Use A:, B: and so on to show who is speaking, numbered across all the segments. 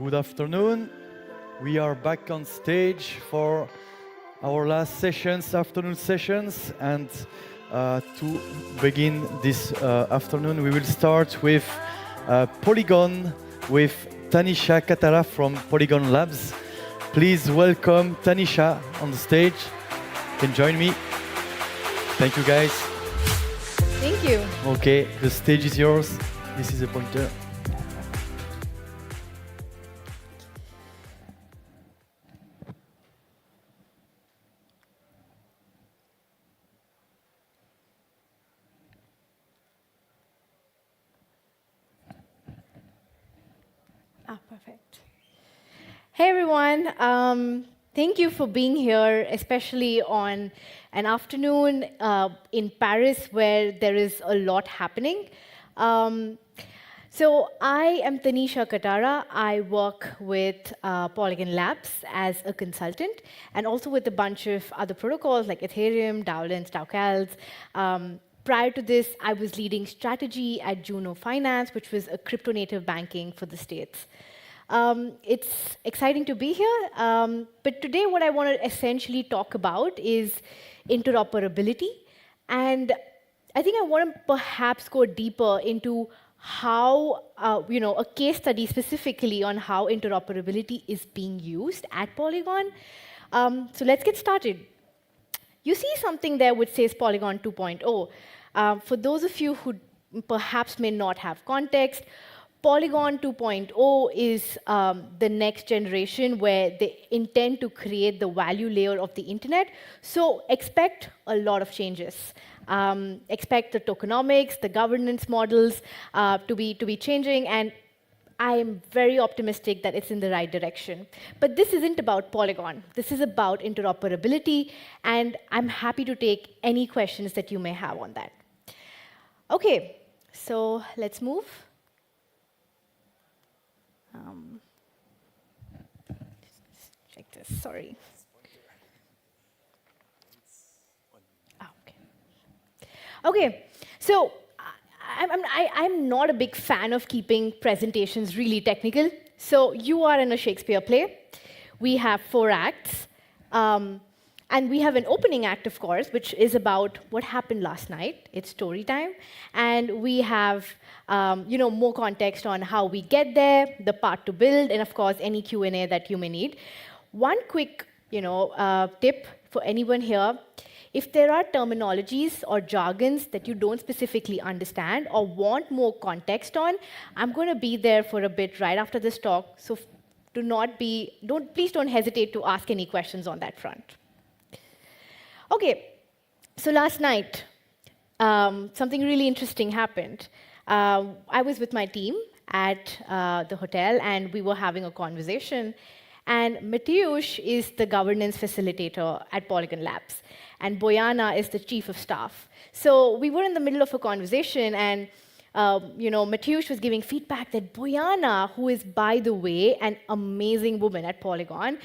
A: Good afternoon. We are back on stage for our last sessions, afternoon sessions, and to begin this afternoon, we will start with Polygon with Tanisha Katara from Polygon Labs. Please welcome Tanisha on the stage. You can join me. Thank you, guys.
B: Thank you.
A: Okay, the stage is yours. This is a pointer.
B: Perfect. Hey, everyone. Thank you for being here, especially on an afternoon in Paris where there is a lot happening. So I am Tanisha Katara. I work with Polygon Labs as a consultant, and also with a bunch of other protocols like Ethereum, DAO-Lens, DAO-Cals. Prior to this, I was leading strategy at Juno Finance, which was a crypto-native banking for the States. It's exciting to be here, but today what I want to essentially talk about is interoperability. And I think I want to perhaps go deeper into how, a case study specifically on how interoperability is being used at Polygon. So let's get started. You see something there which says Polygon 2.0. For those of you who perhaps may not have context, Polygon 2.0 is the next generation where they intend to create the value layer of the internet. So expect a lot of changes. Expect the tokenomics, the governance models to be changing, and I am very optimistic that it's in the right direction. But this isn't about Polygon. This is about interoperability, and I'm happy to take any questions that you may have on that. OK, so let's move. Check this, sorry. OK, so I'm not a big fan of keeping presentations really technical. So you are in a Shakespeare play. We have 4 acts. And we have an opening act, of course, which is about what happened last night. It's story time. And we have more context on how we get there, the part to build, and of course, any Q&A that you may need. One quick tip for anyone here. If there are terminologies or jargons that you don't specifically understand or want more context on, I'm going to be there for a bit right after this talk. So please don't hesitate to ask any questions on that front. OK, so last night, something really interesting happened. I was with my team at the hotel, and we were having a conversation. And Mateusz is the governance facilitator at Polygon Labs. And Bojana is the chief of staff. So we were in the middle of a conversation, and Mateusz was giving feedback that Bojana, who is, by the way, an amazing woman at Polygon,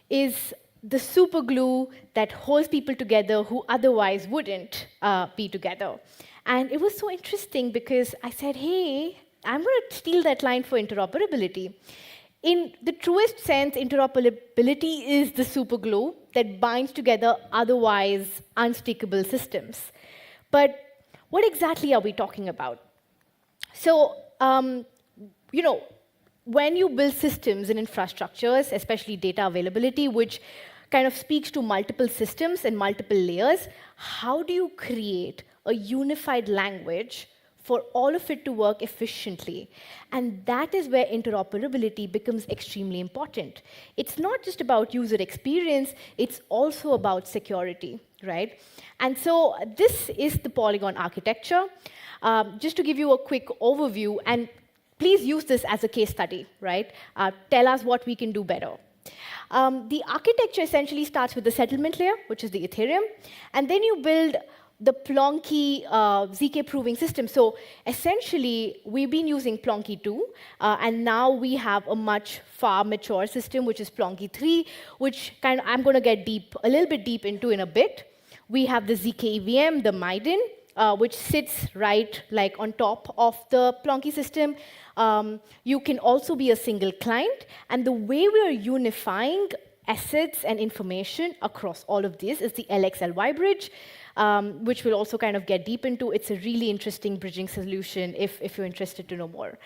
B: is the super glue that holds people together who otherwise wouldn't be together. And it was so interesting because I said, hey, I'm going to steal that line for interoperability. In the truest sense, interoperability is the super glue that binds together otherwise unstickable systems. But what exactly are we talking about? So, when you build systems and infrastructures, especially data availability, which kind of speaks to multiple systems and multiple layers, how do you create a unified language for all of it to work efficiently? And that is where interoperability becomes extremely important. It's not just about user experience, it's also about security, right? And so this is the Polygon architecture. Just to give you a quick overview, and please use this as a case study, right? Tell us what we can do better. The architecture essentially starts with the settlement layer, which is the Ethereum, and then you build the Plonky ZK proving system. So essentially, we've been using Plonky 2, and now we have a much far mature system, which is Plonky 3, which I'm going to get a little bit deep into in a bit. We have the ZK EVM, the Maiden, which sits right like on top of the Plonky system. You can also be a single client. And the way we are unifying assets and information across all of this is the LXLY bridge, which we'll also kind of get deep into. It's a really interesting bridging solution if you're interested to know more.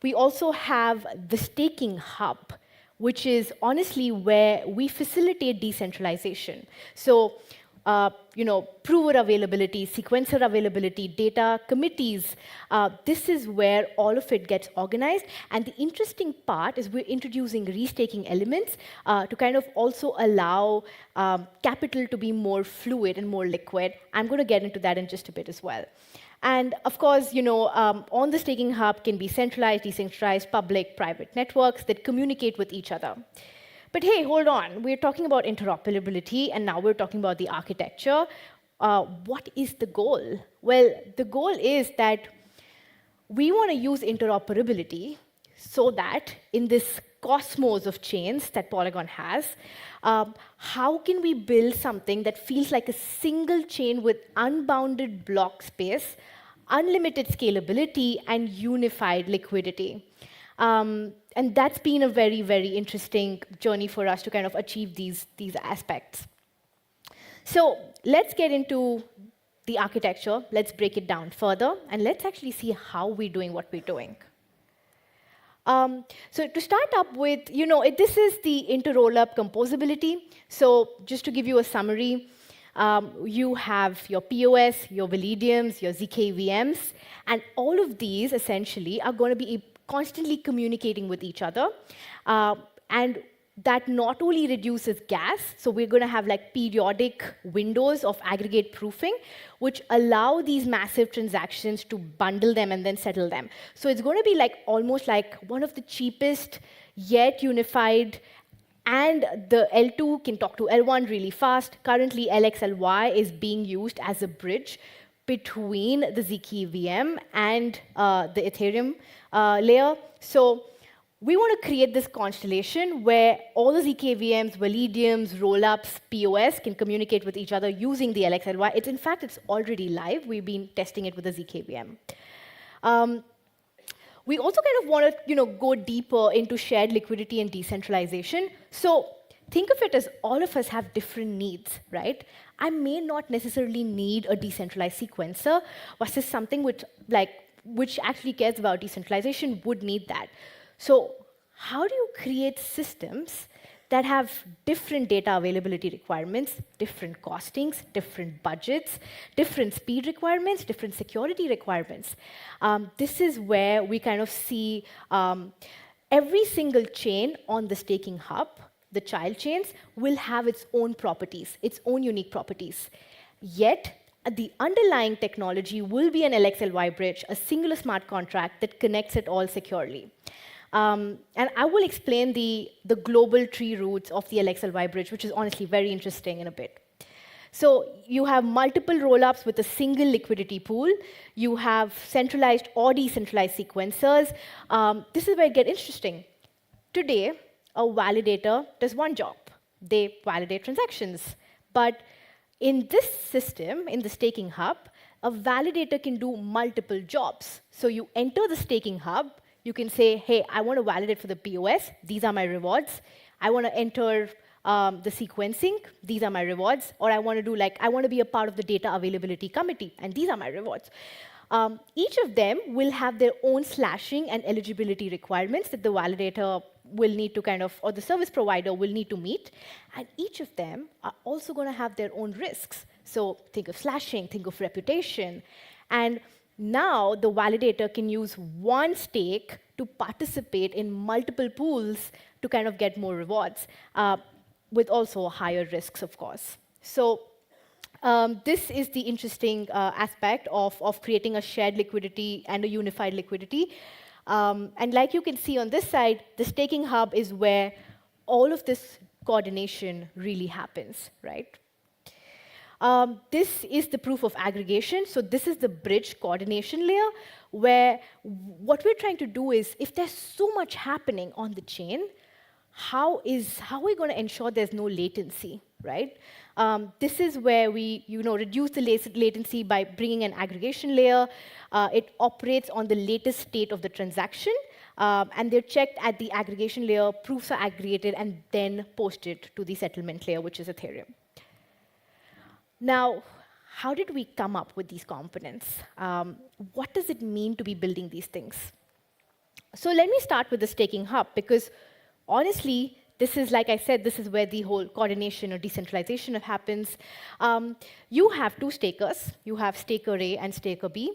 B: We also have the staking hub, which is honestly where we facilitate decentralization. So, prover availability, sequencer availability, data committees, this is where all of it gets organized. And the interesting part is we're introducing restaking elements to kind of also allow capital to be more fluid and more liquid. I'm going to get into that in just a bit as well. And of course, on the staking hub can be centralized, decentralized, public, private networks that communicate with each other. But hey, hold on. We're talking about interoperability, and now we're talking about the architecture. What is the goal? Well, the goal is that we want to use interoperability so that in this cosmos of chains that Polygon has, how can we build something that feels like a single chain with unbounded block space, unlimited scalability, and unified liquidity? And that's been a very, very interesting journey for us to kind of achieve these aspects. So let's get into the architecture. Let's break it down further, and let's actually see how we're doing what we're doing. So to start up with, this is the inter-rollup composability. So just to give you a summary, you have your POS, your Validiums, your ZKVMs, and all of these essentially are going to be constantly communicating with each other. And that not only reduces gas, so we're going to have like periodic windows of aggregate proofing, which allow these massive transactions to bundle them and then settle them. So it's going to be like almost like one of the cheapest yet unified, and the L2 can talk to L1 really fast. Currently, LXLY is being used as a bridge between the ZK and the Ethereum layer. So we want to create this constellation where all the ZKVMs, Validiums, rollups, POS can communicate with each other using the LXLY. In fact, it's already live. We've been testing it with the ZKVM. We also kind of want to go deeper into shared liquidity and decentralization. So think of it as all of us have different needs, right? I may not necessarily need a decentralized sequencer versus something which actually cares about decentralization would need that. So how do you create systems that have different data availability requirements, different costings, different budgets, different speed requirements, different security requirements? This is where we kind of see every single chain on the staking hub, the child chains, will have its own properties, its own unique properties. Yet, the underlying technology will be an LXLY bridge, a singular smart contract that connects it all securely. And I will explain the global tree roots of the LXLY bridge, which is honestly very interesting in a bit. So you have multiple rollups with a single liquidity pool. You have centralized or decentralized sequencers. This is where it gets interesting. Today, a validator does one job. They validate transactions. But in this system, in the staking hub, a validator can do multiple jobs. So you enter the staking hub. You can say, hey, I want to validate for the POS. These are my rewards. I want to enter the sequencing. These are my rewards. Or I want to be a part of the data availability committee. And these are my rewards. Each of them will have their own slashing and eligibility requirements that the validator will need to or the service provider will need to meet. And each of them are also going to have their own risks. So think of slashing, think of reputation. And now the validator can use one stake to participate in multiple pools to kind of get more rewards, with also higher risks, of course. So this is the interesting aspect of creating a shared liquidity and a unified liquidity. And like you can see on this side, the staking hub is where all of this coordination really happens, right? This is the proof of aggregation. So this is the bridge coordination layer, where what we're trying to do is, if there's so much happening on the chain, how are we going to ensure there's no latency, right? This is where we reduce the latency by bringing an aggregation layer. It operates on the latest state of the transaction, and they're checked at the aggregation layer, proofs are aggregated, and then posted to the settlement layer, which is Ethereum. Now, how did we come up with these components? What does it mean to be building these things? So let me start with the staking hub, because honestly, this is, like I said, this is where the whole coordination or decentralization happens. You have two stakers. You have staker A and staker B.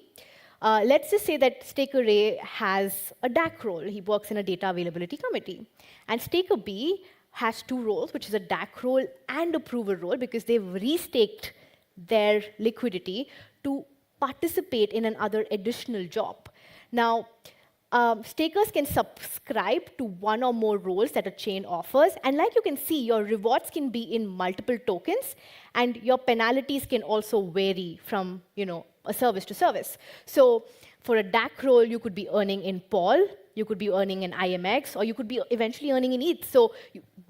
B: Let's just say that staker A has a DAC role. He works in a data availability committee. And staker B has two roles, which is a DAC role and approver role, because they've restaked their liquidity to participate in another additional job. Now, stakers can subscribe to one or more roles that a chain offers. And like you can see, your rewards can be in multiple tokens, and your penalties can also vary from a service to service. So for a DAC role, you could be earning in Paul, you could be earning in IMX, or you could be eventually earning in ETH. So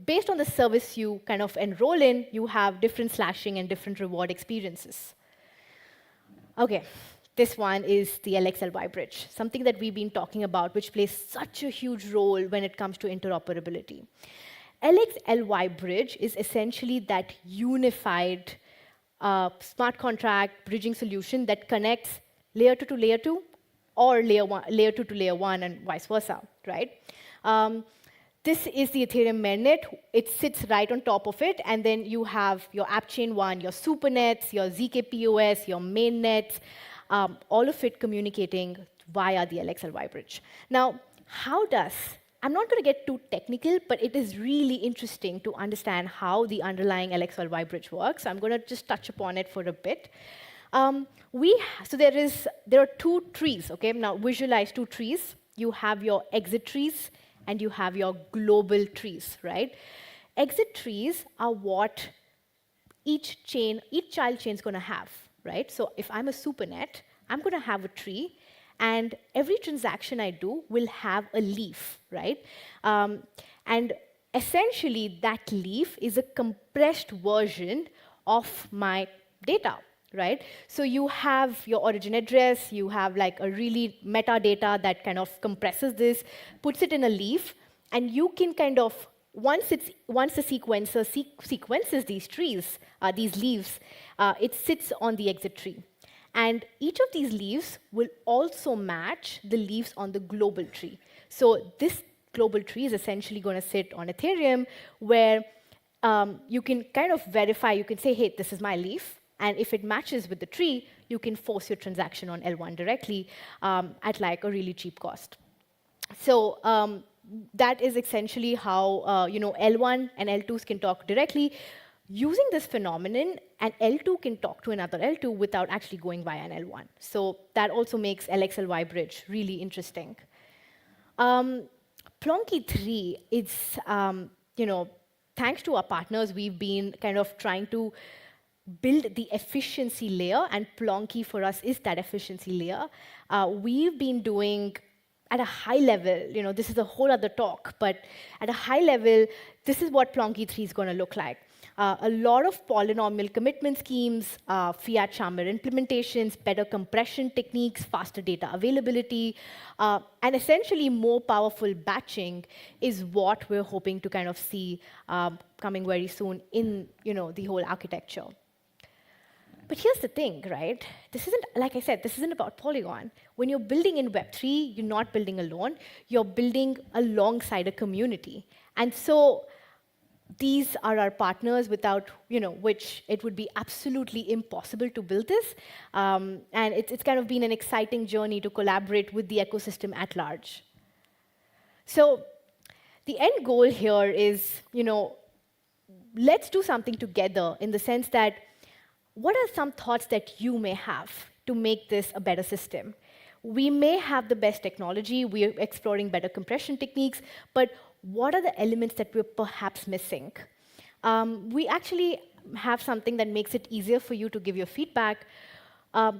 B: based on the service you kind of enroll in, you have different slashing and different reward experiences. OK. This one is the LXLY bridge, something that we've been talking about, which plays such a huge role when it comes to interoperability. LXLY bridge is essentially that unified smart contract bridging solution that connects layer 2 to layer 2, or layer 2 to layer 1, and vice versa, right? This is the Ethereum mainnet. It sits right on top of it, and then you have your app chain 1, your supernets, your zkPOS, your mainnets, all of it communicating via the LXLY bridge. Now, I'm not going to get too technical, but it is really interesting to understand how the underlying LXLY bridge works. So I'm going to just touch upon it for a bit. So there are two trees, OK? Now, visualize two trees. You have your exit trees, and you have your global trees, right? Exit trees are what each child chain is going to have, right? So if I'm a supernet, I'm going to have a tree, and every transaction I do will have a leaf, right? And essentially, that leaf is a compressed version of my data, right? So you have your origin address, you have like a really metadata that kind of compresses this, puts it in a leaf, and you can kind of, once the sequencer sequences these leaves, it sits on the exit tree. And each of these leaves will also match the leaves on the global tree. So this global tree is essentially going to sit on Ethereum, where you can kind of verify. You can say, hey, this is my leaf. And if it matches with the tree, you can force your transaction on L1 directly at like a really cheap cost. So that is essentially how L1 and L2s can talk directly. Using this phenomenon, an L2 can talk to another L2 without actually going via an L1. So that also makes LXLY bridge really interesting. Plonky 3, it's, thanks to our partners, we've been kind of trying to build the efficiency layer, and Plonky for us is that efficiency layer. We've been doing at a high level, this is a whole other talk, but at a high level, this is what Plonky 3 is going to look like. A lot of polynomial commitment schemes, fiat chamber implementations, better compression techniques, faster data availability, and essentially more powerful batching is what we're hoping to kind of see coming very soon in the whole architecture. But here's the thing, right? This isn't, like I said, this isn't about Polygon. When you're building in Web3, you're not building alone. You're building alongside a community. And so these are our partners, without which it would be absolutely impossible to build this. And it's kind of been an exciting journey to collaborate with the ecosystem at large. So the end goal here is, let's do something together in the sense that, what are some thoughts that you may have to make this a better system? We may have the best technology, we're exploring better compression techniques, but what are the elements that we're perhaps missing? We actually have something that makes it easier for you to give your feedback.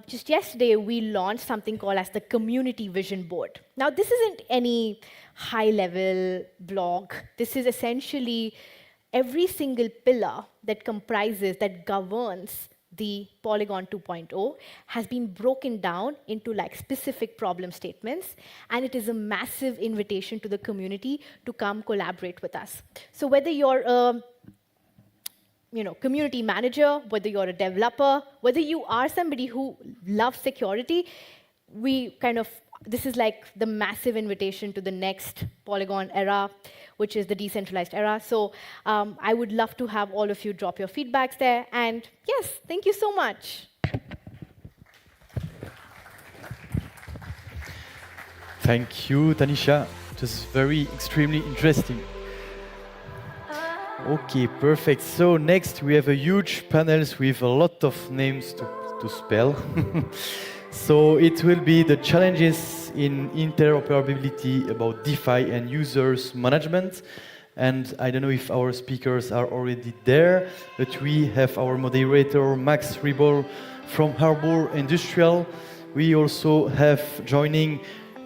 B: Just yesterday, we launched something called as the Community Vision Board. Now, this isn't any high-level blog. This is essentially every single pillar that comprises, that governs the Polygon 2.0 has been broken down into like specific problem statements, and it is a massive invitation to the community to come collaborate with us. So whether you're a community manager, whether you're a developer, whether you are somebody who loves security, this is like the massive invitation to the next Polygon era, which is the decentralized era. So I would love to have all of you drop your feedbacks there. And yes, thank you so much.
A: Thank you, Tanisha. It was extremely interesting. Okay, perfect. So next we have a huge panels with a lot of names to spell. So it will be the challenges in interoperability about DeFi and users management. And I don't know if our speakers are already there, but we have our moderator, Max Ribol from Harbor Industrial. We also have joining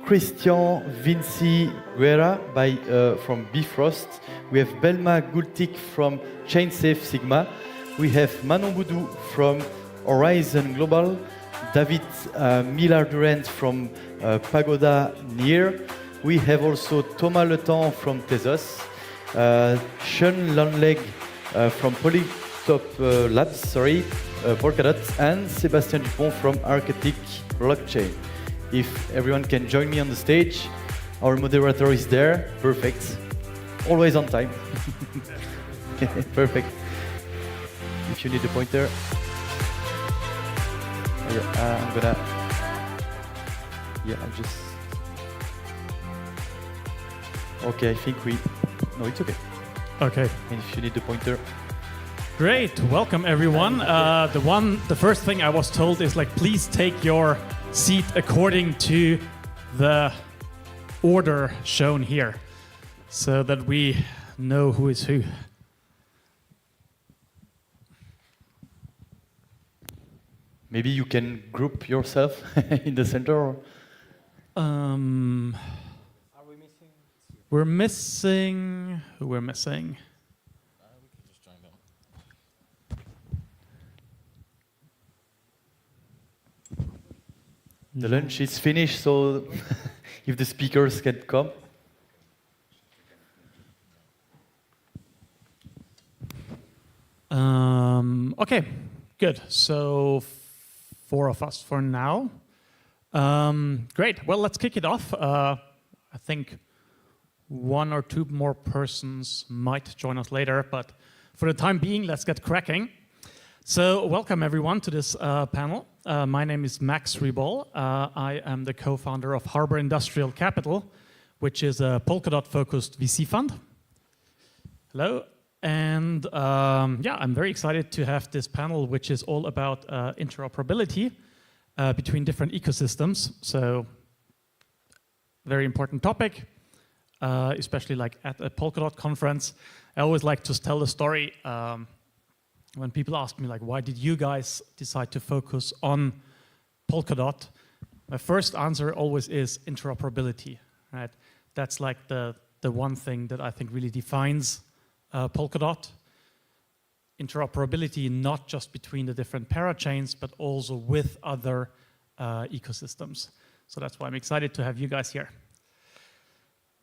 A: Christian Vinci Guerra from Bifrost. We have Belma Gultik from ChainSafe Sigma. We have Manon Boudou from Horizon Global. David Millard-Durant from Pagoda Near. We have also Thomas Letemps from Tezos. Sean Lonleg from ParisDOT Labs, Polkadot, and Sébastien Dupont from Archetype Blockchain. If everyone can join me on the stage, our moderator is there. Perfect. Always on time. Perfect. If you need a pointer. I'm gonna. I'll just. Okay, I think we. No, it's okay.
C: Okay.
A: And if you need the pointer.
C: Great. Welcome, everyone. The first thing I was told is like, please take your seat according to the order shown here, so that we know who is who.
A: Maybe you can group yourself in the center. Or?
C: Are we missing? We're missing. Who we're missing?
D: We can just join them.
A: The lunch is finished, so if the speakers can come.
C: Okay, good. So 4 of us for now. Great. Well, let's kick it off. I think 1 or 2 more persons might join us later, but for the time being, let's get cracking. So welcome everyone to this panel. My name is Max Ribol. I am the co-founder of Harbor Industrial Capital, which is a Polkadot-focused VC fund. Hello. And I'm very excited to have this panel, which is all about interoperability between different ecosystems. So, very important topic, especially like at a Polkadot conference. I always like to tell the story when people ask me, like, why did you guys decide to focus on Polkadot? My first answer always is interoperability, right? That's like the one thing that I think really defines Polkadot. Interoperability not just between the different parachains, but also with other ecosystems. So that's why I'm excited to have you guys here.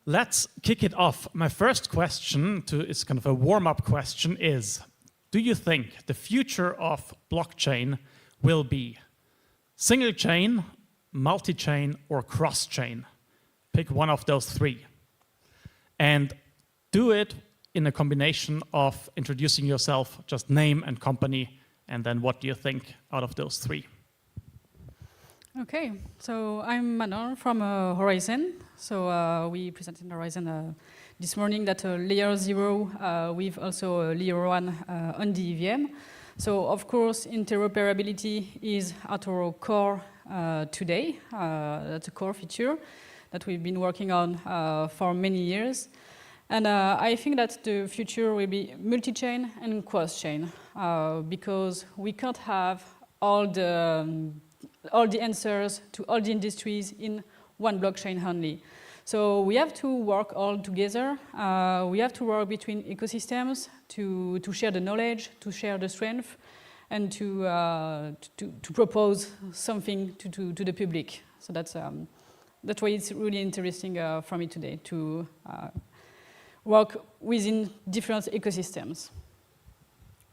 C: Let's kick it off. My first question is kind of a warm-up question is, do you think the future of blockchain will be single chain, multi-chain, or cross-chain? Pick one of those 3. And do it in a combination of introducing yourself, just name and company, and then what do you think out of those 3?
E: Okay, so I'm Manon from Horizon. So we presented Horizon this morning that layer 0 with also layer 1 on the EVM. So of course, interoperability is at our core today. That's a core feature that we've been working on for many years. And I think that the future will be multi-chain and cross-chain because we can't have all the answers to all the industries in one blockchain only. So we have to work all together. We have to work between ecosystems to share the knowledge, to share the strength, and to propose something to the public. So that's why it's really interesting for me today to work within different ecosystems.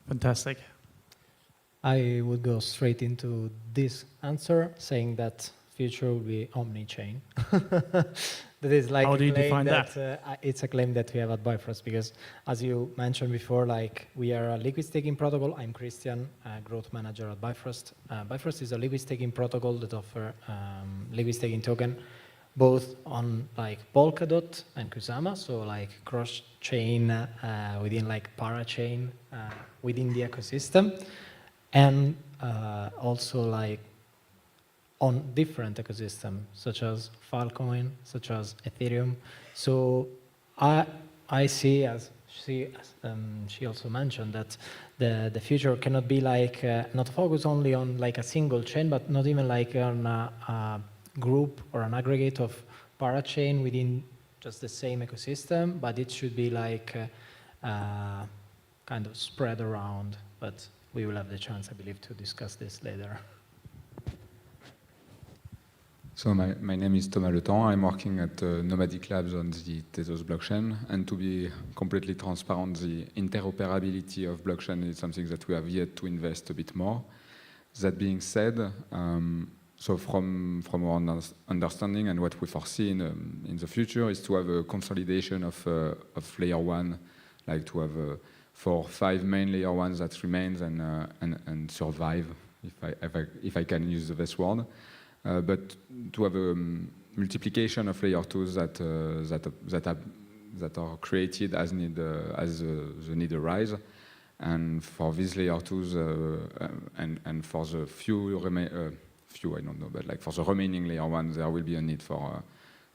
C: Fantastic.
F: I would go straight into this answer, saying that future will be omni-chain. That is like
C: How
F: a
C: do you
F: claim
C: define
F: it's a claim that we have at Bifrost, because as you mentioned before, like we are a liquid staking protocol. I'm Christian, growth manager at Bifrost. Bifrost is a liquid staking protocol that offer liquid staking token both on like Polkadot and Kusama, so like cross-chain within like parachain within the ecosystem, and also like on different ecosystems such as Filecoin, such as Ethereum. So I see, as she also mentioned, that the future cannot be like not focus only on like a single chain, but not even like on a group or an aggregate of parachain within just the same ecosystem, but it should be like kind of spread around. But we will have the chance, I believe, to discuss this later.
G: So my name is Thomas Le Temps. I'm working at Nomadic Labs on the Tezos blockchain. And to be completely transparent, the interoperability of blockchain is something that we have yet to invest a bit more. That being said, so from our understanding and what we foresee in the future is to have a consolidation of layer one, like to have 4 or 5 main layer ones that remains and survive, if I can use the best word. But to have a multiplication of layer 2s that are created as the need arise, and for these layer 2s and for the few I don't know, but like for the remaining layer 1s, there will be a need for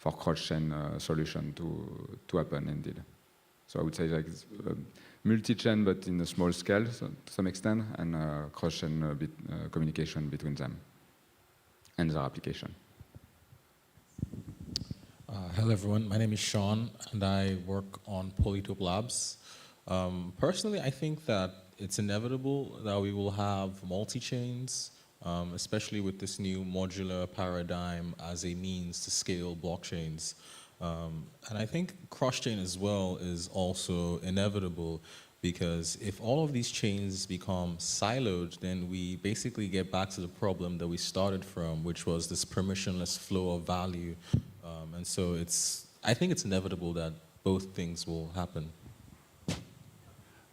G: cross-chain solution to happen indeed. So I would say like multi-chain, but in a small scale to some extent, and cross-chain communication between them and their application.
D: Hello everyone, my name is Sean and I work on Polytope Labs. Personally, I think that it's inevitable that we will have multi-chains, especially with this new modular paradigm as a means to scale blockchains. And I think cross-chain as well is also inevitable, because if all of these chains become siloed, then we basically get back to the problem that we started from, which was this permissionless flow of value. And so I think it's inevitable that both things will happen.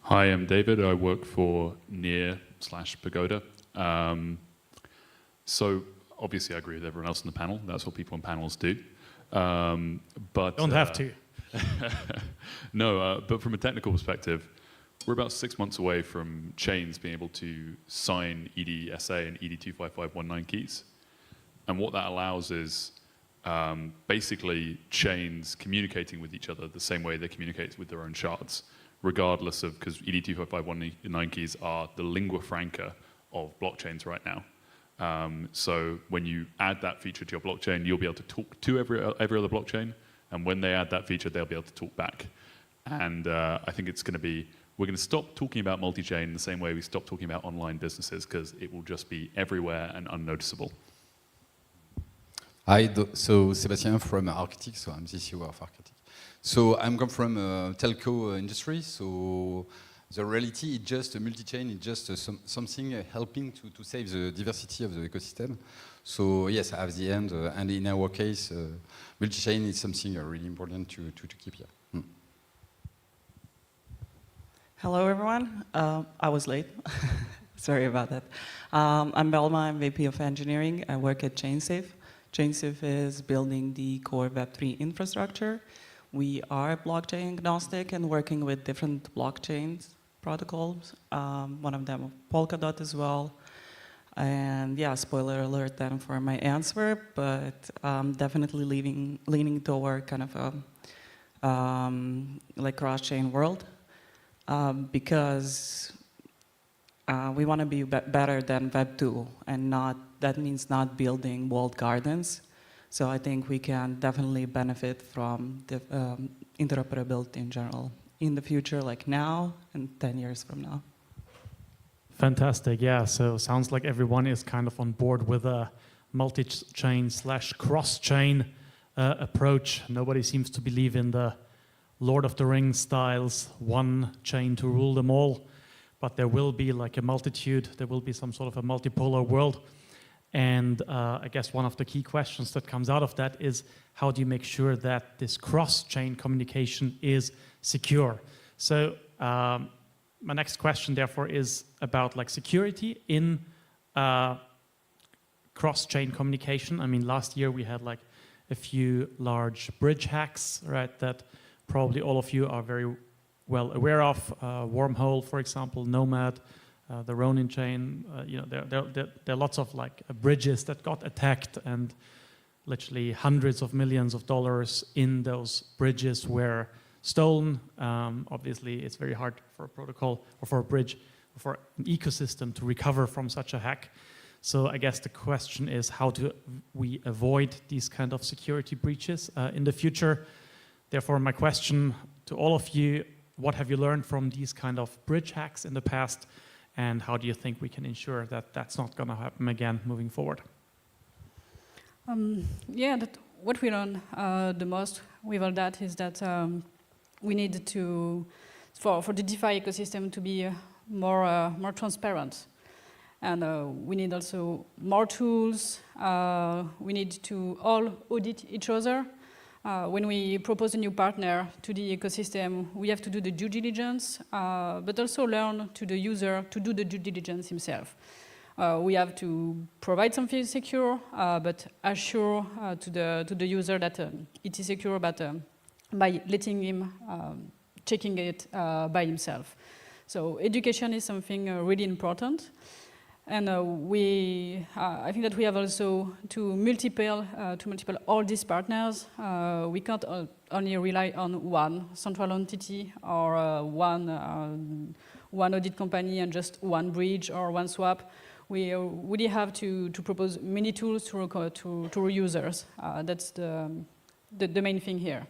H: Hi, I'm David. I work for Near/Pagoda. So obviously I agree with everyone else on the panel. That's what people on panels do. But
C: Don't have to.
H: No, but from a technical perspective, we're about 6 months away from chains being able to sign EDSA and ED25519 keys. And what that allows is basically chains communicating with each other the same way they communicate with their own shards, regardless of, because ED25519 keys are the lingua franca of blockchains right now. So when you add that feature to your blockchain, you'll be able to talk to every other blockchain. And when they add that feature, they'll be able to talk back. And I think it's going to be, we're going to stop talking about multi-chain in the same way we stop talking about online businesses, because it will just be everywhere and unnoticeable.
I: Hi, so Sébastien from Arctic, so I'm the CEO of Arctic. So I'm come from telco industry, so the reality is just a multi-chain, it's just something helping to save the diversity of the ecosystem. So yes, at the end, and in our case, multi-chain is something really important to keep here.
J: Hello, everyone. I was late. Sorry about that. I'm Belma. I'm VP of Engineering. I work at ChainSafe. ChainSafe is building the core Web3 infrastructure. We are blockchain agnostic and working with different blockchains protocols. One of them, Polkadot as well. And yeah, spoiler alert then for my answer, but definitely leaning toward kind of a like cross-chain world. Because we want to be better than Web 2, and that means not building walled gardens. So I think we can definitely benefit from the interoperability in general in the future, like now and 10 years from now.
C: Fantastic, yeah. So sounds like everyone is kind of on board with a multi-chain / cross-chain approach. Nobody seems to believe in the Lord of the Rings styles, one chain to rule them all. But there will be like a multitude, there will be some sort of a multipolar world. And I guess one of the key questions that comes out of that is how do you make sure that this cross-chain communication is secure? So my next question, therefore, is about like security in cross-chain communication. I mean, last year we had like a few large bridge hacks, right? That probably all of you are very well aware of. Wormhole, for example, Nomad, the Ronin chain. You know, there are lots of like bridges that got attacked, and literally hundreds of millions of dollars in those bridges were stolen. Obviously, it's very hard for a protocol or for a bridge or for an ecosystem to recover from such a hack. So I guess the question is, how do we avoid these kind of security breaches in the future? Therefore, my question to all of you, what have you learned from these kind of bridge hacks in the past? And how do you think we can ensure that that's not going to happen again moving forward?
E: What we learn the most with all that is that we need to, for the DeFi ecosystem to be more transparent. And we need also more tools. We need to all audit each other. When we propose a new partner to the ecosystem, we have to do the due diligence, but also learn to the user to do the due diligence himself. We have to provide something secure, but assure to the user that it is secure, but by letting him checking it by himself. So education is something really important. And I think that we have also to multiple all these partners. We can't only rely on one central entity or one audit company and just one bridge or one swap. We really have to propose many tools to users. That's the main thing here.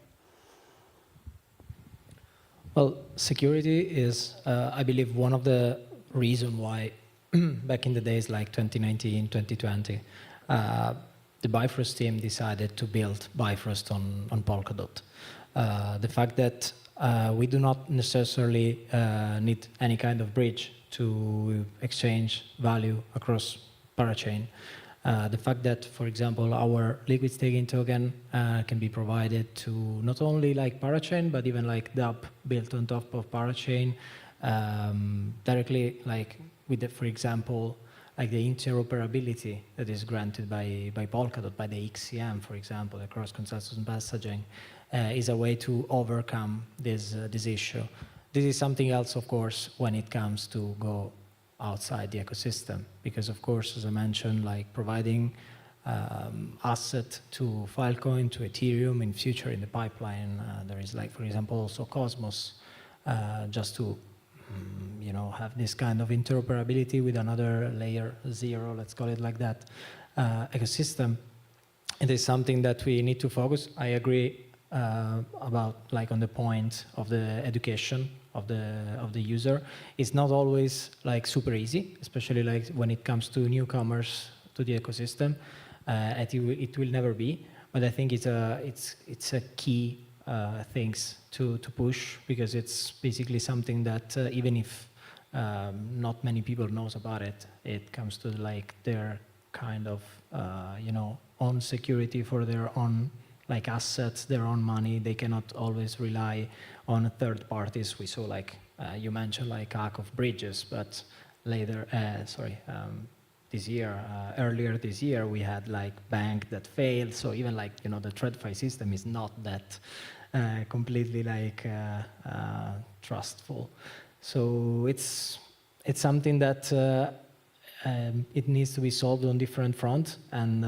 F: Well, security is, I believe, one of the reasons why back in the days like 2019, 2020, the Bifrost team decided to build Bifrost on Polkadot. The fact that we do not necessarily need any kind of bridge to exchange value across parachain. The fact that, for example, our liquid staking token can be provided to not only like parachain, but even like DApp built on top of parachain, directly like with the, for example, like the interoperability that is granted by Polkadot, by the XCM, for example, the cross-consensus messaging, is a way to overcome this issue. This is something else, of course, when it comes to go outside the ecosystem, because, of course, as I mentioned, like providing asset to Filecoin, to Ethereum in future in the pipeline, there is like, for example, also Cosmos, just to have this kind of interoperability with another layer 0, let's call it like that, ecosystem. It is something that we need to focus. I agree about like on the point of the education of the user. It's not always like super easy, especially like when it comes to newcomers to the ecosystem. It will never be, but I think it's a key things to push, because it's basically something that even if not many people knows about it, it comes to like their kind of own security for their own like assets, their own money. They cannot always rely on third parties. We saw like you mentioned like hack of bridges, but later earlier this year we had like bank that failed. So even like the TradFi system is not that completely like trustful. So it's something that it needs to be solved on different fronts. And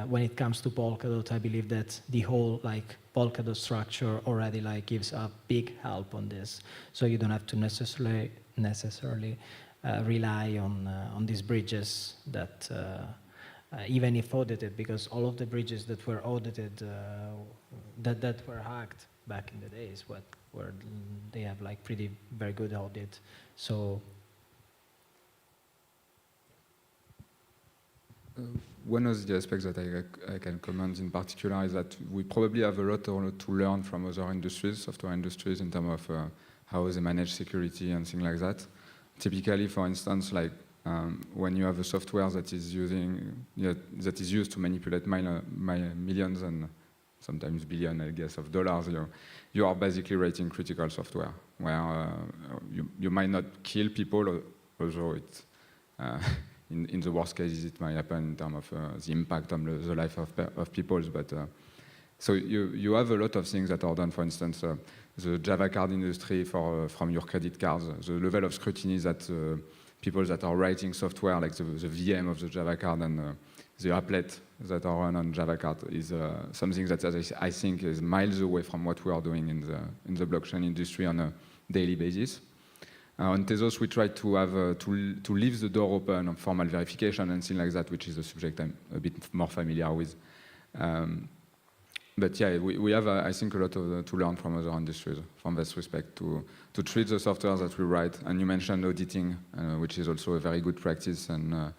F: when it comes to Polkadot, I believe that the whole like Polkadot structure already like gives a big help on this. So you don't have to necessarily rely on these bridges that even if audited, because all of the bridges that were audited, that were hacked back in the days, they have like very good audit. So
G: one of the aspects that I can comment in particular is that we probably have a lot to learn from other industries, software industries, in terms of how they manage security and things like that. Typically, for instance, like when you have a software that is used to manipulate millions and sometimes billions, I guess, of dollars, you are basically writing critical software where you might not kill people, although it's in the worst cases it might happen in terms of the impact on the life of people. But so you have a lot of things that are done. For instance, the Java card industry from your credit cards, the level of scrutiny that people that are writing software, like the VM of the Java card and the applet that are run on Java card, is something that I think is miles away from what we are doing in the blockchain industry on a daily basis. On Tezos, we try to have to leave the door open on formal verification and things like that, which is a subject I'm a bit more familiar with. But yeah, we have, I think, a lot to learn from other industries from this respect, to treat the software that we write. And you mentioned auditing, which is also a very good practice, and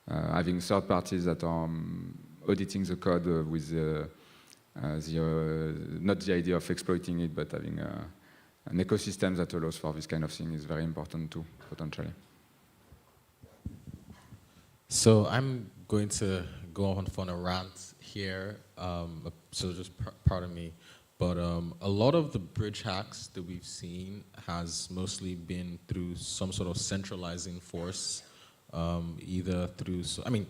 G: having third parties that are auditing the code with not the idea of exploiting it, but having an ecosystem that allows for this kind of thing is very important too, potentially.
D: So I'm going to go on a rant here, so just pardon me, but a lot of the bridge hacks that we've seen has mostly been through some sort of centralizing force, either through,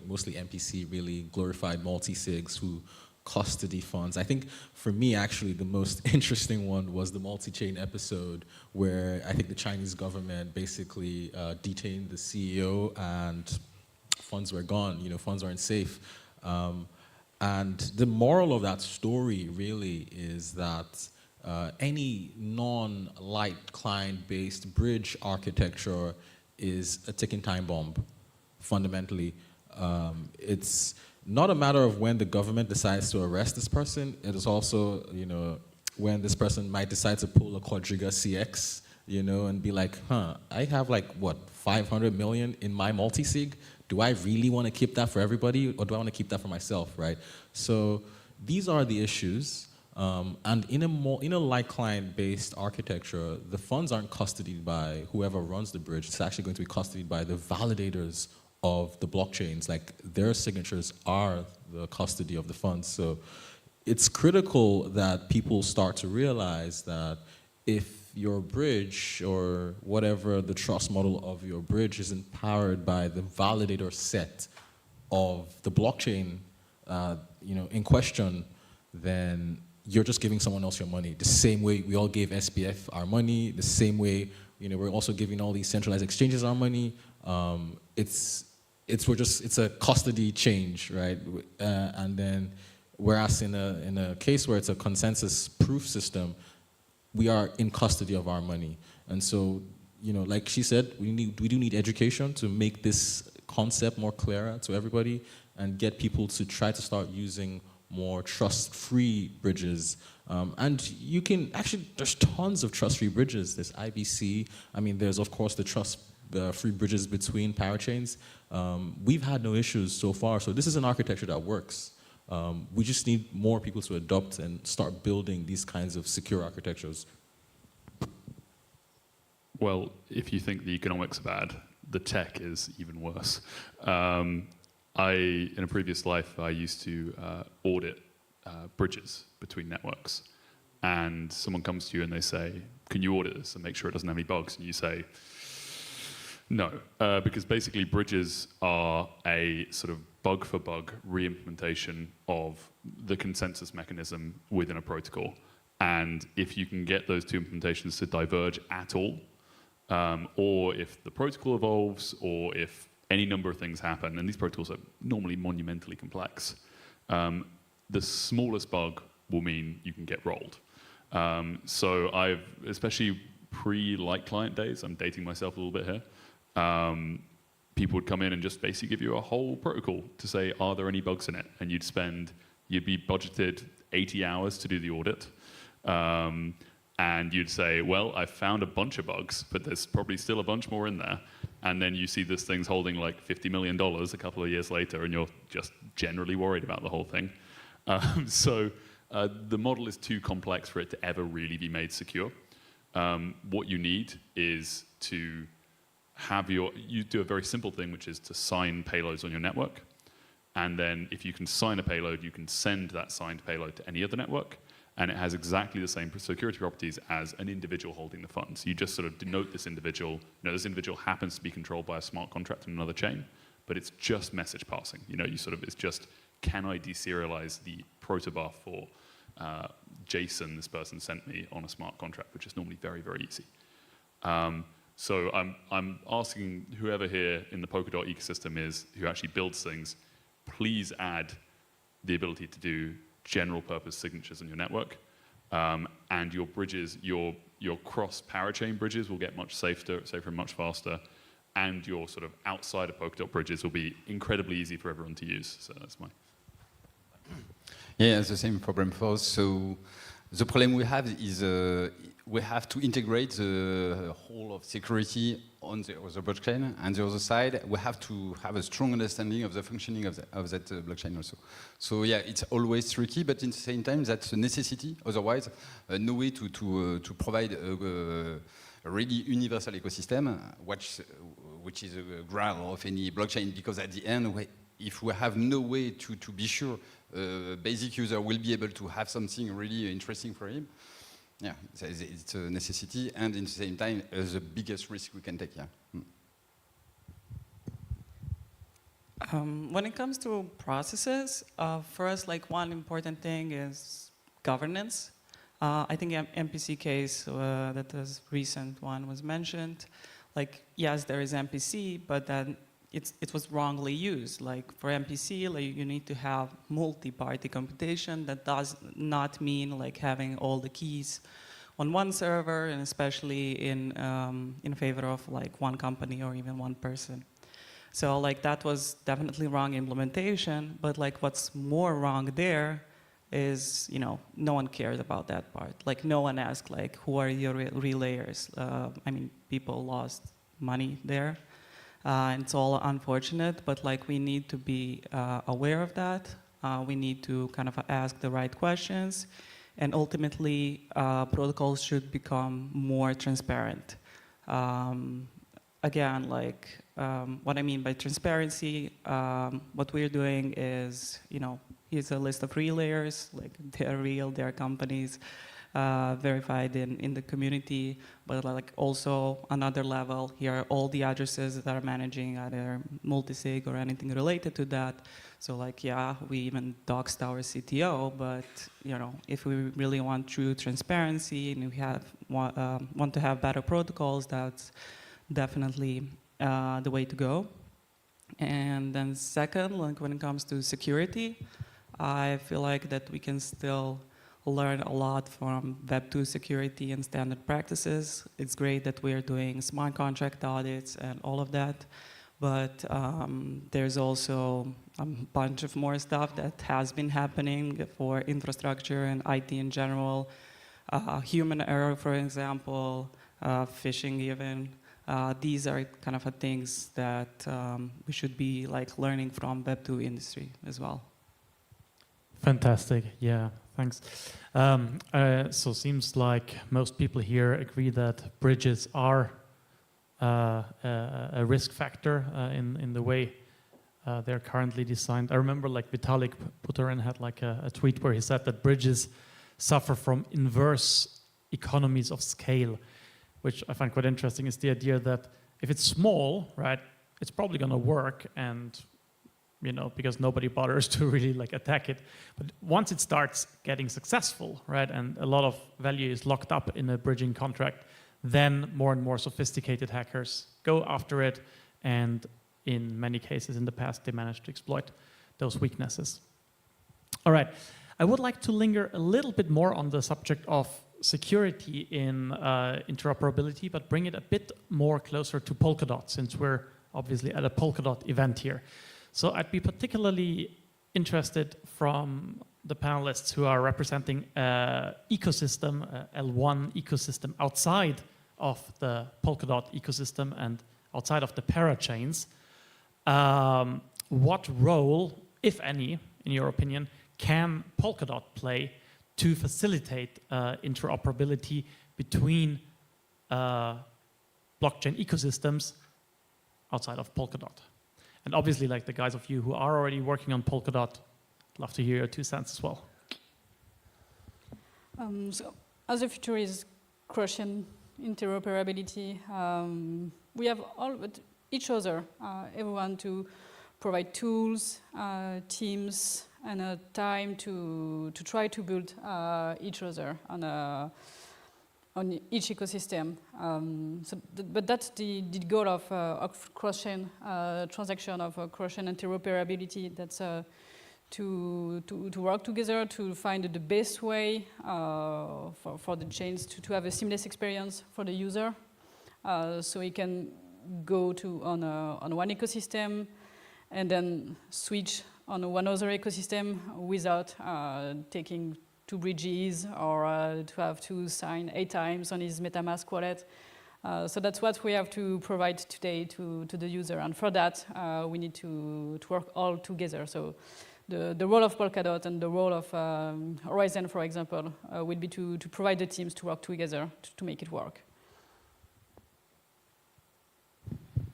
D: mostly MPC, really glorified multi-sigs who custody funds. I think for me, actually, the most interesting one was the multi-chain episode where I think the Chinese government basically detained the CEO and funds were gone, funds aren't safe. And the moral of that story really is that any non-light client-based bridge architecture is a ticking time bomb, fundamentally. It's not a matter of when the government decides to arrest this person. It is also, when this person might decide to pull a Quadriga CX, and be like, I have 500 million in my multi-sig. Do I really want to keep that for everybody, or do I want to keep that for myself, right? So these are the issues. And in a light client-based architecture, the funds aren't custodied by whoever runs the bridge. It's actually going to be custodied by the validators of the blockchains. Like, their signatures are the custody of the funds. So it's critical that people start to realize that if your bridge or whatever the trust model of your bridge is empowered by the validator set of the blockchain in question, then you're just giving someone else your money. The same way we all gave SPF our money, the same way we're also giving all these centralized exchanges our money. It's a custody change, right? And then, whereas in a case where it's a consensus proof system, we are in custody of our money. And so, like she said, we do need education to make this concept more clearer to everybody and get people to try to start using more trust-free bridges. And you can actually, there's tons of trust-free bridges. There's IBC. There's of course the trust-free bridges between parachains. We've had no issues so far. So this is an architecture that works. We just need more people to adopt and start building these kinds of secure architectures.
H: Well, if you think the economics are bad, the tech is even worse. In a previous life, I used to audit bridges between networks. And someone comes to you and they say, can you audit this and make sure it doesn't have any bugs? And you say, no, because basically bridges are a sort of bug-for-bug re-implementation of the consensus mechanism within a protocol. And if you can get those two implementations to diverge at all, or if the protocol evolves, or if any number of things happen, and these protocols are normally monumentally complex, the smallest bug will mean you can get rolled. So I've, especially pre-light client days, I'm dating myself a little bit here, people would come in and just basically give you a whole protocol to say, are there any bugs in it? And you'd be budgeted 80 hours to do the audit. And you'd say, well, I found a bunch of bugs, but there's probably still a bunch more in there. And then you see this thing's holding like $50 million a couple of years later, and you're just generally worried about the whole thing. So the model is too complex for it to ever really be made secure. What you need is to have you do a very simple thing, which is to sign payloads on your network. And then if you can sign a payload, you can send that signed payload to any other network. And it has exactly the same security properties as an individual holding the funds. You just sort of denote this individual. This individual happens to be controlled by a smart contract in another chain, but it's just message passing. It's just, can I deserialize the protobuf for JSON this person sent me on a smart contract, which is normally very, very easy. So I'm asking whoever here in the Polkadot ecosystem who actually builds things, please add the ability to do general purpose signatures on your network. And your bridges, your cross parachain bridges will get much safer and much faster. And your sort of outside of Polkadot bridges will be incredibly easy for everyone to use. So that's my...
I: Yeah, it's the same problem for us. So the problem we have is we have to integrate the whole of security on the other blockchain, and the other side, we have to have a strong understanding of the functioning of that blockchain also. So yeah, it's always tricky, but in the same time, that's a necessity. Otherwise, no way to provide a really universal ecosystem, which is a grail of any blockchain, because at the end, if we have no way to be sure basic user will be able to have something really interesting for him, yeah, it's a necessity, and in the same time, the biggest risk we can take, yeah.
J: When it comes to processes, first, one important thing is governance. I think MPC case, that this recent one was mentioned, yes, there is MPC, but then it was wrongly used. For MPC, you need to have multi-party computation. That does not mean having all the keys on one server, and especially in favor of one company or even one person. So that was definitely wrong implementation. But what's more wrong there is no one cared about that part. No one asked who are your relayers. I mean, people lost money there. And it's all unfortunate, but we need to be aware of that. We need to kind of ask the right questions, and ultimately protocols should become more transparent. Again, what I mean by transparency, what we're doing is, here's a list of relayers, they're real, they're companies, verified in the community, but also another level, here are all the addresses that are managing either multisig or anything related to that. So yeah, we even doxed our CTO, but if we really want true transparency and we want to have better protocols, that's definitely the way to go. And then second, when it comes to security, I feel that we can still learn a lot from Web2 security and standard practices. It's great that we are doing smart contract audits and all of that, but there's also a bunch of more stuff that has been happening for infrastructure and IT in general. Human error, for example, phishing even. These are kind of things that we should be learning from Web2 industry as well.
C: Fantastic, yeah, thanks. So seems like most people here agree that bridges are a risk factor in the way they're currently designed. I remember Vitalik Buterin had a tweet where he said that bridges suffer from inverse economies of scale, which I find quite interesting. Is the idea that if it's small, right, it's probably going to work, and because nobody bothers to really attack it. But once it starts getting successful, right, and a lot of value is locked up in a bridging contract, then more and more sophisticated hackers go after it, and in many cases in the past, they managed to exploit those weaknesses. All right, I would like to linger a little bit more on the subject of security in interoperability, but bring it a bit more closer to Polkadot, since we're obviously at a Polkadot event here. So I'd be particularly interested from the panelists who are representing ecosystem, L1 ecosystem outside of the Polkadot ecosystem and outside of the parachains. What role, if any, in your opinion, can Polkadot play to facilitate interoperability between blockchain ecosystems outside of Polkadot? And obviously, like the guys of you who are already working on Polkadot, I'd love to hear your 2 cents as well.
E: So as the future is crushing interoperability, we have all each other, everyone to provide tools, teams, and time to try to build each other on each ecosystem. But that's the goal of cross-chain transaction, of cross-chain interoperability. That's to work together to find the best way for the chains to have a seamless experience for the user, so he can go on one ecosystem and then switch on one other ecosystem without taking 2 bridges or to have to sign 8 times on his MetaMask wallet. So that's what we have to provide today to the user. And for that, we need to work all together. So the role of Polkadot and the role of Horizon, for example, will be to provide the teams to work together to make it work.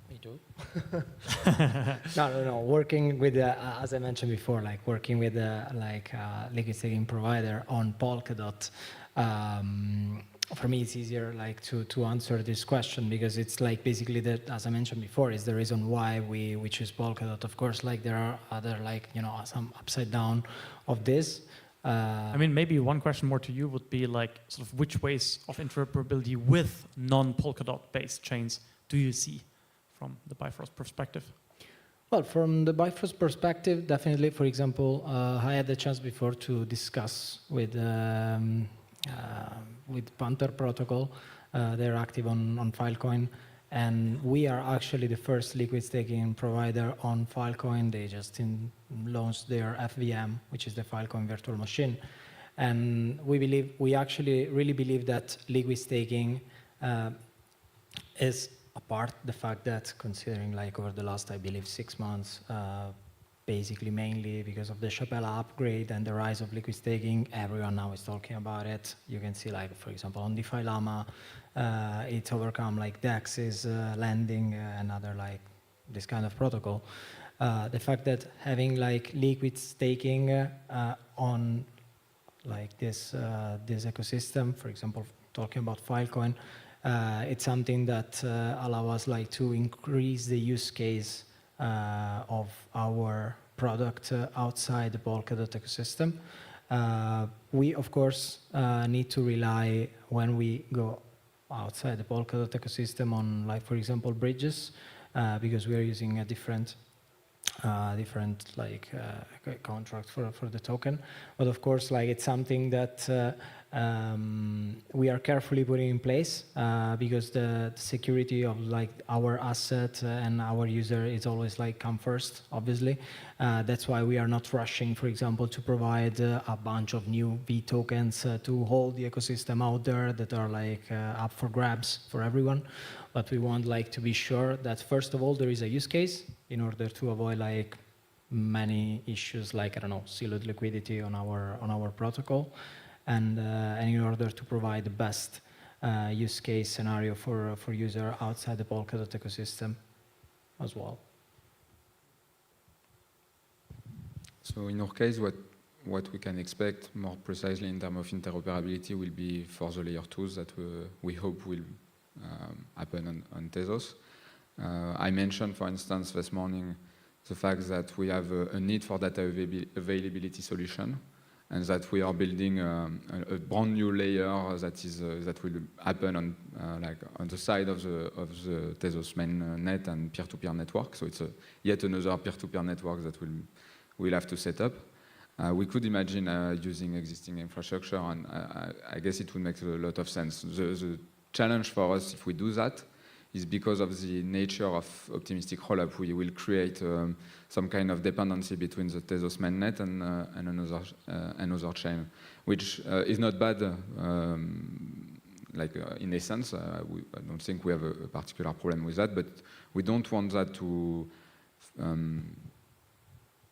F: Me too. No. Working with, as I mentioned before, like working with liquid staking provider on Polkadot. For me, it's easier like to answer this question because it's like basically that, as I mentioned before, is the reason why we choose Polkadot. Of course, like there are other some upside down of this.
C: I mean, maybe one question more to you would be like sort of which ways of interoperability with non-Polkadot based chains do you see from the Bifrost perspective?
F: Well, from the Bifrost perspective, definitely, for example, I had the chance before to discuss with Panther Protocol. They're active on Filecoin, and we are actually the first liquid staking provider on Filecoin. They just launched their FVM, which is the Filecoin virtual machine, and we actually really believe that liquid staking is apart the fact that considering like over the last, I believe, 6 months, basically mainly because of the Chapella upgrade and the rise of liquid staking, everyone now is talking about it. You can see like, for example, on DeFi Llama, it's overcome like DEX's lending and other like this kind of protocol. The fact that having like liquid staking on like this ecosystem, for example, talking about Filecoin, it's something that allows us like to increase the use case of our product outside the Polkadot ecosystem. We, of course, need to rely when we go outside the Polkadot ecosystem on, like, for example, bridges, because we are using a different contract for the token. But of course, like it's something that we are carefully putting in place because the security of like our asset and our user is always like come first, obviously. That's why we are not rushing, for example, to provide a bunch of new V tokens to hold the ecosystem out there that are like up for grabs for everyone. But we want like to be sure that first of all there is a use case in order to avoid like many issues like, I don't know, siloed liquidity on our protocol, and in order to provide the best use case scenario for user outside the Polkadot ecosystem as well.
G: So in our case, what we can expect more precisely in terms of interoperability will be for the layer 2s that we hope will happen on Tezos. I mentioned, for instance, this morning the fact that we have a need for data availability solution, and that we are building a brand new layer that will happen on the side of the Tezos main net and peer-to-peer network. So it's yet another peer-to-peer network that we'll have to set up. We could imagine using existing infrastructure, and I guess it would make a lot of sense. The challenge for us, if we do that, is because of the nature of optimistic rollup, we will create some kind of dependency between the Tezos mainnet and another chain, which is not bad. In essence, I don't think we have a particular problem with that, but we don't want that to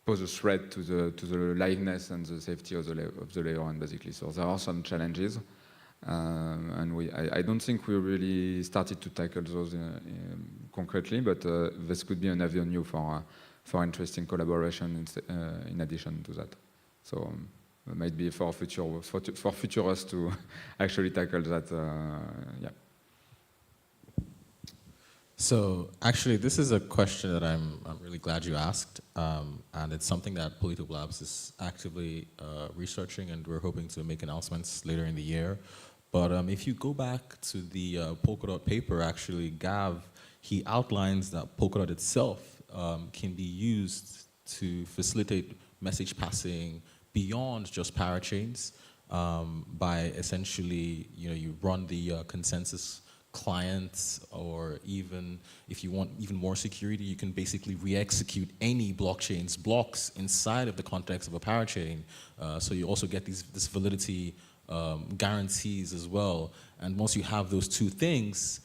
G: pose a threat to the liveness and the safety of the layer one, basically. So there are some challenges, and I don't think we really started to tackle those concretely, but this could be an avenue for interesting collaboration in addition to that. So it might be for future us to actually tackle that. Yeah.
D: So actually, this is a question that I'm really glad you asked, and it's something that ParisDOT Labs is actively researching, and we're hoping to make announcements later in the year. But if you go back to the Polkadot paper, actually, Gav, he outlines that Polkadot itself can be used to facilitate message passing beyond just parachains by essentially, you run the consensus clients, or even if you want even more security, you can basically re-execute any blockchain's blocks inside of the context of a parachain. So you also get this validity guarantees as well. And once you have those two things,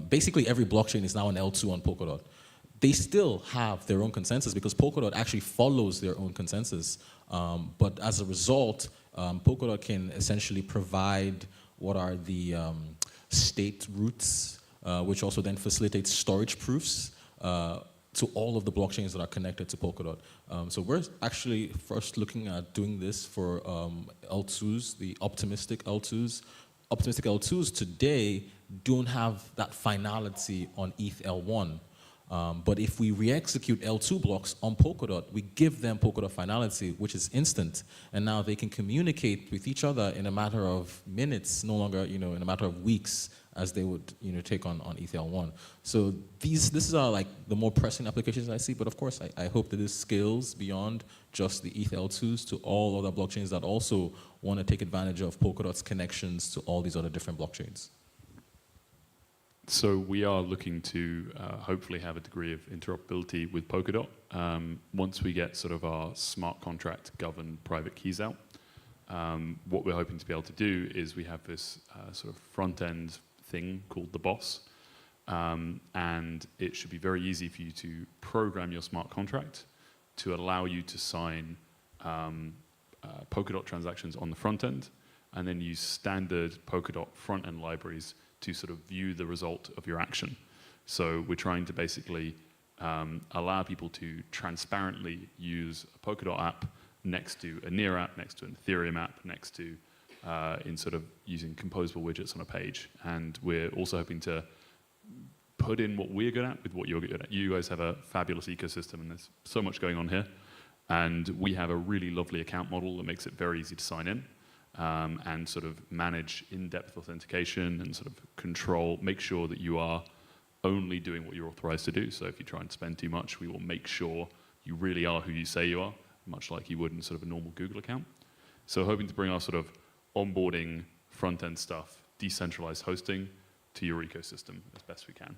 D: basically every blockchain is now an L2 on Polkadot. They still have their own consensus because Polkadot actually follows their own consensus. But as a result, Polkadot can essentially provide what are the state roots, which also then facilitates storage proofs to all of the blockchains that are connected to Polkadot. So we're actually first looking at doing this for L2s, the optimistic L2s. Optimistic L2s today don't have that finality on ETH L1. But if we re-execute L2 blocks on Polkadot, we give them Polkadot finality, which is instant. And now they can communicate with each other in a matter of minutes, no longer, in a matter of weeks, as they would, take on ETH L1. So this are like the more pressing applications I see. But of course, I hope that this scales beyond just the ETH L2s to all other blockchains that also want to take advantage of Polkadot's connections to all these other different blockchains.
H: So we are looking to hopefully have a degree of interoperability with Polkadot once we get sort of our smart contract governed private keys out. What we're hoping to be able to do is we have this sort of front end thing called the boss, and it should be very easy for you to program your smart contract to allow you to sign Polkadot transactions on the front end, and then use standard Polkadot front end libraries to sort of view the result of your action. So we're trying to basically allow people to transparently use a Polkadot app next to a Near app, next to an Ethereum app, next to in sort of using composable widgets on a page. And we're also hoping to put in what we're good at with what you're good at. You guys have a fabulous ecosystem, and there's so much going on here. And we have a really lovely account model that makes it very easy to sign in. And sort of manage in-depth authentication and sort of control, make sure that you are only doing what you're authorized to do. So if you try and spend too much, we will make sure you really are who you say you are, much like you would in sort of a normal Google account. So hoping to bring our sort of onboarding front-end stuff, decentralized hosting to your ecosystem as best we can.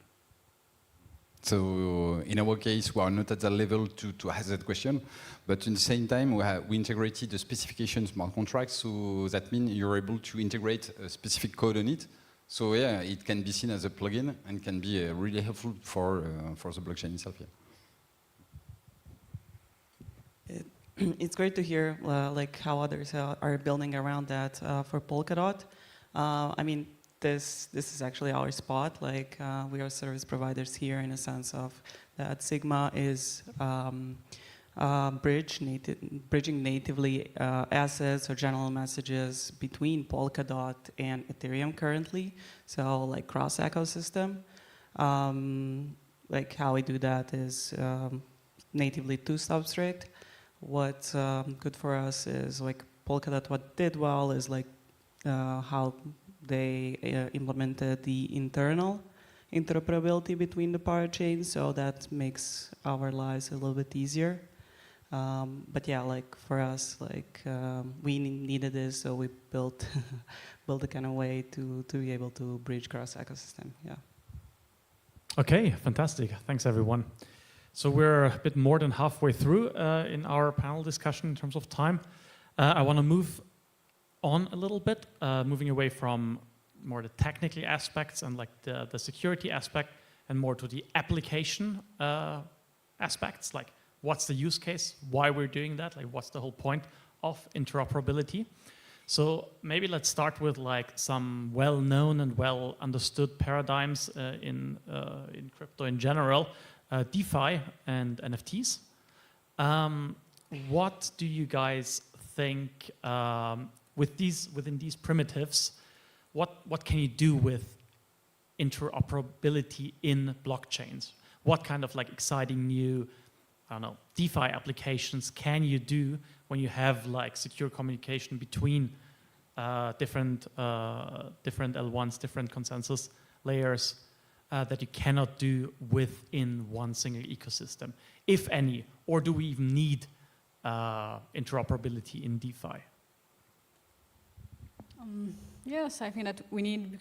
I: So in our case, we are not at that level to ask that question, but at the same time, we integrated the specification smart contract, so that means you're able to integrate a specific code on it. So yeah, it can be seen as a plugin and can be really helpful for the blockchain itself. Yeah.
J: It's great to hear like how others are building around that for Polkadot. I mean, this is actually our spot. Like we are service providers here in a sense of that Sigma is bridging natively assets or general messages between Polkadot and Ethereum currently. So like cross ecosystem. Like how we do that is natively two-step strict. What's good for us is like Polkadot. What did well is like how they implemented the internal interoperability between the parachains, so that makes our lives a little bit easier. But yeah, like for us, like we needed this, so we built built a kind of way to be able to bridge cross ecosystem. Yeah.
C: Okay, fantastic. Thanks, everyone. So we're a bit more than halfway through in our panel discussion in terms of time. I want to move on a little bit, moving away from more the technical aspects and like the security aspect and more to the application aspects, like what's the use case, why we're doing that, like what's the whole point of interoperability. So maybe let's start with like some well-known and well-understood paradigms in crypto in general, DeFi and NFTs. What do you guys think within these primitives? What can you do with interoperability in blockchains? What kind of like exciting new, I don't know, DeFi applications can you do when you have like secure communication between different L1s, different consensus layers that you cannot do within one single ecosystem, if any? Or do we even need interoperability in DeFi?
E: Yes, I think that we need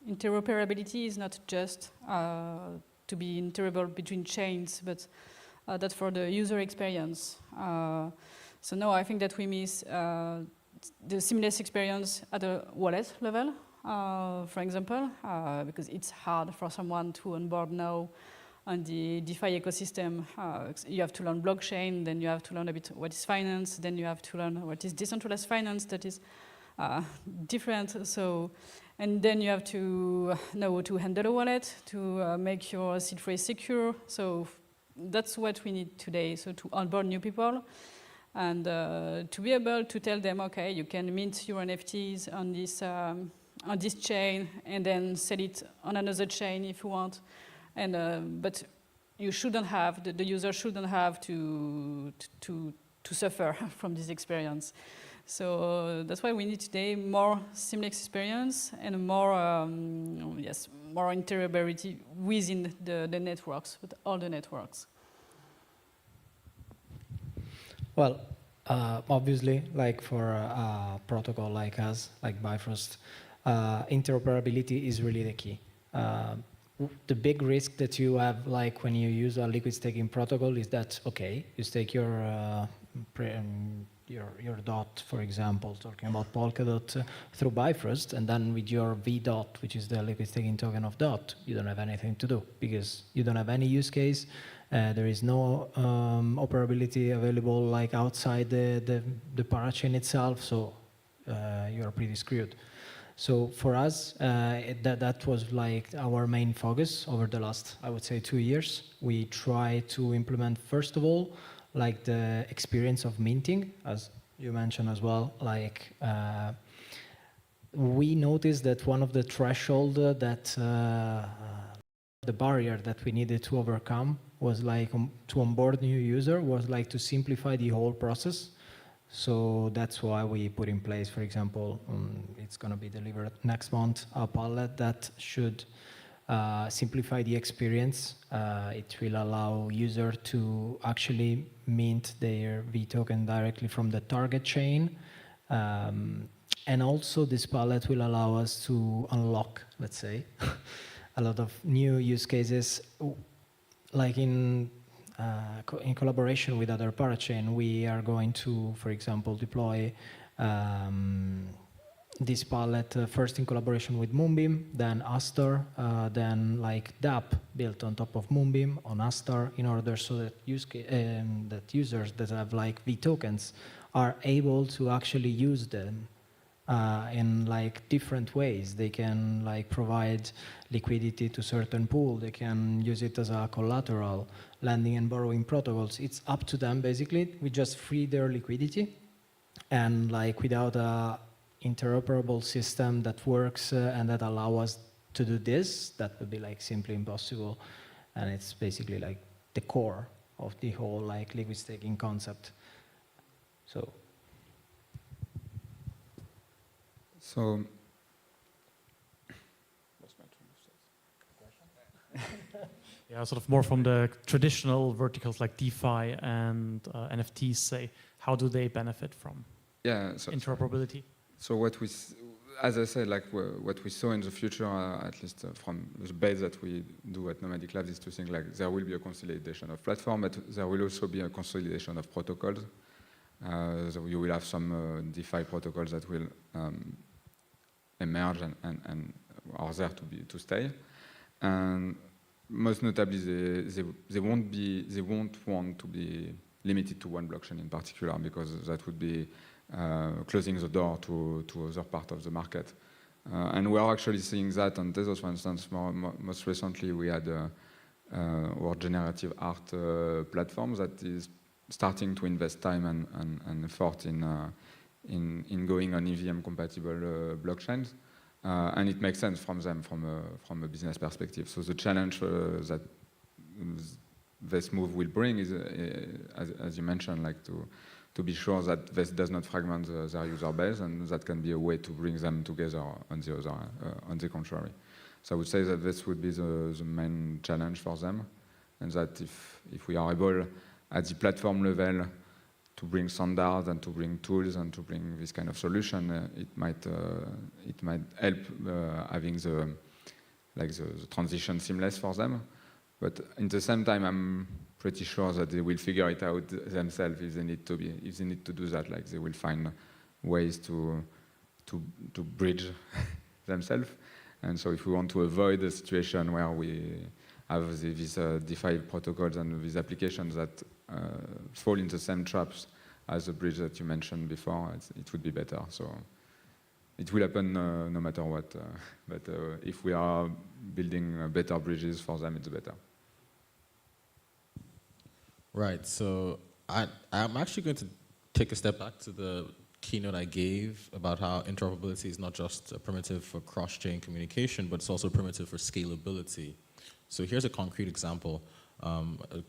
E: interoperability is not just to be interoperable between chains, but that for the user experience. So no, I think that we miss the seamless experience at a wallet level, for example, because it's hard for someone to onboard now on the DeFi ecosystem. You have to learn blockchain, then you have to learn a bit what is finance, then you have to learn what is decentralized finance, that is different. So, and then you have to know how to handle a wallet, to make your seed phrase secure. So that's what we need today. So to onboard new people and to be able to tell them, okay, you can mint your NFTs on this chain and then sell it on another chain if you want. And but you shouldn't have the user shouldn't have to suffer from this experience. So that's why we need today more seamless experience and more more interoperability within the networks, with all the networks.
F: Well, obviously, like for a protocol like us, like Bifrost, interoperability is really the key. The big risk that you have, like when you use a liquid staking protocol, is that okay, you stake your DOT, for example, talking about Polkadot through Bifrost, and then with your VDOT, which is the liquid staking token of DOT, you don't have anything to do because you don't have any use case. There is no operability available like outside the parachain itself, so you're pretty screwed. So for us, that was like our main focus over the last, I would say, 2 years. We try to implement, first of all, like the experience of minting, as you mentioned as well. Like we noticed that one of the threshold that the barrier that we needed to overcome was like to onboard new user was like to simplify the whole process. So that's why we put in place, for example, it's going to be delivered next month, a palette that should simplify the experience. It will allow user to actually mint their V token directly from the target chain. And also this palette will allow us to unlock, let's say, a lot of new use cases, like in collaboration with other parachain. We are going to, for example, deploy this palette first in collaboration with Moonbeam, then Astar, then like DApp built on top of Moonbeam on Astar, in order so that users that have like V tokens are able to actually use them in like different ways. They can like provide liquidity to certain pool. They can use it as a collateral, lending and borrowing protocols. It's up to them basically. We just free their liquidity, and like without a interoperable system that works and that allow us to do this, that would be like simply impossible. And it's basically like the core of the whole like liquid staking concept.
G: So
C: Yeah, sort of more from the traditional verticals like DeFi and NFTs, say, how do they benefit from interoperability?
G: So what we, as I said, like what we saw in the future, at least from the base that we do at Nomadic Labs, is to think like there will be a consolidation of platform, but there will also be a consolidation of protocols. So you will have some DeFi protocols that will emerge and are there to stay. And most notably, they won't want to be limited to one blockchain in particular, because that would be closing the door to other part of the market. And we are actually seeing that on Tezos, for instance. Most recently, we had our generative art platform that is starting to invest time and effort in going on EVM-compatible blockchains. And it makes sense from them from a business perspective. So the challenge that this move will bring is, as you mentioned, like to be sure that this does not fragment their user base, and that can be a way to bring them together on the contrary. So I would say that this would be the main challenge for them, and that if we are able at the platform level to bring standards and to bring tools and to bring this kind of solution, it might help having the transition seamless for them. But in the same time, I'm pretty sure that they will figure it out themselves if they need to do that. Like they will find ways to bridge themselves. And so if we want to avoid a situation where we have these DeFi protocols and these applications that fall in the same traps as the bridge that you mentioned before, it would be better. So it will happen no matter what. But if we are building better bridges for them, it's better.
D: Right. So I'm actually going to take a step back to the keynote I gave about how interoperability is not just a primitive for cross-chain communication, but it's also a primitive for scalability. So here's a concrete example.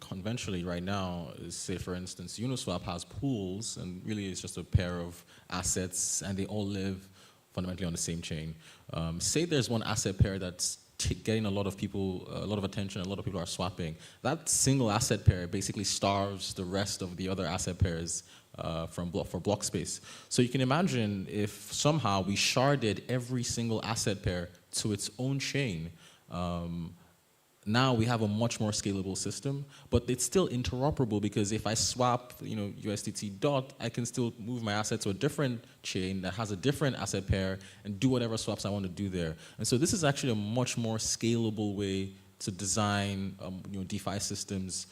D: Conventionally right now, say for instance, Uniswap has pools, and really it's just a pair of assets, and they all live fundamentally on the same chain. Say there's one asset pair that's getting a lot of attention, a lot of people are swapping. That single asset pair basically starves the rest of the other asset pairs for block space. So you can imagine if somehow we sharded every single asset pair to its own chain. Now we have a much more scalable system, but it's still interoperable, because if I swap, USDT DOT, I can still move my asset to a different chain that has a different asset pair and do whatever swaps I want to do there. And so this is actually a much more scalable way to design, DeFi systems,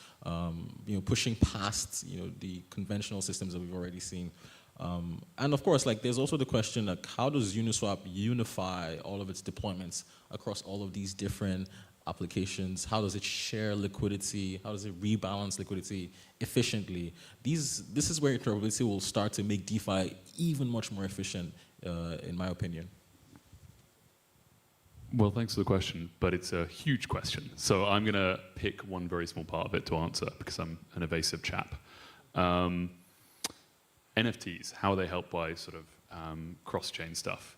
D: pushing past, the conventional systems that we've already seen. And of course, there's also the question, how does Uniswap unify all of its deployments across all of these different applications? How does it share liquidity? How does it rebalance liquidity efficiently? This is where interoperability will start to make DeFi even much more efficient, in my opinion.
H: Well, thanks for the question, but it's a huge question. So I'm going to pick one very small part of it to answer, because I'm an evasive chap. NFTs, how they help by sort of cross-chain stuff.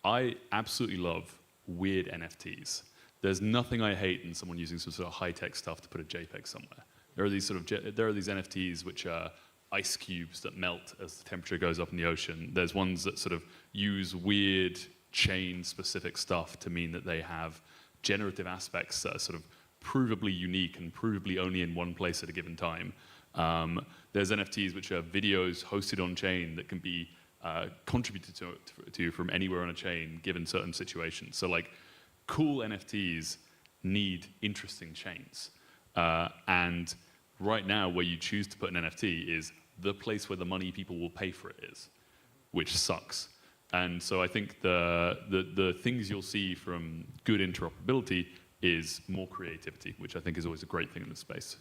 H: I absolutely love weird NFTs. There's nothing I hate in someone using some sort of high-tech stuff to put a JPEG somewhere. There are these NFTs which are ice cubes that melt as the temperature goes up in the ocean. There's ones that sort of use weird chain-specific stuff to mean that they have generative aspects that are sort of provably unique and provably only in one place at a given time. There's NFTs which are videos hosted on chain that can be contributed to from anywhere on a chain given certain situations. So cool NFTs need interesting chains. And right now, where you choose to put an NFT is the place where the money people will pay for it is, which sucks. And so I think the things you'll see from good interoperability is more creativity, which I think is always a great thing in this space.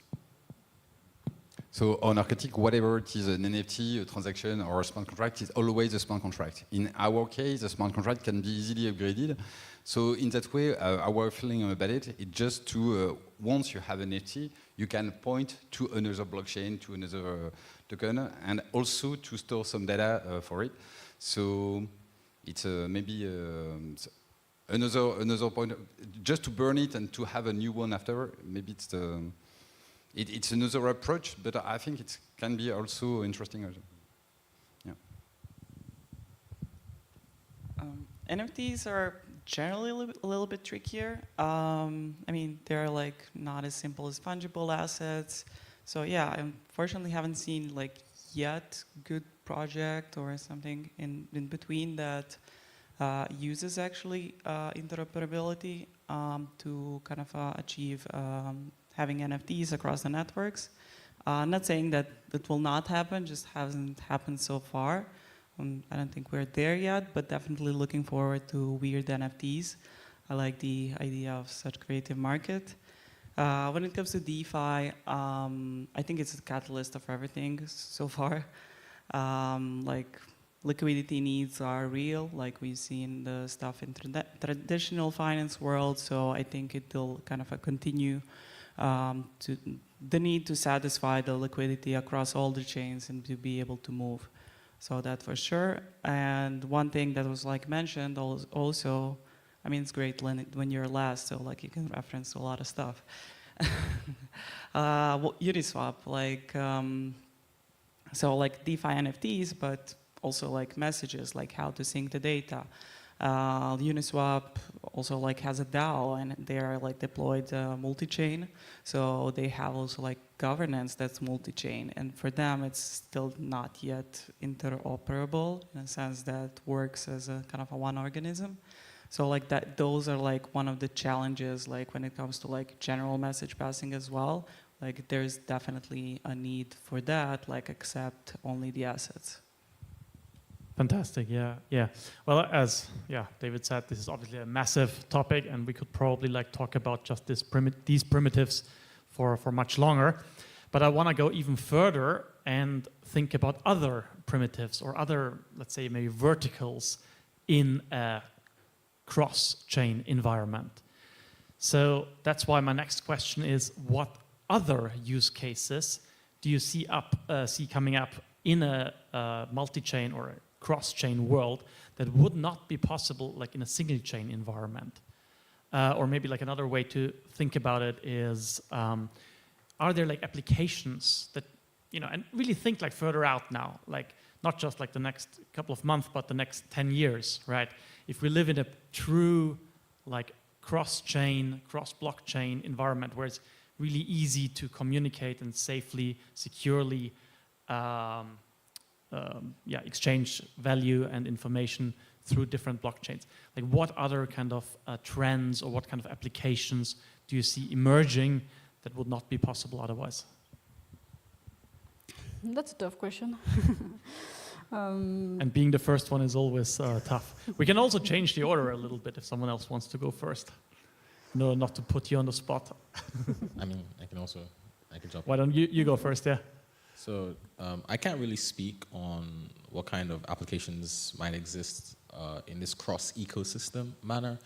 I: So on Arctic, whatever it is, an NFT, a transaction, or a smart contract, is always a smart contract. In our case, a smart contract can be easily upgraded. So in that way, our feeling about it is just to, once you have an NFT, you can point to another blockchain, to another token, and also to store some data for it. So it's maybe another point, just to burn it and to have a new one after, maybe it's another approach, but I think it can be also interesting. Yeah.
J: NFTs are generally a little bit trickier. I mean, they're like not as simple as fungible assets. So yeah, I unfortunately haven't seen like yet good project or something in between that uses actually interoperability to kind of achieve having NFTs across the networks. Not saying that it will not happen, just hasn't happened so far. I don't think we're there yet, but definitely looking forward to weird NFTs. I like the idea of such creative market. When it comes to DeFi, I think it's a catalyst of everything so far. Like liquidity needs are real, like we've seen the stuff in traditional finance world. So I think it will kind of continue to the need to satisfy the liquidity across all the chains and to be able to move. So that for sure. And one thing that was like mentioned also, I mean, it's great when you're last, so like you can reference a lot of stuff. Uniswap, like, so like DeFi NFTs, but also like messages, like how to sync the data. Uniswap also like has a DAO and they are like deployed multi-chain. So they have also like governance that's multi-chain. And for them, it's still not yet interoperable in a sense that works as a kind of a one organism. So like that, those are like one of the challenges, like when it comes to like general message passing as well. Like there's definitely a need for that, like accept only the assets.
C: Fantastic, yeah. Well, as David said, this is obviously a massive topic, and we could probably like talk about just these primitives for much longer. But I want to go even further and think about other primitives or other, let's say, maybe verticals in a cross-chain environment. So that's why my next question is: what other use cases do you see coming up in a multi-chain or a cross-chain world that would not be possible like in a single-chain environment? Or maybe like another way to think about it is, are there like applications that, and really think like further out now, like not just like the next couple of months, but the next 10 years, right? If we live in a true like cross-chain, cross-blockchain environment where it's really easy to communicate and safely, securely exchange value and information through different blockchains. Like what other kind of trends or what kind of applications do you see emerging that would not be possible otherwise?
E: That's a tough question.
C: And being the first one is always tough. We can also change the order a little bit if someone else wants to go first. No, not to put you on the spot.
D: I mean, I can jump.
C: Why don't you go first, yeah?
D: So I can't really speak on what kind of applications might exist in this cross-ecosystem manner,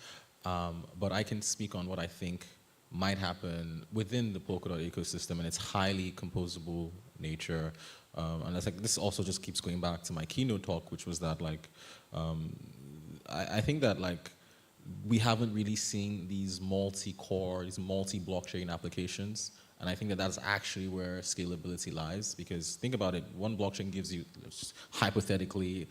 D: but I can speak on what I think might happen within the Polkadot ecosystem and its highly composable nature. And that's like, this also just keeps going back to my keynote talk, which was that like, I think that like, we haven't really seen these multi-core, these multi-blockchain applications. And I think that that's actually where scalability lies, because think about it, one blockchain gives you, hypothetically,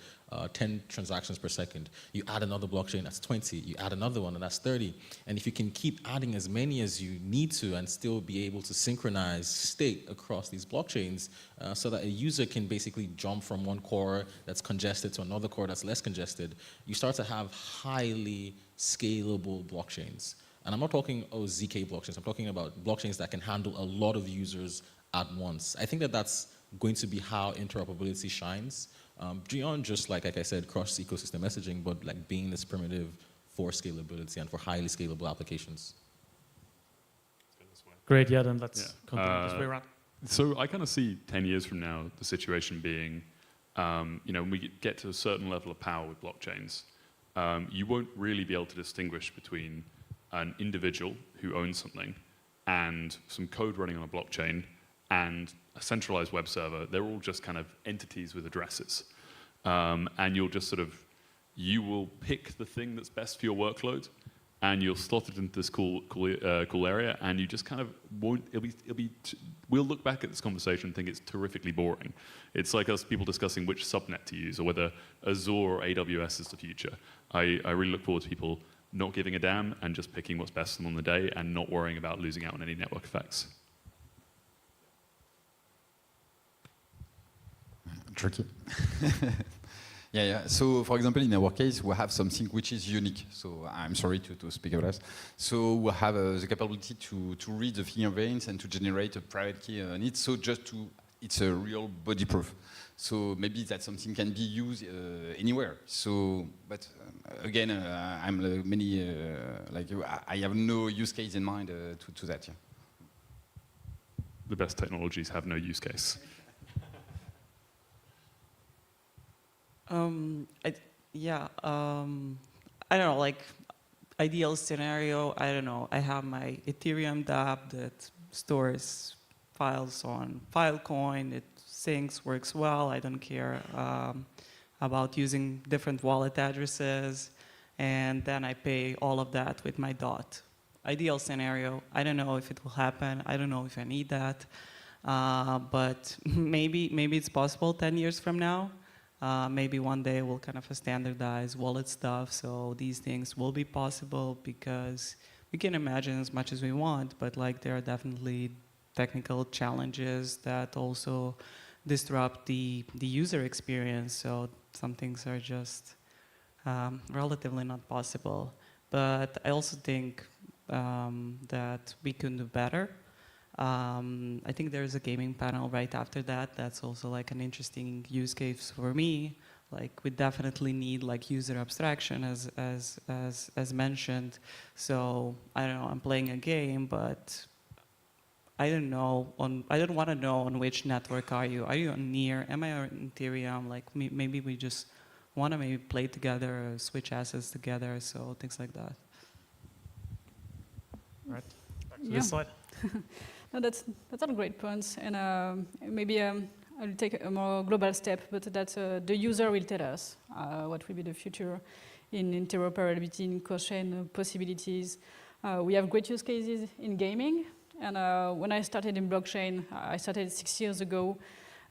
D: 10 transactions per second. You add another blockchain, that's 20. You add another one, and that's 30. And if you can keep adding as many as you need to and still be able to synchronize state across these blockchains so that a user can basically jump from one core that's congested to another core that's less congested, you start to have highly scalable blockchains. And I'm not talking, ZK blockchains. I'm talking about blockchains that can handle a lot of users at once. I think that that's going to be how interoperability shines. Beyond just, like I said, cross-ecosystem messaging, but like being this primitive for scalability and for highly scalable applications.
C: Great, yeah, then let's continue this way around.
H: So I kind of see 10 years from now, the situation being, when we get to a certain level of power with blockchains, you won't really be able to distinguish between an individual who owns something and some code running on a blockchain and a centralized web server. They're all just kind of entities with addresses. And you'll just you will pick the thing that's best for your workload, and you're slotted into this cool area, and you just kind of won't. We'll look back at this conversation and think it's terrifically boring. It's like us people discussing which subnet to use or whether Azure or AWS is the future. I really look forward to people not giving a damn and just picking what's best on the day and not worrying about losing out on any network effects.
I: Tricky. Yeah. So, for example, in our case, we have something which is unique. So, I'm sorry to speak about that. So, we have the capability to read the finger veins and to generate a private key on it. So, it's a real body proof. So, maybe that something can be used anywhere. So, but again, I'm like you. I have no use case in mind to that. Yeah.
H: The best technologies have no use case.
J: I don't know, like, ideal scenario, I don't know, I have my Ethereum dApp that stores files on Filecoin, it syncs, works well, I don't care about using different wallet addresses, and then I pay all of that with my DOT. Ideal scenario, I don't know if it will happen, I don't know if I need that, but maybe it's possible 10 years from now. Maybe one day we'll kind of standardize wallet stuff, so these things will be possible because we can imagine as much as we want, but like there are definitely technical challenges that also disrupt the user experience. So some things are just relatively not possible. But I also think that we can do better. I think there's a gaming panel right after that. That's also like an interesting use case for me. Like we definitely need like user abstraction as mentioned. So I don't know, I'm playing a game, but I don't want to know on which network are you. Are you on Near? Am I on Ethereum? Like maybe we just want to maybe play together, or switch assets together. So things like that.
C: Right. Back to this slide.
E: No, that's all great points, and maybe I'll take a more global step, but that the user will tell us what will be the future in interoperability, in cross-chain possibilities. We have great use cases in gaming, and when I started in blockchain, I started 6 years ago.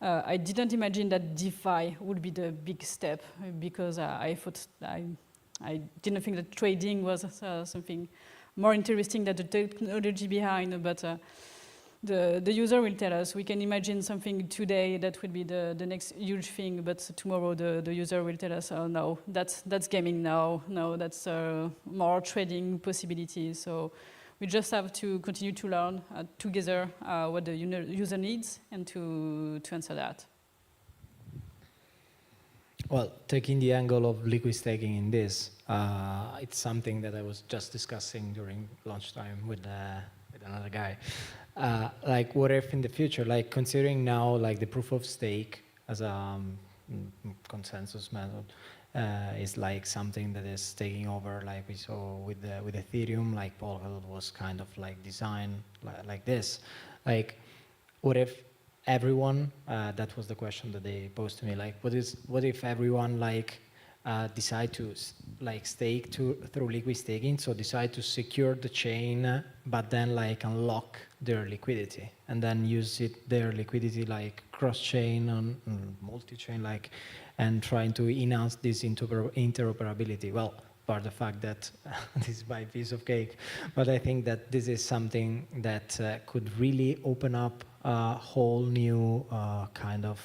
E: I didn't imagine that DeFi would be the big step because I thought I didn't think that trading was something more interesting than the technology behind, but the user will tell us. We can imagine something today that would be the next huge thing, but tomorrow the user will tell us, oh no, that's gaming now. No, that's more trading possibilities. So we just have to continue to learn together what the user needs and to answer that.
F: Well, taking the angle of liquid staking in this, it's something that I was just discussing during lunchtime with another guy. Like, what if in the future, like considering now, like the proof of stake as a consensus method is like something that is taking over, like we saw with Ethereum, like Polkadot was kind of like designed like this. Like, what if everyone? That was the question that they posed to me. Like, what if everyone like decide to like stake through liquid staking, so decide to secure the chain, but then like unlock their liquidity and then use their liquidity like cross-chain on multi-chain, like, and trying to enhance this interoperability. Well, part the fact that this is my piece of cake, but I think that this is something that could really open up a whole new kind of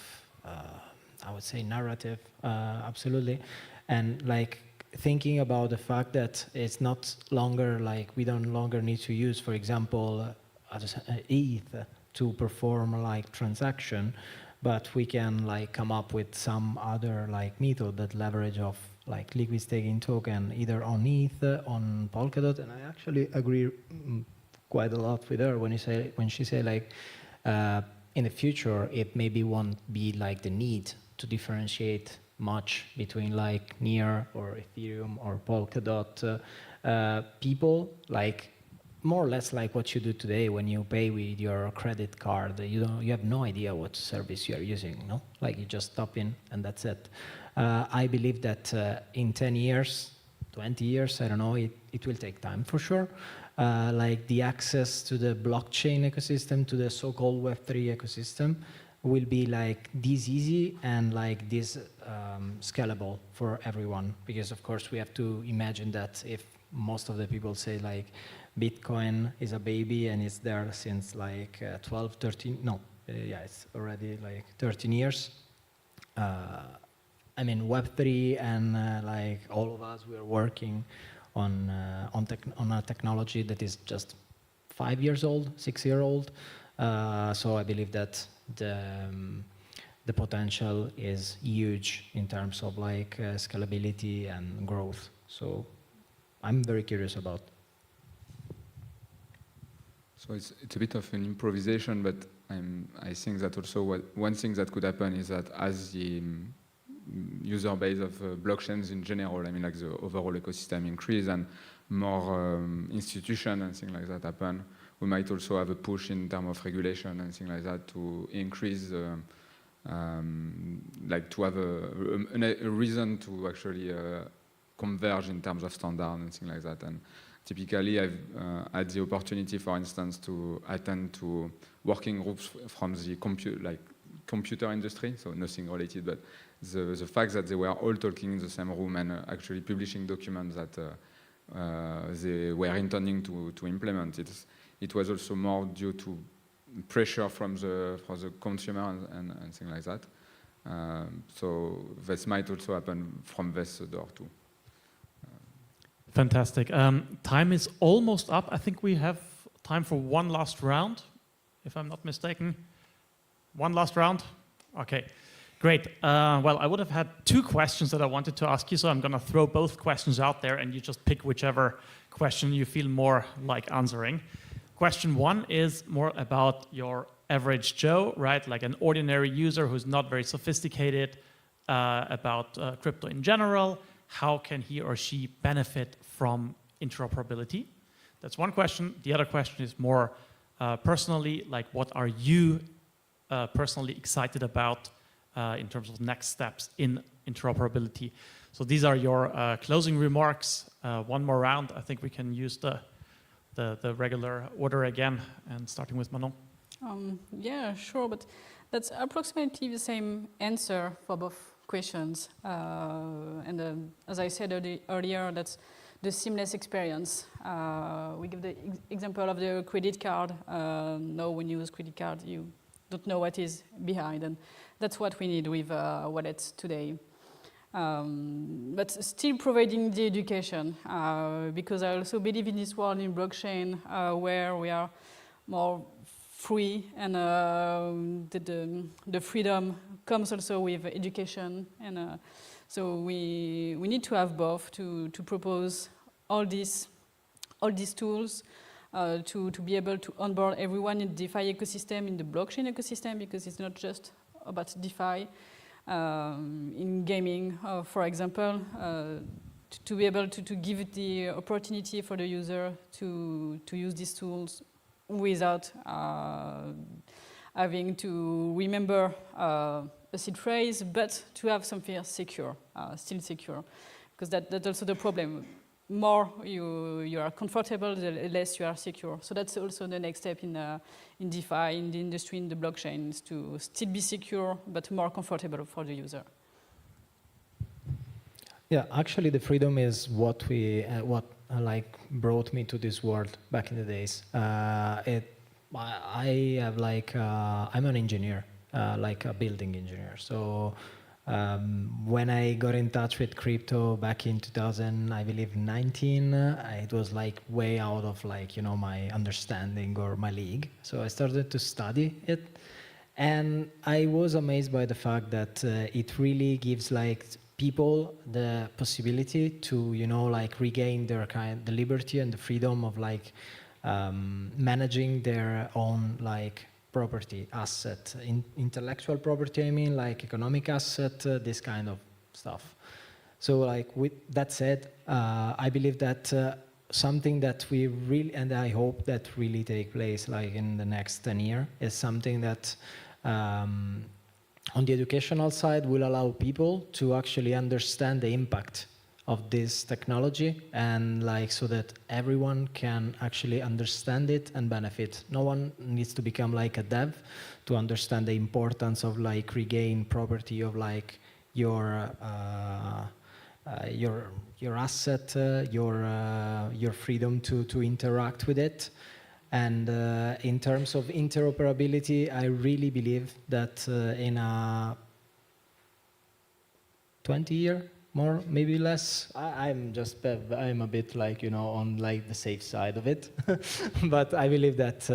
F: I would say narrative, absolutely. And like thinking about the fact that it's not longer like we don't longer need to use, for example, ETH to perform like transaction, but we can like come up with some other like method that leverage of like liquid staking token either on ETH, on Polkadot. And I actually agree quite a lot with her when she say like in the future it maybe won't be like the need to differentiate much between like Near or Ethereum or Polkadot. People like more or less like what you do today when you pay with your credit card. You have no idea what service you are using, no? Like you just tap in and that's it. I believe that in 10 years, 20 years, I don't know, it will take time for sure. Like the access to the blockchain ecosystem, to the so-called Web3 ecosystem, will be like this easy and like this scalable for everyone. Because of course we have to imagine that if most of the people say like Bitcoin is a baby and it's there since like 12, 13, no, yeah, it's already like 13 years. I mean, Web3 and like all of us, we are working on a technology that is just 5 years old, 6 years old. So I believe that the potential is huge in terms of like scalability and growth. So I'm very curious about.
G: So it's a bit of an improvisation, but I think that also one thing that could happen is that as the user base of blockchains in general, I mean like the overall ecosystem increase and more institutions and things like that happen, we might also have a push in terms of regulation and things like that to increase, like to have a reason to actually converge in terms of standard and things like that. And typically, I've had the opportunity, for instance, to attend to working groups from the computer industry, so nothing related, but the fact that they were all talking in the same room and actually publishing documents that they were intending to implement. It was also more due to pressure from the consumer and things like that. So this might also happen from this door too.
C: Fantastic. Time is almost up. I think we have time for one last round, if I'm not mistaken. One last round? Okay, great. Well, I would have had two questions that I wanted to ask you, so I'm going to throw both questions out there and you just pick whichever question you feel more like answering. Question one is more about your average Joe, right? Like an ordinary user who's not very sophisticated about crypto in general. How can he or she benefit from interoperability? That's one question. The other question is more personally, like what are you personally excited about in terms of next steps in interoperability? So these are your closing remarks. One more round. I think we can use the regular order again, and starting with Manon.
E: Yeah, sure, but that's approximately the same answer for both questions. And as I said earlier, that's the seamless experience. We give the example of the credit card. Now when you use credit card, you don't know what is behind, and that's what we need with wallets today. But still providing the education, because I also believe in this world in blockchain where we are more free, and the freedom comes also with education, and so we need to have both to propose all these tools to be able to onboard everyone in the DeFi ecosystem, in the blockchain ecosystem, because it's not just about DeFi. In gaming, for example, to be able to give the opportunity for the user to use these tools without having to remember a seed phrase, but to have something secure, still secure, because that's also the problem. More you are comfortable, the less you are secure. So that's also the next step in DeFi, in the industry, in the blockchain, is to still be secure, but more comfortable for the user.
F: Yeah, actually, the freedom is what like brought me to this world back in the days. I have like I'm an engineer, like a building engineer. So when I got in touch with crypto back in 2000, I believe 19, it was like way out of like, you know, my understanding or my league. So I started to study it, and I was amazed by the fact that it really gives like people the possibility to, you know, like regain the liberty and the freedom of like managing their own like property, asset, intellectual property, I mean, like economic asset, this kind of stuff. So like with that said, I believe that something that we really, and I hope that really take place like in the next 10 years, is something that on the educational side will allow people to actually understand the impact of this technology, and like so that everyone can actually understand it and benefit. No one needs to become like a dev to understand the importance of like regain property of like your asset, your freedom to interact with it. And in terms of interoperability, I really believe that in a 20 year, more, maybe less. I'm a bit like, on like the safe side of it. But I believe that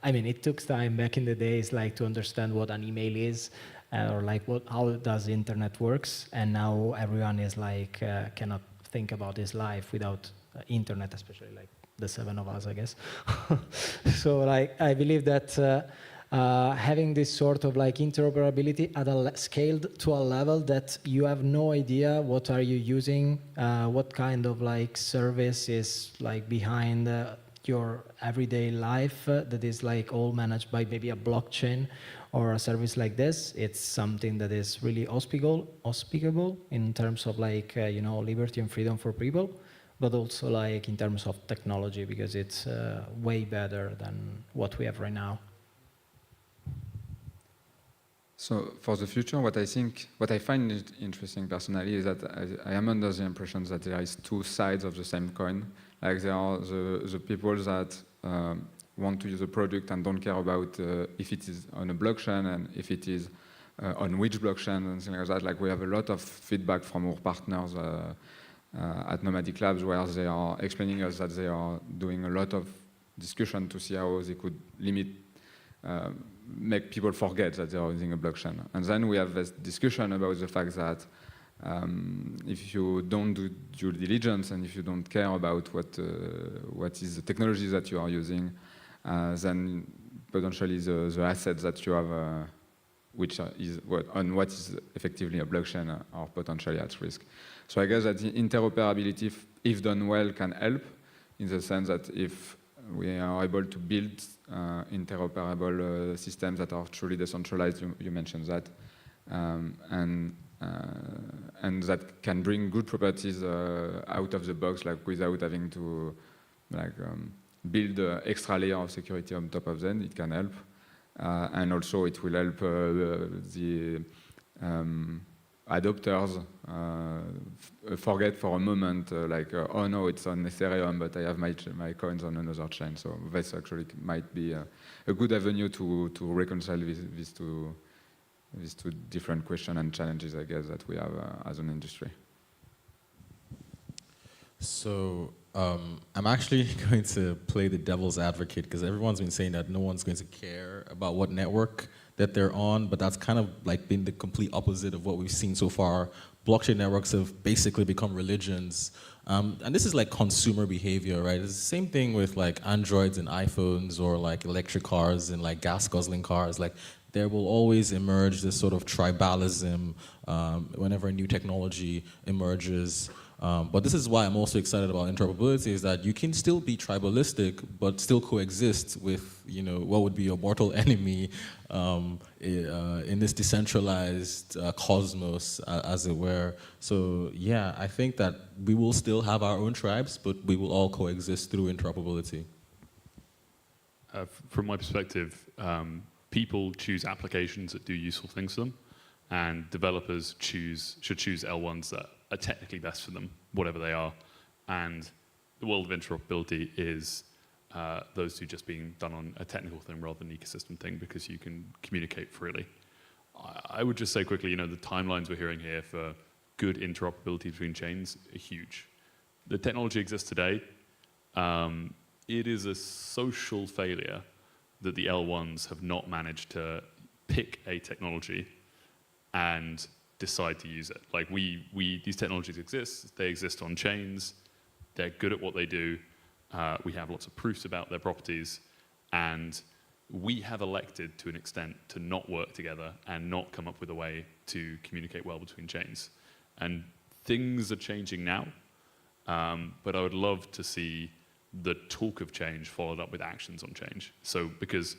F: it took time back in the days, like to understand what an email is, or like how does the internet works. And now everyone is like, cannot think about his life without internet, especially like the 7 of us, I guess. So like, I believe that having this sort of like interoperability scaled to a level that you have no idea what are you using, what kind of like service is like behind your everyday life that is like all managed by maybe a blockchain or a service like this. It's something that is really unspeakable in terms of like, liberty and freedom for people, but also like in terms of technology, because it's way better than what we have right now.
G: So for the future, what I find interesting personally is that I am under the impression that there is two sides of the same coin. Like there are the people that want to use a product and don't care about if it is on a blockchain and if it is on which blockchain and things like that. Like we have a lot of feedback from our partners at Nomadic Labs, where they are explaining us that they are doing a lot of discussion to see how they could limit make people forget that they are using a blockchain. And then we have this discussion about the fact that if you don't do due diligence and if you don't care about what is the technology that you are using, then potentially the assets that you have, which is what is effectively a blockchain, are potentially at risk. So I guess that the interoperability, if done well, can help in the sense that if we are able to build interoperable systems that are truly decentralized, you mentioned that, and that can bring good properties out of the box, like without having to build an extra layer of security on top of them. It can help, and also it will help the adopters forget for a moment, oh no, it's on Ethereum, but I have my coins on another chain. So this actually might be a good avenue to reconcile these two different questions and challenges, I guess, that we have as an industry.
D: So I'm actually going to play the devil's advocate, because everyone's been saying that no one's going to care about what network that they're on, but that's kind of like been the complete opposite of what we've seen so far. Blockchain networks have basically become religions. And this is like consumer behavior, right? It's the same thing with like Androids and iPhones, or like electric cars and like gas guzzling cars. Like there will always emerge this sort of tribalism whenever a new technology emerges. But this is why I'm also excited about interoperability, is that you can still be tribalistic, but still coexist with, what would be your mortal enemy in this decentralized cosmos, as it were. So yeah, I think that we will still have our own tribes, but we will all coexist through interoperability.
H: From my perspective, people choose applications that do useful things for them, and developers should choose L1s that are technically best for them, whatever they are. And the world of interoperability is those two just being done on a technical thing rather than an ecosystem thing, because you can communicate freely. I would just say quickly, the timelines we're hearing here for good interoperability between chains are huge. The technology exists today. It is a social failure that the L1s have not managed to pick a technology and decide to use it. Like these technologies exist, they exist on chains, they're good at what they do, we have lots of proofs about their properties, and we have elected to an extent to not work together and not come up with a way to communicate well between chains. And things are changing now, but I would love to see the talk of change followed up with actions on change. So because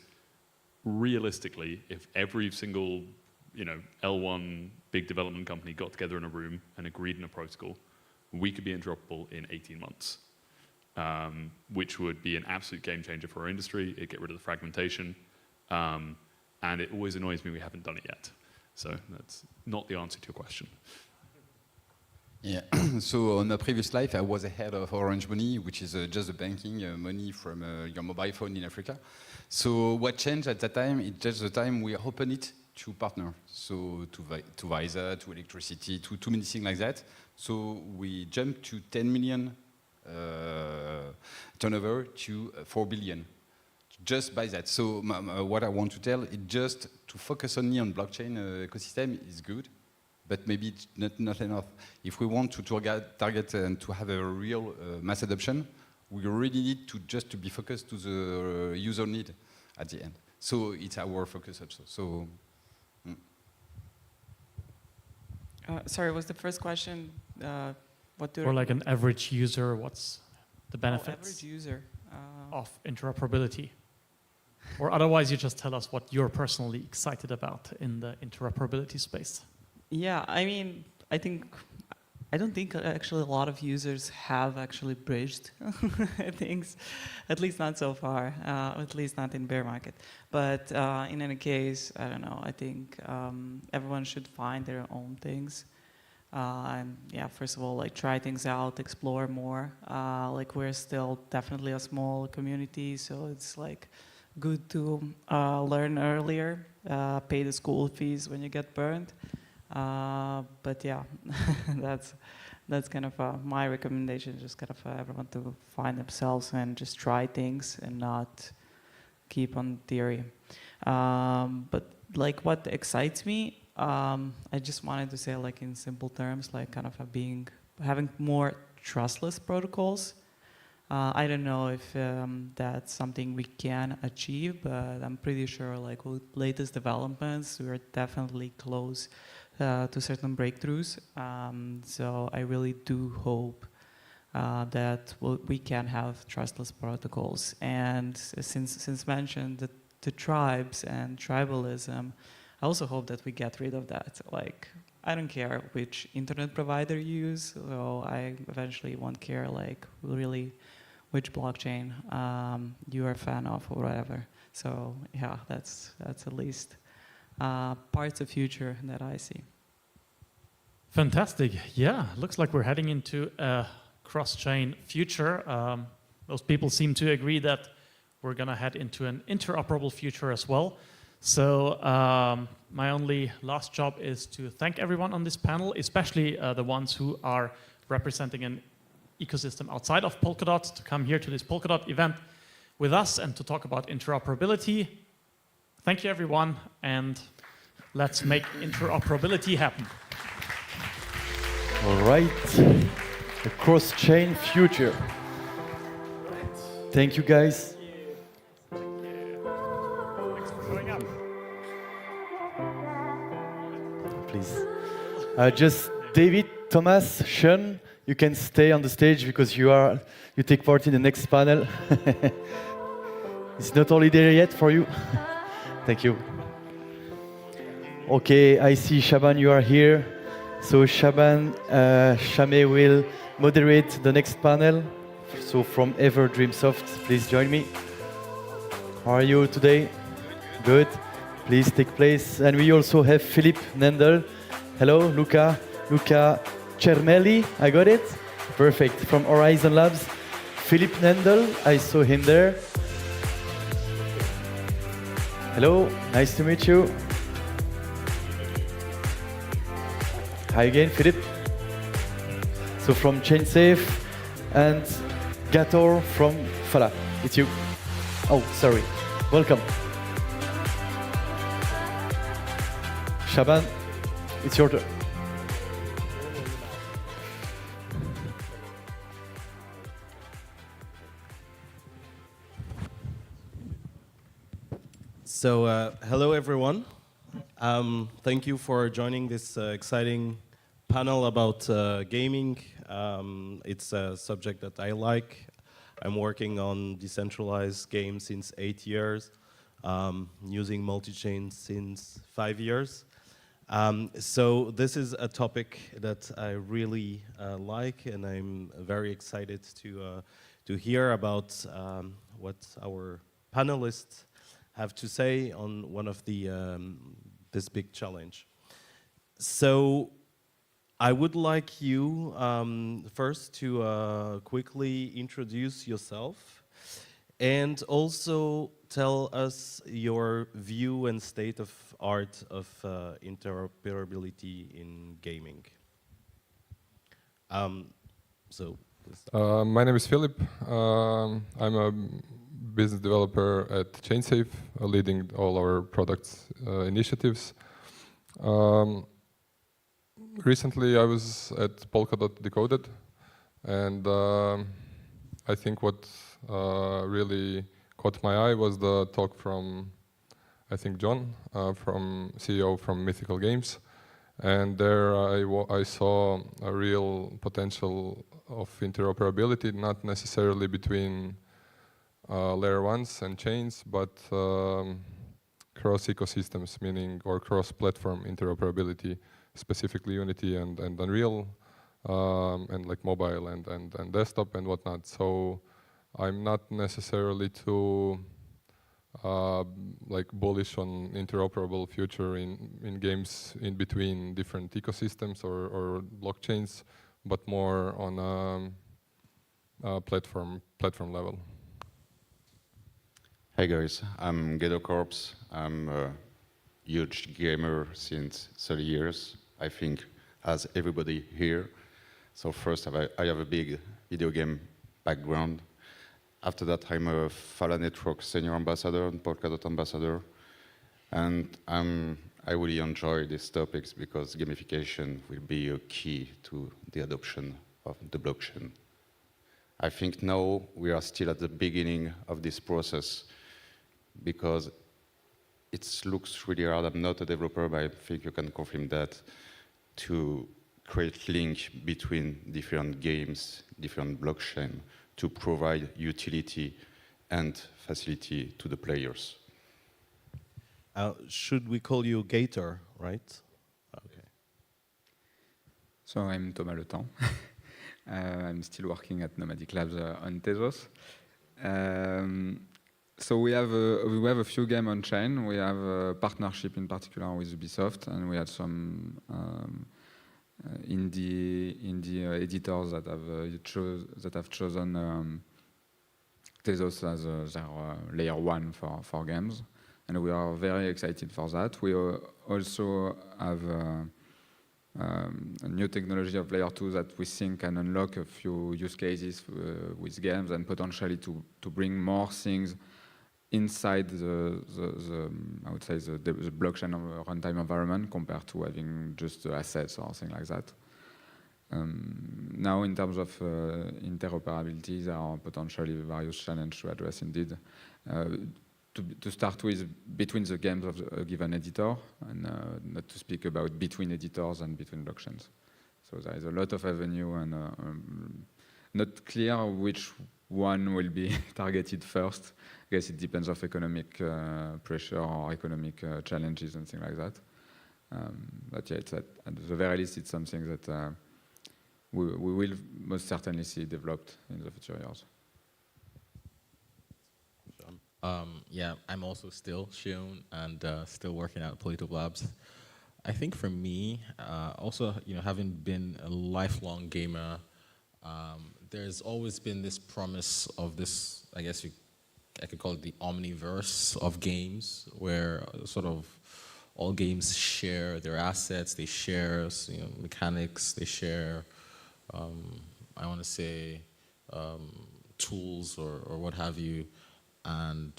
H: realistically, if every single L1 big development company got together in a room and agreed on a protocol, we could be interoperable in 18 months, which would be an absolute game changer for our industry. It'd get rid of the fragmentation, and it always annoys me we haven't done it yet. So that's not the answer to your question.
I: Yeah, so on a previous life, I was a head of Orange Money, which is just the banking money from your mobile phone in Africa. So what changed at that time, it's just the time we opened it to partner. So to Visa, to electricity, to too many things like that. So we jumped to 10 million turnover to 4 billion. Just by that. So what I want to tell is just to focus only on blockchain ecosystem is good, but maybe it's not enough. If we want to target and to have a real mass adoption, we really need to just to be focused to the user need at the end. So it's our focus also. So.
J: Sorry, was the first question? What do?
C: Or like an average user, what's the benefits
J: average user
C: of interoperability? Or otherwise, you just tell us what you're personally excited about in the interoperability space.
J: Yeah, I mean, I don't think actually a lot of users have actually bridged things, at least not so far, at least not in bear market. But in any case, I don't know, I think everyone should find their own things. And yeah, first of all, like try things out, explore more. Like we're still definitely a small community, so it's like good to learn earlier, pay the school fees when you get burned. But yeah, that's kind of my recommendation, just kind of everyone to find themselves and just try things and not keep on theory. But like what excites me, I just wanted to say like in simple terms, like kind of having more trustless protocols. I don't know if that's something we can achieve, but I'm pretty sure like with latest developments, we're definitely close to certain breakthroughs. So I really do hope that we can have trustless protocols. And since mentioned the tribes and tribalism, I also hope that we get rid of that. Like, I don't care which internet provider you use, so I eventually won't care like really which blockchain you are a fan of or whatever. So yeah, that's at least parts of future that I see.
C: Fantastic. Yeah, looks like we're heading into a cross-chain future. Most people seem to agree that we're going to head into an interoperable future as well. So my only last job is to thank everyone on this panel, especially the ones who are representing an ecosystem outside of Polkadot, to come here to this Polkadot event with us and to talk about interoperability. Thank you, everyone, and let's make interoperability happen.
A: All right, the cross-chain future. Thank you, guys.
C: Thanks for showing up.
A: Please. Just David, Thomas, Sean, you can stay on the stage because you take part in the next panel. It's not only there yet for you. Thank you. Okay, I see Shaban, you are here. So Shaban, Shame will moderate the next panel. So from Ever Dreamsoft, please join me. How are you today? Good. Please take place. And we also have Philippe Nendel. Hello, Luca Cermelli, I got it? Perfect, from Horizon Labs. Philippe Nendel, I saw him there. Hello, nice to meet you. Hi again, Philippe. So from ChainSafe and Gator from Fala. It's you. Oh, sorry. Welcome. Shaban, it's your turn.
K: So, hello everyone. Thank you for joining this exciting panel about gaming. It's a subject that I like. I'm working on decentralized games since 8 years, using multi-chain since 5 years. So this is a topic that I really like, and I'm very excited to hear about what our panelists have to say on one of the this big challenge. So I would like you first to quickly introduce yourself and also tell us your view and state of art of interoperability in gaming.
L: My name is Philip. I'm a business developer at ChainSafe, leading all our products initiatives. Recently, I was at ParisDOT.comm, and I think what really caught my eye was the talk from, I think, John, from CEO from Mythical Games. And there I saw a real potential of interoperability, not necessarily between layer ones and chains, but cross ecosystems, meaning or cross-platform interoperability, specifically Unity and Unreal, and like mobile and desktop and whatnot. So I'm not necessarily too like bullish on interoperable future in games in between different ecosystems or blockchains, but more on a platform level.
M: Hey guys, I'm Gedo Corps. I'm a huge gamer since 30 years, I think, as everybody here. So first, I have a big video game background. After that, I'm a Fala Network Senior Ambassador and ParisDOT Ambassador. And I really enjoy these topics because gamification will be a key to the adoption of the blockchain. I think now we are still at the beginning of this process because it looks really hard. I'm not a developer, but I think you can confirm that, to create link between different games, different blockchain, to provide utility and facility to the players.
K: Should we call you Gator, right? Okay.
G: So I'm Thomas Le Temps. I'm still working at Nomadic Labs on Tezos. So we have a few games on chain. We have a partnership in particular with Ubisoft, and we have some indie editors that have chosen Tezos as their layer one for games, and we are very excited for that. We also have a new technology of layer 2 that we think can unlock a few use cases with games and potentially to bring more things inside I would say the blockchain runtime environment compared to having just the assets or something like that. Now, in terms of interoperability, there are potentially various challenges to address indeed. To start with, between the games of a given editor, and not to speak about between editors and between blockchains. So there is a lot of avenue, and not clear which one will be targeted first. I guess it depends on economic pressure or economic challenges and things like that. But yeah, it's at the very least, it's something that we will most certainly see developed in the future years.
D: Yeah, I'm also still Shion and still working at ParisDOT Labs. I think for me, also having been a lifelong gamer, there's always been this promise of this, I guess I could call it the omniverse of games, where sort of all games share their assets, they share mechanics, they share, I want to say, tools or what have you. And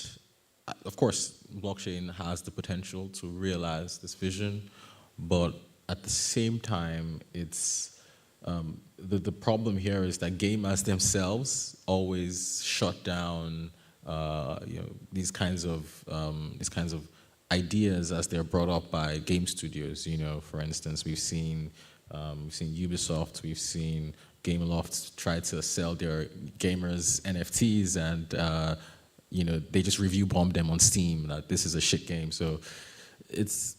D: of course, blockchain has the potential to realize this vision, but at the same time, it's the problem here is that gamers themselves always shut down these kinds of ideas as they're brought up by game studios. For instance, we've seen Ubisoft, we've seen Gameloft try to sell their gamers NFTs, and they just review bomb them on Steam that this is a shit game. So it's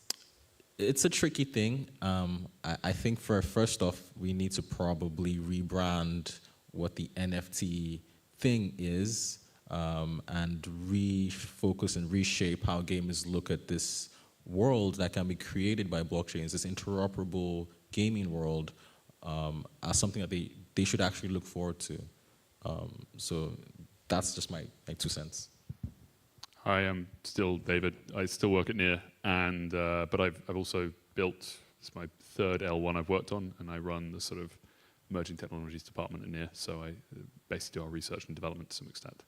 D: it's a tricky thing. I think first off, we need to probably rebrand what the NFT thing is and refocus and reshape how gamers look at this world that can be created by blockchains, this interoperable gaming world, as something that they should actually look forward to. So that's just my 2 cents.
H: Hi, I'm still David. I still work at NEAR, and but I've also built. It's my third L1 I've worked on, and I run the sort of emerging technologies department at NEAR. So I basically do our research and development to some extent.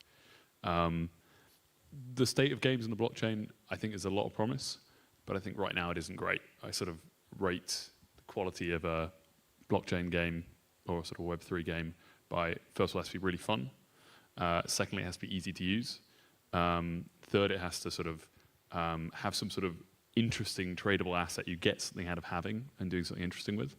H: The state of games in the blockchain, I think, is a lot of promise, but I think right now it isn't great. I sort of rate the quality of a blockchain game or a sort of Web3 game by, first of all, it has to be really fun. Secondly, it has to be easy to use. Third, it has to sort of have some sort of interesting tradable asset you get something out of having and doing something interesting with.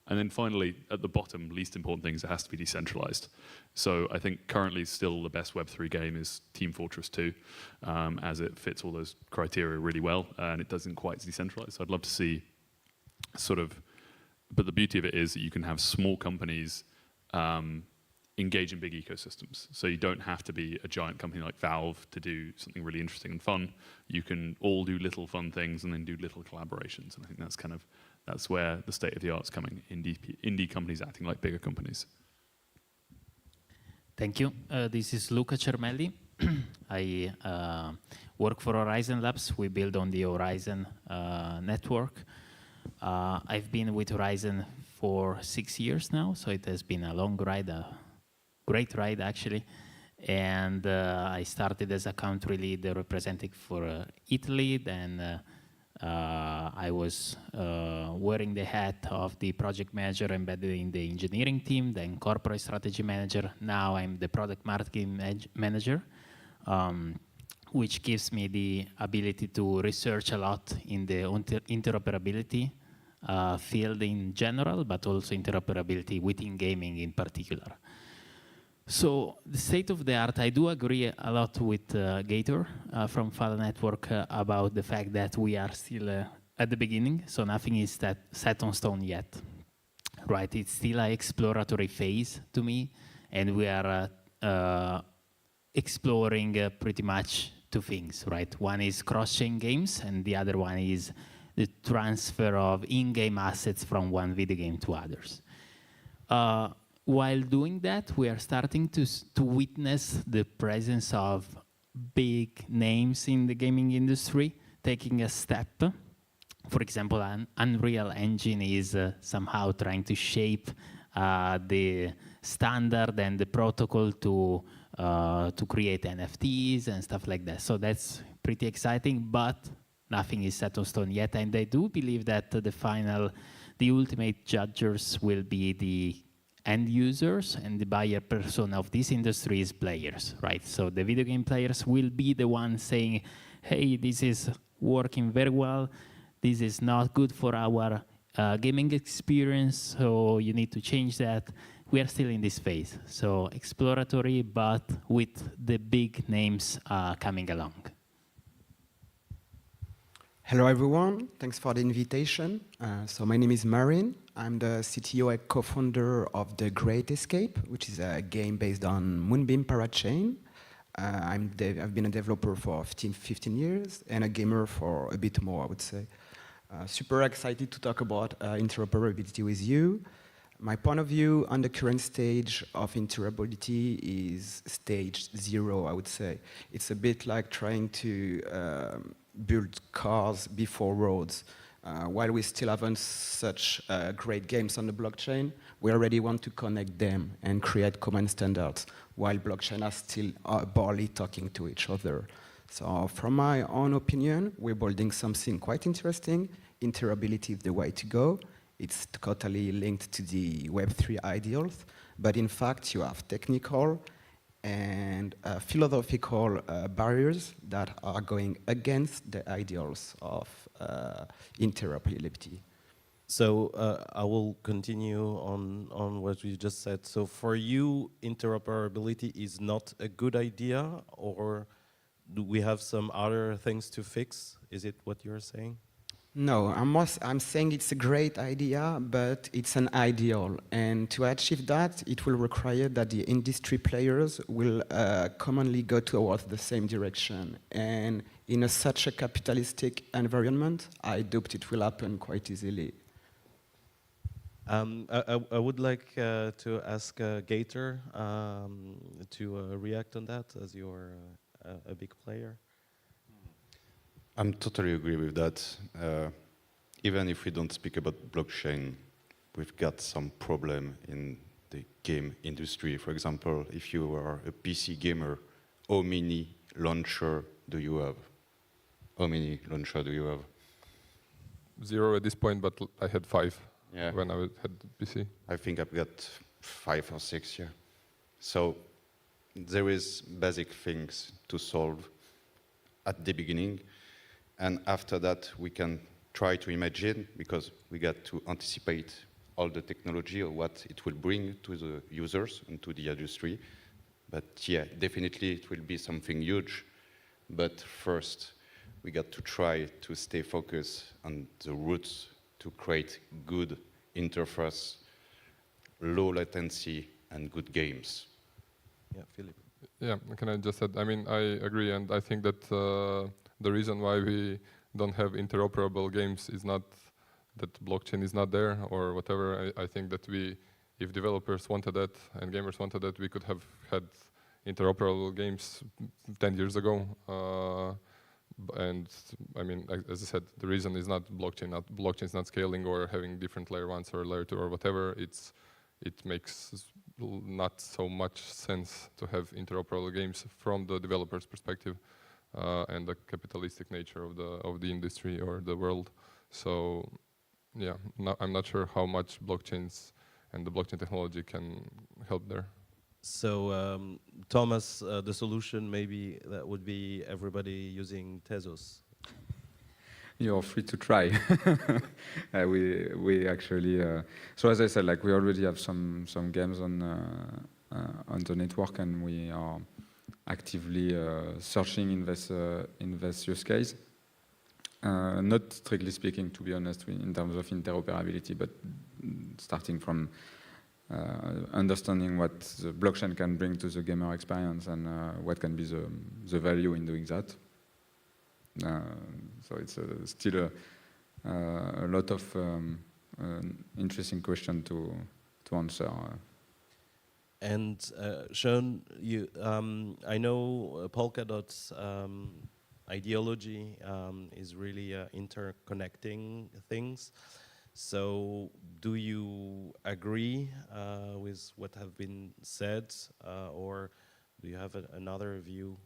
H: And then finally, at the bottom, least important thing is it has to be decentralized. So I think currently still the best Web3 game is Team Fortress 2, as it fits all those criteria really well, and it doesn't quite decentralize. So I'd love to see sort of, but the beauty of it is that you can have small companies engage in big ecosystems. So you don't have to be a giant company like Valve to do something really interesting and fun. You can all do little fun things and then do little collaborations. And I think that's where the state of the art's coming. Indie companies acting like bigger companies.
N: Thank you. This is Luca Cermelli. I work for Horizon Labs. We build on the Horizon network. I've been with Horizon for 6 years now, so it has been a long ride, great ride actually, and I started as a country lead representing for Italy. Then I was wearing the hat of the project manager embedded in the engineering team, then corporate strategy manager. Now I'm the product marketing manager, which gives me the ability to research a lot in the interoperability field in general, but also interoperability within gaming in particular. So the state of the art, I do agree a lot with Gator from Fala Network about the fact that we are still at the beginning, so nothing is set on stone yet, right? It's still an exploratory phase to me, and we are exploring pretty much 2 things, right? One is cross-chain games, and the other one is the transfer of in-game assets from one video game to others. While doing that, we are starting to witness the presence of big names in the gaming industry taking a step. For example, an Unreal Engine is somehow trying to shape the standard and the protocol to create NFTs and stuff like that. So that's pretty exciting, but nothing is set on stone yet. And I do believe that the ultimate judges will be the end users, and the buyer persona of this industry is players, right? So the video game players will be the ones saying, hey, this is working very well, this is not good for our gaming experience, so you need to change that. We are still in this phase, so exploratory, but with the big names coming along.
O: Hello everyone, thanks for the invitation. So my name is Marin. I'm the CTO and co-founder of The Great Escape, which is a game based on Moonbeam Parachain. I've been a developer for 15 years and a gamer for a bit more, I would say. Super excited to talk about interoperability with you. My point of view on the current stage of interoperability is stage 0, I would say. It's a bit like trying to build cars before roads. While we still haven't such great games on the blockchain, we already want to connect them and create common standards, while blockchain are still barely talking to each other. So from my own opinion, we're building something quite interesting. Interoperability is the way to go. It's totally linked to the Web3 ideals, but in fact, you have technical and philosophical barriers that are going against the ideals of interoperability.
K: So I will continue on what you just said. So for you, interoperability is not a good idea, or do we have some other things to fix? Is it what you're saying?
O: No, I'm saying it's a great idea, but it's an ideal. And to achieve that, it will require that the industry players will commonly go towards the same direction. And in such a capitalistic environment, I doubt it will happen quite easily.
K: I would like to ask Gator to react on that, as you're a big player.
M: I'm totally agree with that. Even if we don't speak about blockchain, we've got some problem in the game industry. For example, if you are a PC gamer, how many launcher do you have? How many launcher do you have?
L: 0 at this point, but I had 5
M: Yeah.
L: when I had PC.
M: I think I've got 5 or 6, yeah. So there is basic things to solve at the beginning. And after that, we can try to imagine, because we got to anticipate all the technology or what it will bring to the users and to the industry. But yeah, definitely it will be something huge. But first, we got to try to stay focused on the roots to create good interface, low latency, and good games.
K: Yeah, Philip.
L: Yeah, can I just add? I mean, I agree, and I think that the reason why we don't have interoperable games is not that blockchain is not there or whatever. I think that if developers wanted that and gamers wanted that, we could have had interoperable games 10 years ago. And I mean, as I said, the reason is not blockchain. Blockchain is not scaling or having different layer 1s or layer 2 or whatever. It makes not so much sense to have interoperable games from the developer's perspective and the capitalistic nature of the industry or the world. So yeah, I'm not sure how much blockchains and the blockchain technology can help there.
K: So Thomas, the solution maybe that would be everybody using Tezos.
G: You're free to try. We actually so as I said, like we already have some games on the network, and we are actively searching in this use case. Not strictly speaking, to be honest, in terms of interoperability, but starting from understanding what the blockchain can bring to the gamer experience and what can be the value in doing that. So it's still a lot of interesting question to answer.
K: And Sean, I know Polkadot's ideology is really interconnecting things. So do you agree with what have been said, or do you have another view?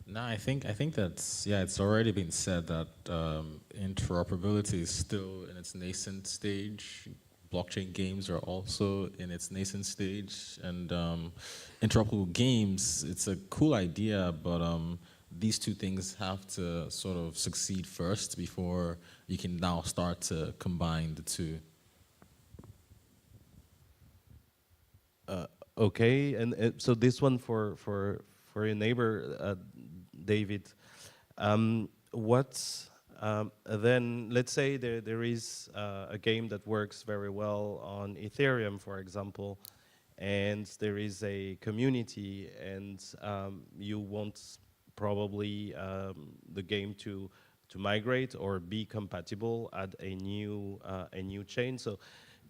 D: No, I think that's, yeah, it's already been said that interoperability is still in its nascent stage. Blockchain games are also in its nascent stage, and interoperable games, it's a cool idea, but these two things have to sort of succeed first before you can now start to combine the two.
K: Okay, and so this one for your neighbor, David. Then let's say there is a game that works very well on Ethereum, for example, and there is a community, and you want probably the game to migrate or be compatible at a new chain. So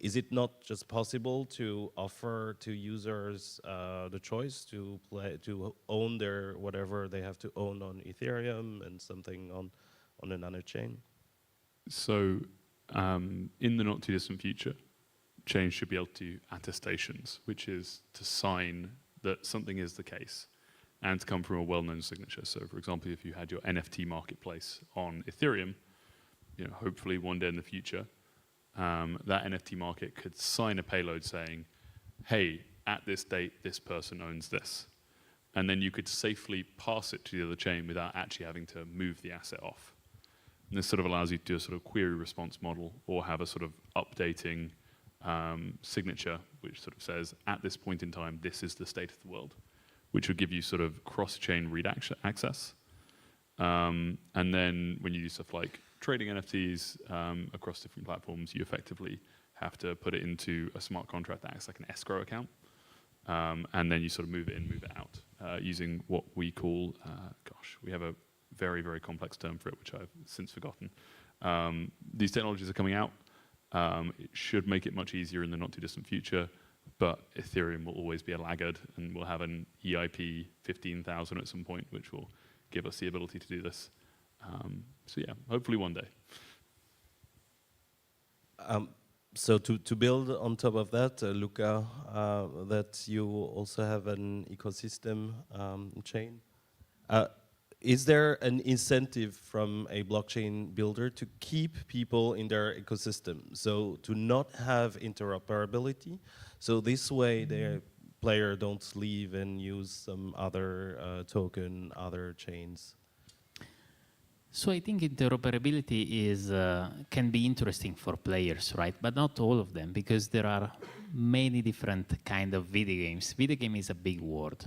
K: is it not just possible to offer to users the choice to own their whatever they have to own on Ethereum and something on another chain?
H: So in the not too distant future, chains should be able to do attestations, which is to sign that something is the case and to come from a well-known signature. So for example, if you had your NFT marketplace on Ethereum, hopefully one day in the future, that NFT market could sign a payload saying, hey, at this date, this person owns this. And then you could safely pass it to the other chain without actually having to move the asset off. And this sort of allows you to do a sort of query response model or have a sort of updating signature, which sort of says, at this point in time, this is the state of the world, which would give you sort of cross-chain read access. And then when you do stuff like trading NFTs across different platforms, you effectively have to put it into a smart contract that acts like an escrow account. And then you sort of move it in, move it out, using what we call, we have a very, very complex term for it, which I've since forgotten. These technologies are coming out. It should make it much easier in the not too distant future, but Ethereum will always be a laggard, and we'll have an EIP 15,000 at some point, which will give us the ability to do this. So yeah, hopefully one day.
K: So to build on top of that, Luca, that you also have an ecosystem chain. Is there an incentive from a blockchain builder to keep people in their ecosystem? So to not have interoperability, so this way the player don't leave and use some other token, other chains?
N: So I think interoperability can be interesting for players, right? But not all of them, because there are many different kind of video games. Video game is a big word,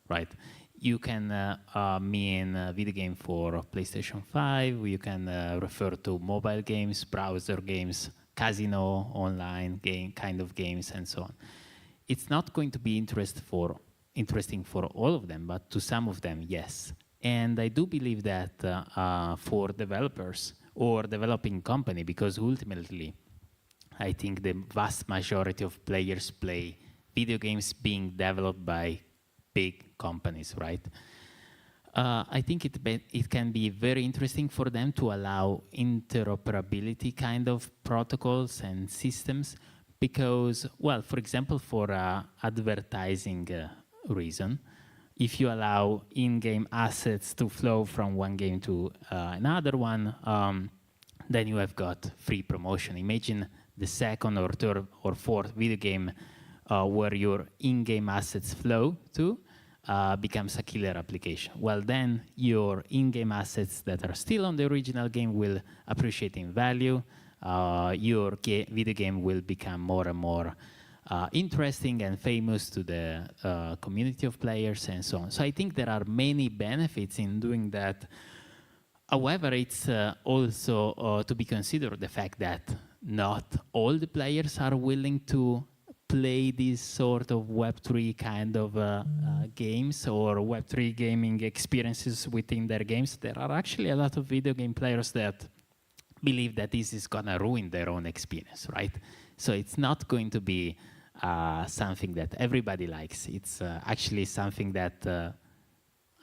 N: right? You can mean video game for PlayStation 5, you can refer to mobile games, browser games, casino, online game kind of games, and so on. It's not going to be interesting for all of them, but to some of them, yes. And I do believe that for developers or developing company, because ultimately, I think the vast majority of players play video games being developed by big companies, right? I think it can be very interesting for them to allow interoperability kind of protocols and systems because, well, for example, for advertising reason, if you allow in-game assets to flow from one game to another one, then you have got free promotion. Imagine the second or third or fourth video game where your in-game assets flow to becomes a killer application. Well, then your in-game assets that are still on the original game will appreciate in value. Your video game will become more and more interesting and famous to the community of players and so on. So I think there are many benefits in doing that. However, it's also to be considered the fact that not all the players are willing to play these sort of Web3 kind of games or Web3 gaming experiences within their games. There are actually a lot of video game players that believe that this is gonna ruin their own experience, right? So it's not going to be something that everybody likes. It's actually something that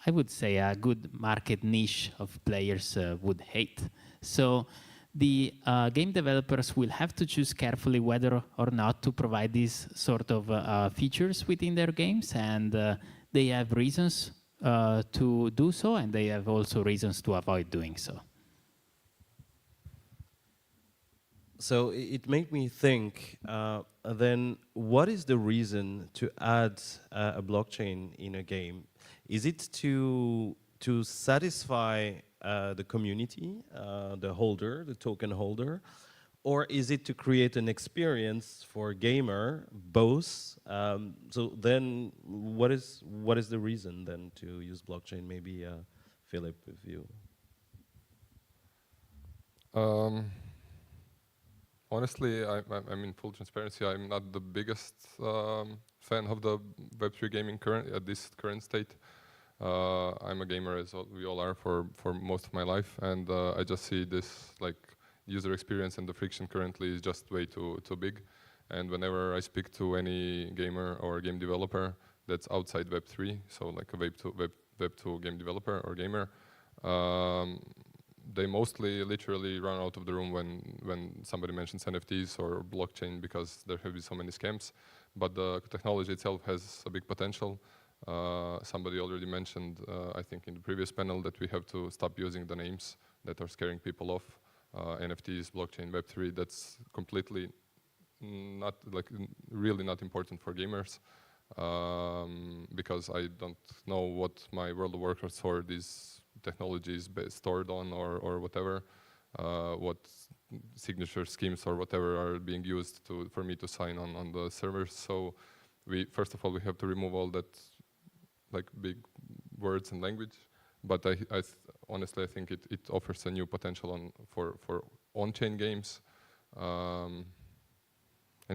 N: I would say a good market niche of players would hate. So the game developers will have to choose carefully whether or not to provide these sort of features within their games, and they have reasons to do so, and they have also reasons to avoid doing so.
K: So it made me think, then what is the reason to add a blockchain in a game? Is it to satisfy the community, the holder, the token holder, or is it to create an experience for gamer, both? So then what is the reason then to use blockchain? Maybe Philip, if you...
L: Honestly, I'm in full transparency. I'm not the biggest fan of the Web3 gaming at this current state. I'm a gamer, as we all are, for most of my life, and I just see this like user experience and the friction currently is just way too big. And whenever I speak to any gamer or game developer that's outside Web3, so like a Web2 game developer or gamer, they mostly literally run out of the room when somebody mentions NFTs or blockchain because there have been so many scams. But the technology itself has a big potential. Somebody already mentioned, I think in the previous panel, that we have to stop using the names that are scaring people off. NFTs, blockchain, Web3, that's completely not, like, really not important for gamers. Because I don't know what my World of Warcraft or these technologies stored on or whatever, what signature schemes or whatever are being used for me to sign on the servers. So first of all, we have to remove all that like big words and language. But honestly, I think it offers a new potential for on-chain games. And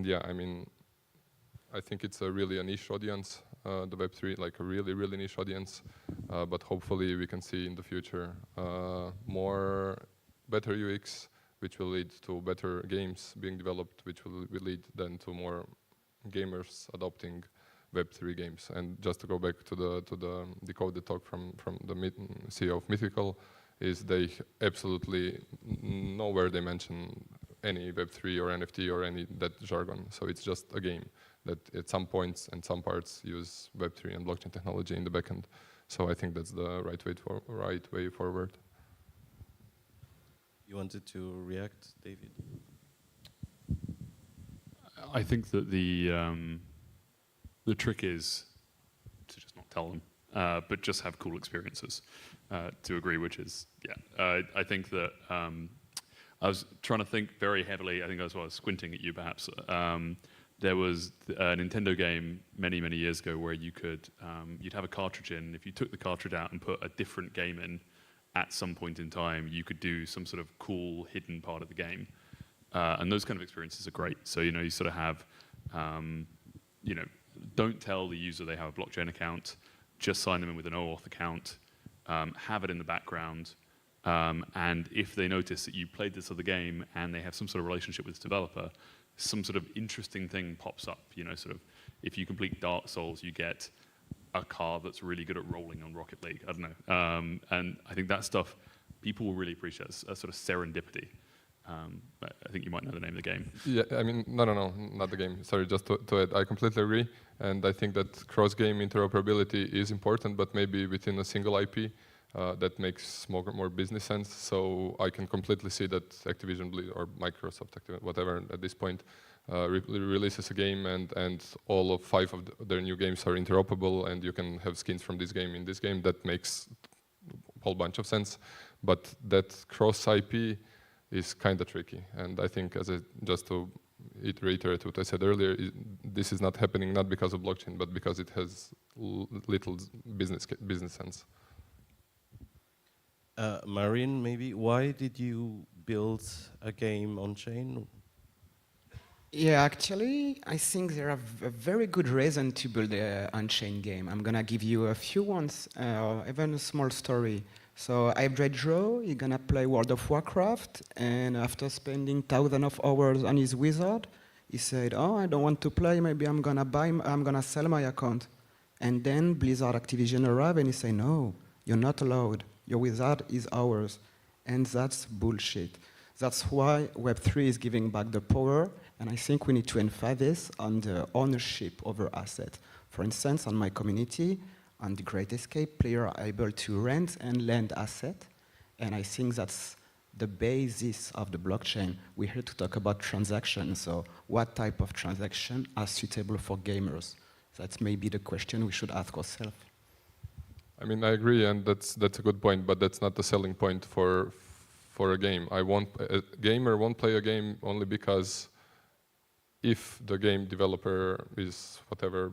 L: yeah, I mean, I think it's a really a niche audience, the Web3, like a really, really niche audience. But hopefully we can see in the future more better UX, which will lead to better games being developed, which will lead then to more gamers adopting Web3 games. And just to go back to the decoded talk from the CEO of Mythical, is they absolutely nowhere they mention any Web3 or NFT or any that jargon. So it's just a game that at some points and some parts use Web3 and blockchain technology in the backend. So I think that's the right way forward.
K: You wanted to react, David?
H: I think that the trick is to just not tell them, but just have cool experiences. To agree, which is, yeah. I think that I was trying to think very heavily. I think that's why I was squinting at you, perhaps. There was a Nintendo game many, many years ago where you could, you'd have a cartridge in. If you took the cartridge out and put a different game in at some point in time, you could do some sort of cool hidden part of the game. And those kind of experiences are great. So, you know, you sort of have, you know, don't tell the user they have a blockchain account, just sign them in with an OAuth account, have it in the background, and if they notice that you played this other game and they have some sort of relationship with this developer, some sort of interesting thing pops up. You know, sort of, if you complete Dark Souls, you get a car that's really good at rolling on Rocket League. I don't know. And I think that stuff people will really appreciate, a sort of serendipity. But I think you might know the name of the game.
L: Yeah, I mean, no, not the game. Sorry, just to add, I completely agree. And I think that cross-game interoperability is important, but maybe within a single IP, that makes more business sense. So I can completely see that Activision or Microsoft, whatever at this point, releases a game and all of 5 of their new games are interoperable and you can have skins from this game in this game. That makes a whole bunch of sense. But that cross-IP is kind of tricky. And I think, just to reiterate what I said earlier, this is not happening not because of blockchain, but because it has little business sense.
K: Marin, maybe, why did you build a game on chain?
O: Yeah, actually, I think there are a very good reason to build an on-chain game. I'm gonna give you a few ones, even a small story. So Hybrid Draw, he's gonna play World of Warcraft, and after spending thousands of hours on his wizard, he said, "Oh, I don't want to play. Maybe I'm gonna sell my account." And then Blizzard Activision arrived, and he said, "No, you're not allowed. Your wizard is ours," and that's bullshit. That's why Web3 is giving back the power, and I think we need to emphasize on the ownership over assets. For instance, on my community, on the Great Escape, players are able to rent and lend assets, and I think that's the basis of the blockchain. We're here to talk about transactions, so what type of transaction are suitable for gamers? That's maybe the question we should ask ourselves.
L: I mean, I agree, and that's a good point, but that's not the selling point for a game. A gamer won't play a game only because if the game developer is whatever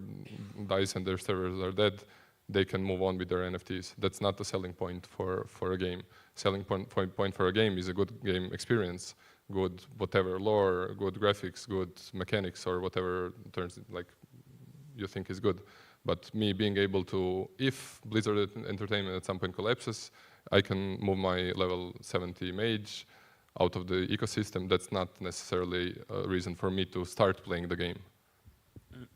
L: dies and their servers are dead, they can move on with their NFTs. That's not the selling point for a game. Selling point for a game is a good game experience, good whatever lore, good graphics, good mechanics, or whatever turns like you think is good. But me being able to, if Blizzard Entertainment at some point collapses, I can move my level 70 mage out of the ecosystem. That's not necessarily a reason for me to start playing the game.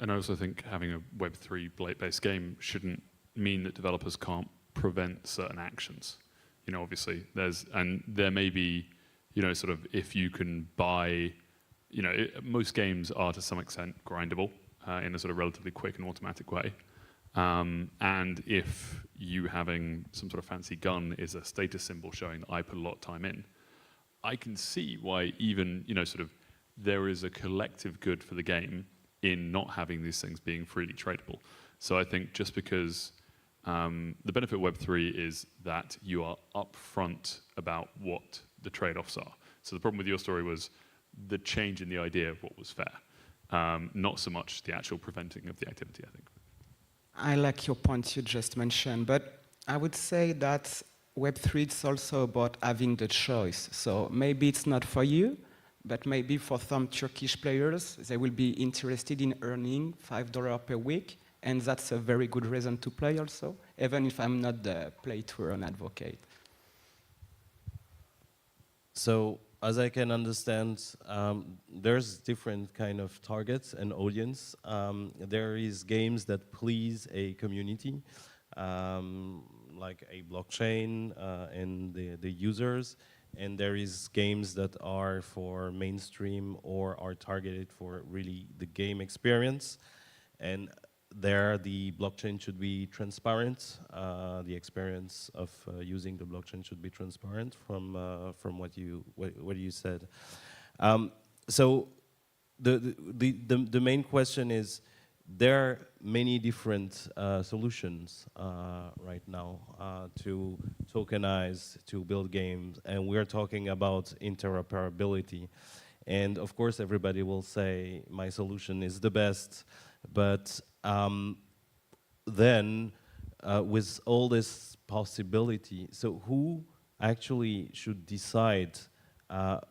H: And I also think having a Web3-based game shouldn't mean that developers can't prevent certain actions. You know, obviously, there may be, you know, sort of if you can buy, you know, most games are to some extent grindable in a sort of relatively quick and automatic way. And if you having some sort of fancy gun is a status symbol showing that I put a lot of time in, I can see why even, you know, sort of there is a collective good for the game in not having these things being freely tradable. So I think just because the benefit of Web3 is that you are upfront about what the trade-offs are. So the problem with your story was the change in the idea of what was fair, not so much the actual preventing of the activity, I think.
O: I like your point you just mentioned, but I would say that Web3 is also about having the choice. So maybe it's not for you, but maybe for some Turkish players, they will be interested in earning $5 per week, and that's a very good reason to play also, even if I'm not the play-to-earn advocate.
K: So, as I can understand, there's different kind of targets and audience. There is games that please a community, like a blockchain and the users, and there is games that are for mainstream or are targeted for really the game experience. And there, the blockchain should be transparent. The experience of using the blockchain should be transparent from what you said. So the main question is, there are many different solutions right now to tokenize, to build games, and we're talking about interoperability. And of course, everybody will say, my solution is the best, but then with all this possibility, so who actually should decide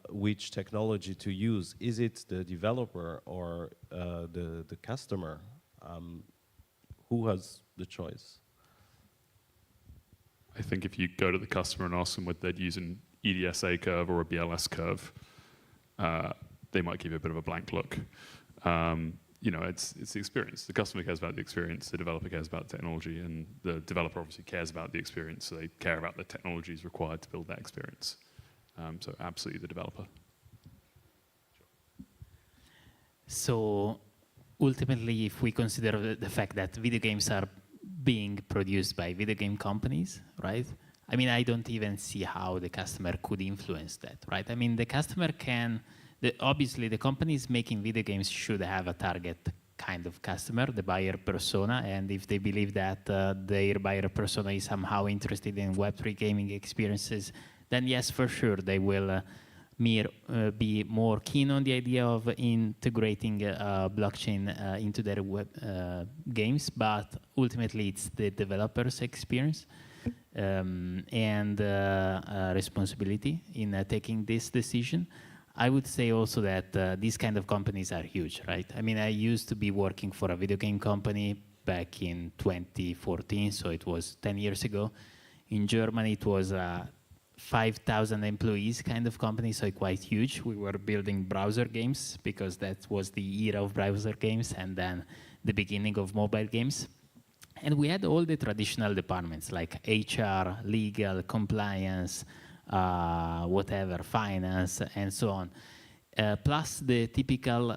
K: which technology to use? Is it the developer or the customer? Who has the choice?
H: I think if you go to the customer and ask them whether they'd use an EDSA curve or a BLS curve, they might give you a bit of a blank look. You know, it's the experience. The customer cares about the experience, the developer cares about the technology, and the developer obviously cares about the experience, so they care about the technologies required to build that experience. So absolutely the developer.
N: So ultimately, if we consider the fact that video games are being produced by video game companies, right? I mean, I don't even see how the customer could influence that, right? I mean, the customer can, obviously the companies making video games should have a target kind of customer, the buyer persona, and if they believe that their buyer persona is somehow interested in Web3 gaming experiences, then yes, for sure, they will be more keen on the idea of integrating blockchain into their web games, but ultimately it's the developer's experience and responsibility in taking this decision. I would say also that these kind of companies are huge, right? I mean, I used to be working for a video game company back in 2014, so it was 10 years ago. In Germany, it was 5,000 employees kind of company, so quite huge. We were building browser games because that was the era of browser games and then the beginning of mobile games. And we had all the traditional departments like HR, legal, compliance, whatever, finance, and so on. Plus the typical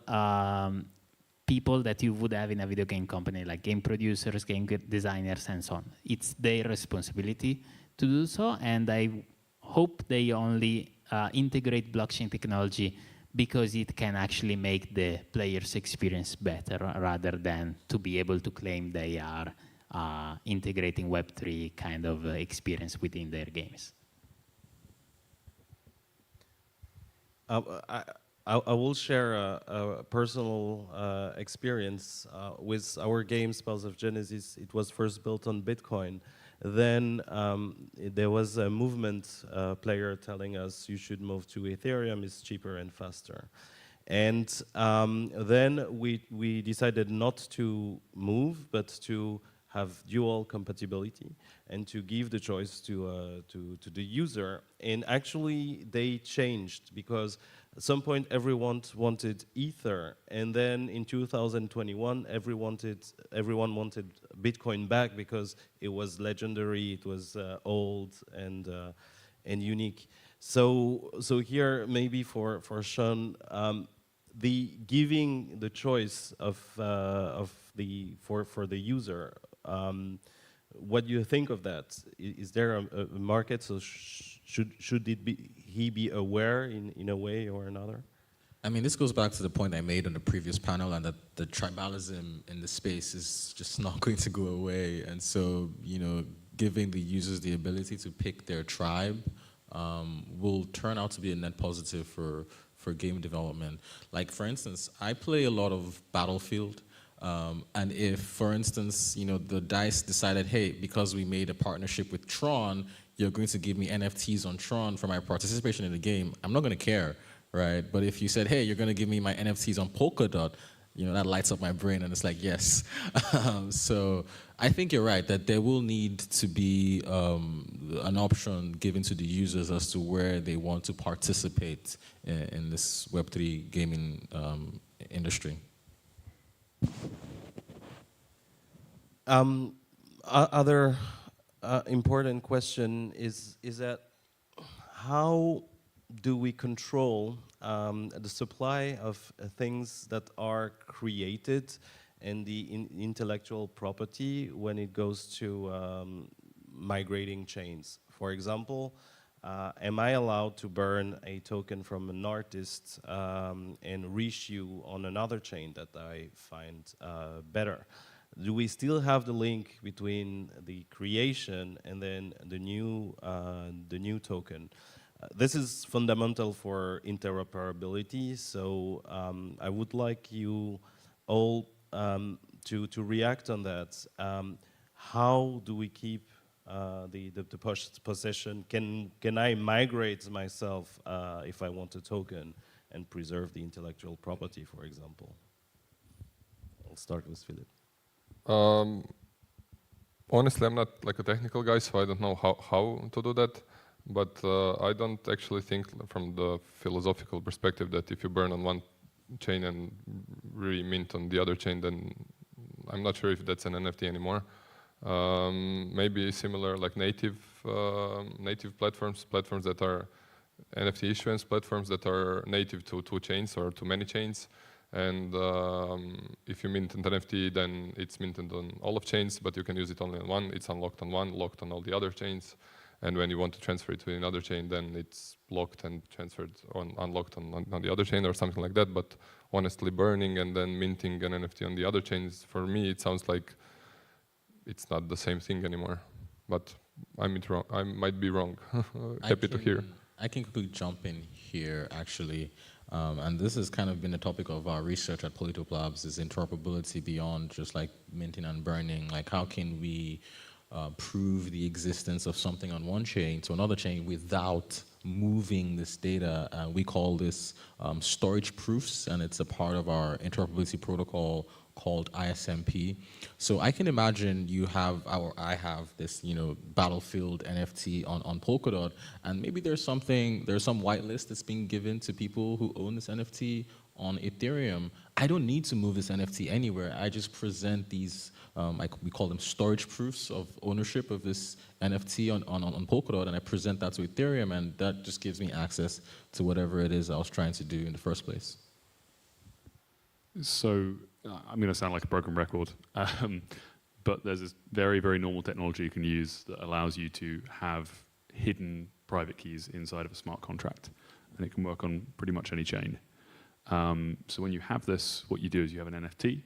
N: people that you would have in a video game company, like game producers, game designers, and so on. It's their responsibility to do so, and I hope they only integrate blockchain technology because it can actually make the player's experience better rather than to be able to claim they are integrating Web3 kind of experience within their games.
K: I will share a personal experience with our game, Spells of Genesis. It was first built on Bitcoin. Then there was a movement player telling us you should move to Ethereum, it's cheaper and faster. And then we decided not to move, but to have dual compatibility and to give the choice to the user. And actually they changed because at some point everyone wanted Ether, and then in 2021 everyone wanted Bitcoin back because it was legendary, it was old and unique. So here maybe for Sean, the giving the choice of for the user. What do you think of that? Is there a market? So should he be aware in a way or another?
D: I mean, this goes back to the point I made on the previous panel, and that the tribalism in the space is just not going to go away. And so, you know, giving the users the ability to pick their tribe will turn out to be a net positive for game development. Like, for instance, I play a lot of Battlefield. And if, for instance, you know, the DICE decided, hey, because we made a partnership with Tron, you're going to give me NFTs on Tron for my participation in the game, I'm not going to care, right? But if you said, hey, you're going to give me my NFTs on Polkadot, that lights up my brain, and it's like, yes. So I think you're right, that there will need to be an option given to the users as to where they want to participate in this Web3 gaming industry.
K: Other important question is that how do we control the supply of things that are created and the intellectual property when it goes to migrating chains? For example, am I allowed to burn a token from an artist and reissue on another chain that I find better? Do we still have the link between the creation and then the new token? This is fundamental for interoperability, so I would like you all to react on that. How do we keep the possession? Can I migrate myself if I want a token and preserve the intellectual property, for example? I'll start with Philip.
L: Honestly, I'm not like a technical guy, so I don't know how to do that. But I don't actually think from the philosophical perspective that if you burn on one chain and re-mint on the other chain, then I'm not sure if that's an NFT anymore. Maybe similar like native platforms that are NFT issuance platforms that are native to two chains or to many chains. And if you mint an NFT, then it's minted on all of chains, but you can use it only on one. It's unlocked on one, locked on all the other chains. And when you want to transfer it to another chain, then it's locked and transferred on unlocked on the other chain or something like that. But honestly, burning and then minting an NFT on the other chains, for me, it sounds like it's not the same thing anymore. But I might be wrong. Happy to hear.
D: I can quickly jump in here, actually. And this has kind of been a topic of our research at ParisDOT Labs, is interoperability beyond just like minting and burning. Like, how can we prove the existence of something on one chain to another chain without moving this data? We call this storage proofs, and it's a part of our interoperability protocol called ISMP. So I can imagine I have this, Battlefield NFT on Polkadot, and maybe there's some whitelist that's being given to people who own this NFT on Ethereum. I don't need to move this NFT anywhere. I just present these, we call them storage proofs of ownership of this NFT on Polkadot, and I present that to Ethereum, and that just gives me access to whatever it is I was trying to do in the first place.
H: So I'm going to sound like a broken record, but there's this very, very normal technology you can use that allows you to have hidden private keys inside of a smart contract, and it can work on pretty much any chain. So when you have this, what you do is you have an NFT.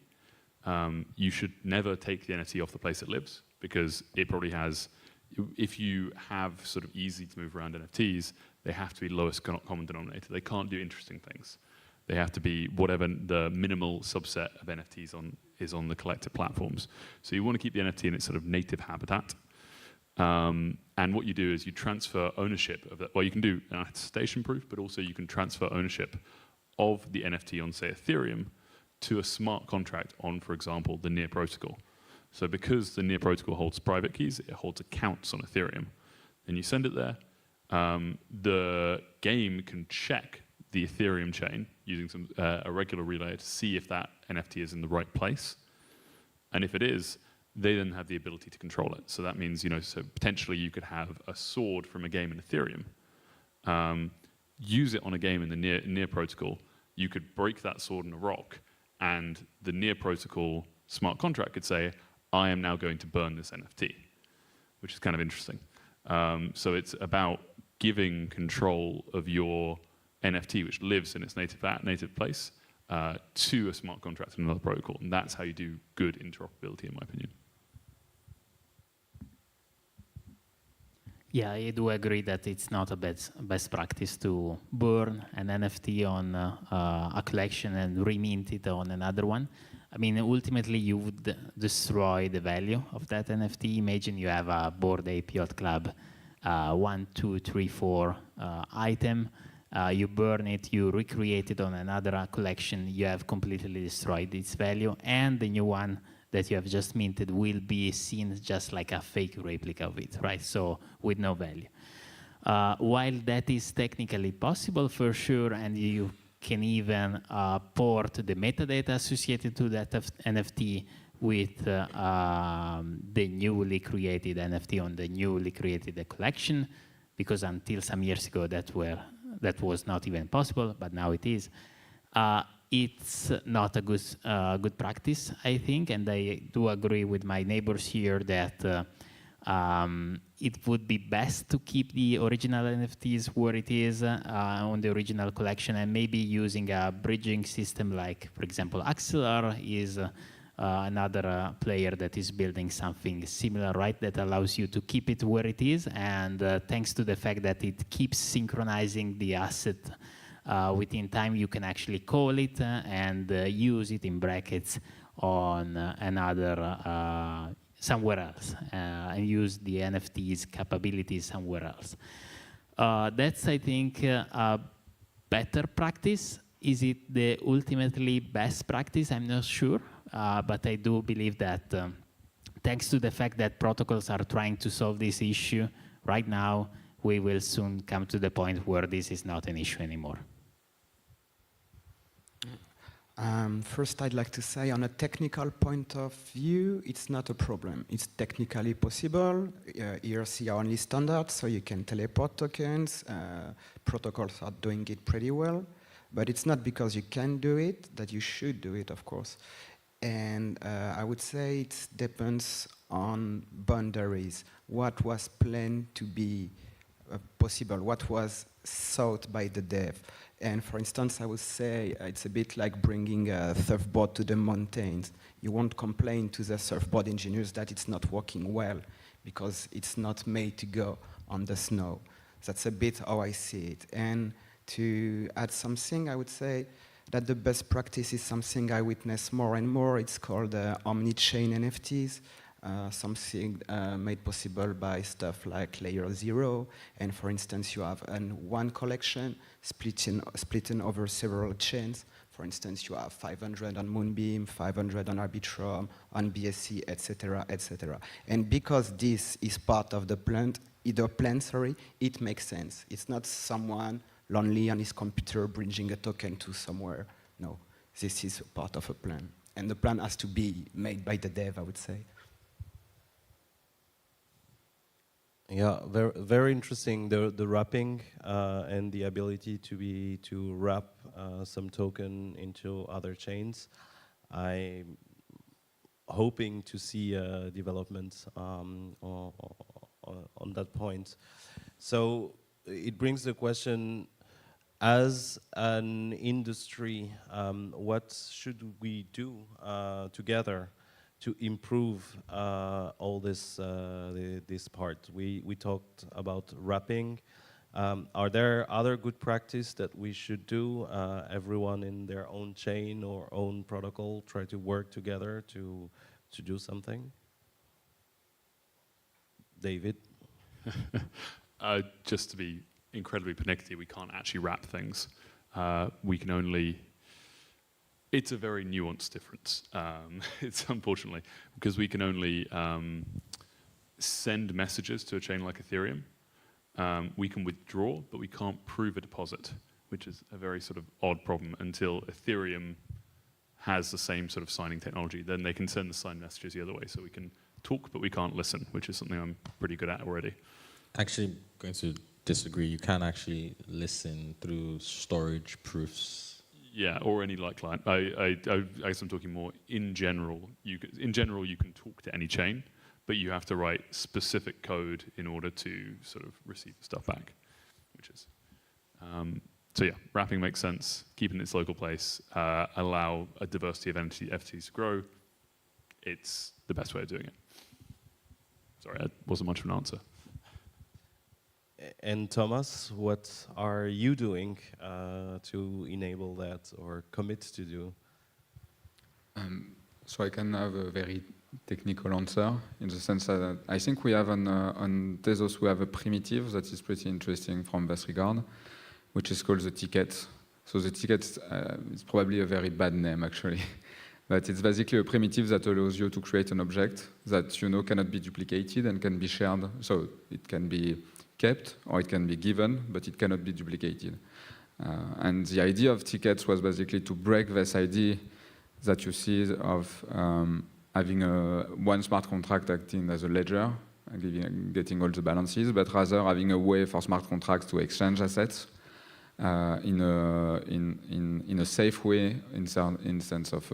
H: You should never take the NFT off the place it lives, because it probably has, if you have sort of easy to move around NFTs, they have to be lowest common denominator. They can't do interesting things. They have to be whatever the minimal subset of NFTs is on the collective platforms. So you want to keep the NFT in its sort of native habitat. And what you do is you transfer ownership of that. Well, you can do an attestation proof, but also you can transfer ownership of the NFT on, say, Ethereum to a smart contract on, for example, the Near protocol. So because the Near protocol holds private keys, it holds accounts on Ethereum. Then you send it there. The game can check the Ethereum chain using a regular relay to see if that NFT is in the right place. And if it is, they then have the ability to control it. So that means, so potentially you could have a sword from a game in Ethereum, use it on a game in the Near protocol. You could break that sword in a rock, and the Near protocol smart contract could say, I am now going to burn this NFT, which is kind of interesting. So it's about giving control of your NFT, which lives in its native place, to a smart contract in another protocol. And that's how you do good interoperability, in my opinion.
N: Yeah, I do agree that it's not a best practice to burn an NFT on a collection and remint it on another one. I mean, ultimately, you would destroy the value of that NFT. Imagine you have a Bored Ape Yacht Club 1, 2, 3, 4 item. You burn it, you recreate it on another collection, you have completely destroyed its value, and the new one that you have just minted will be seen just like a fake replica of it, right? So with no value. While that is technically possible for sure, and you can even port the metadata associated to that NFT with the newly created NFT on the newly created collection, because until some years ago that was not even possible, but now it is. It's not a good practice, I think, and I do agree with my neighbors here that it would be best to keep the original NFTs where it is on the original collection, and maybe using a bridging system like, for example, Axelar is another player that is building something similar, right, that allows you to keep it where it is, and thanks to the fact that it keeps synchronizing the asset within time, you can actually call it and use it in brackets on another somewhere else and use the NFT's capabilities somewhere else. That's, I think, a better practice. Is it the ultimately best practice? I'm not sure, but I do believe that thanks to the fact that protocols are trying to solve this issue right now, we will soon come to the point where this is not an issue anymore.
O: First, I'd like to say, on a technical point of view, it's not a problem. It's technically possible. ERC are only standard, so you can teleport tokens. Protocols are doing it pretty well. But it's not because you can do it that you should do it, of course. And I would say it depends on boundaries. What was planned to be possible? What was thought by the dev? And for instance, I would say it's a bit like bringing a surfboard to the mountains. You won't complain to the surfboard engineers that it's not working well because it's not made to go on the snow. That's a bit how I see it. And to add something, I would say that the best practice is something I witness more and more. It's called omni-chain NFTs. Something made possible by stuff like Layer 0. And for instance, you have one collection splitting over several chains. For instance, you have 500 on Moonbeam, 500 on Arbitrum, on BSC, etc., etc. And because this is part of the plan, it makes sense. It's not someone lonely on his computer bridging a token to somewhere. No, this is part of a plan. And the plan has to be made by the dev, I would say.
K: Yeah, very, very interesting. The wrapping and the ability to wrap some token into other chains. I'm hoping to see developments on that point. So it brings the question: as an industry, what should we do together to improve all this part? We talked about wrapping. Are there other good practice that we should do? Everyone in their own chain or own protocol try to work together to do something? David?
H: Just to be incredibly pernickety, we can't actually wrap things. We can only... It's a very nuanced difference, it's unfortunately, because we can only send messages to a chain like Ethereum. We can withdraw, but we can't prove a deposit, which is a very sort of odd problem until Ethereum has the same sort of signing technology. Then they can send the signed messages the other way. So we can talk, but we can't listen, which is something I'm pretty good at already.
D: Actually, going to disagree. You can actually listen through storage proofs.
H: Yeah, or any like client. I guess I'm talking more in general. You can talk to any chain, but you have to write specific code in order to sort of receive the stuff back, which is... so yeah, wrapping makes sense, keeping its local place, allow a diversity of NFTs to grow. It's the best way of doing it. Sorry, that wasn't much of an answer.
K: And Thomas, what are you doing to enable that or commit to do?
G: So I can have a very technical answer in the sense that I think we have on Tezos, we have a primitive that is pretty interesting from this regard, which is called the ticket. So the ticket is probably a very bad name actually, but it's basically a primitive that allows you to create an object that you know cannot be duplicated and can be shared. So it can be kept or it can be given, but it cannot be duplicated. And the idea of tickets was basically to break this idea that you see of having one smart contract acting as a ledger, getting all the balances, but rather having a way for smart contracts to exchange assets in a safe way, in sense of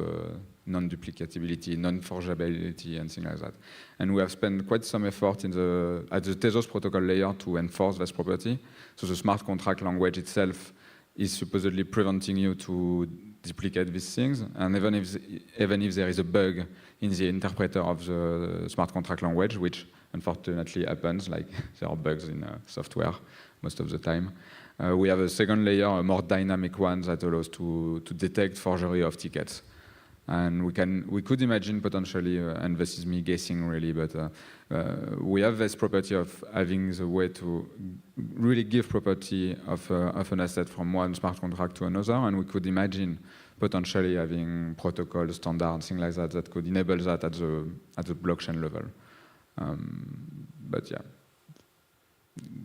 G: non-duplicatability, non-forgeability, and things like that. And we have spent quite some effort at the Tezos protocol layer to enforce this property. So the smart contract language itself is supposedly preventing you to duplicate these things, and even if there is a bug in the interpreter of the smart contract language, which unfortunately happens, like there are bugs in software most of the time, we have a second layer, a more dynamic one that allows to detect forgery of tickets. And we could imagine potentially, and this is me guessing really, but we have this property of having the way to really give property of an asset from one smart contract to another, and we could imagine potentially having protocol standards, things like that, that could enable that at the blockchain level. But yeah,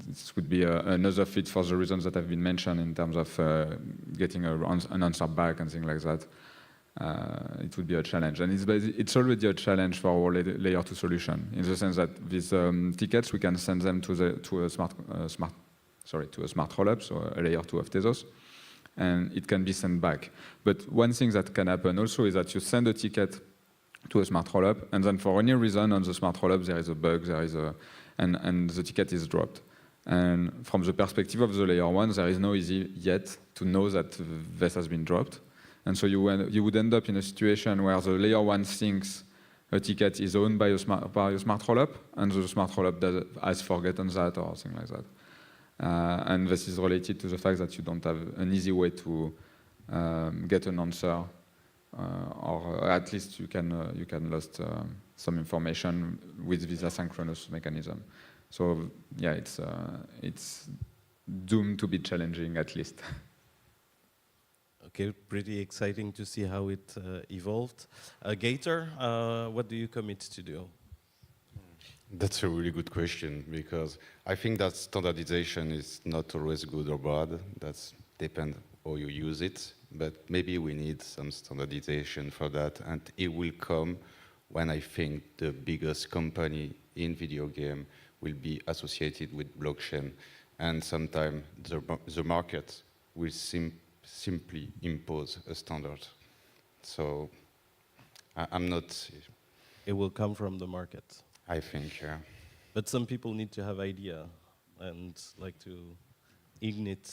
G: this would be another fit for the reasons that have been mentioned in terms of getting an answer back and things like that. It would be a challenge, and it's already a challenge for our layer 2 solution in the sense that these tickets we can send them to a smart rollup, so a layer 2 of Tezos, and it can be sent back. But one thing that can happen also is that you send a ticket to a smart rollup, and then for any reason on the smart rollup there is a bug, and the ticket is dropped. And from the perspective of the layer 1, there is no easy yet to know that this has been dropped. And so you would end up in a situation where the layer 1 thinks a ticket is owned by a smart rollup, and the smart rollup has forgotten that or something like that. And this is related to the fact that you don't have an easy way to get an answer, or at least you can lose some information with this asynchronous mechanism. So yeah, it's doomed to be challenging at least.
K: Okay, pretty exciting to see how it evolved. Gator, what do you commit to do?
M: That's a really good question, because I think that standardization is not always good or bad. That depends how you use it, but maybe we need some standardization for that, and it will come when I think the biggest company in video game will be associated with blockchain, and sometime the market will simply impose a standard. So I'm not...
K: It will come from the market.
M: I think, yeah.
K: But some people need to have idea and like to ignite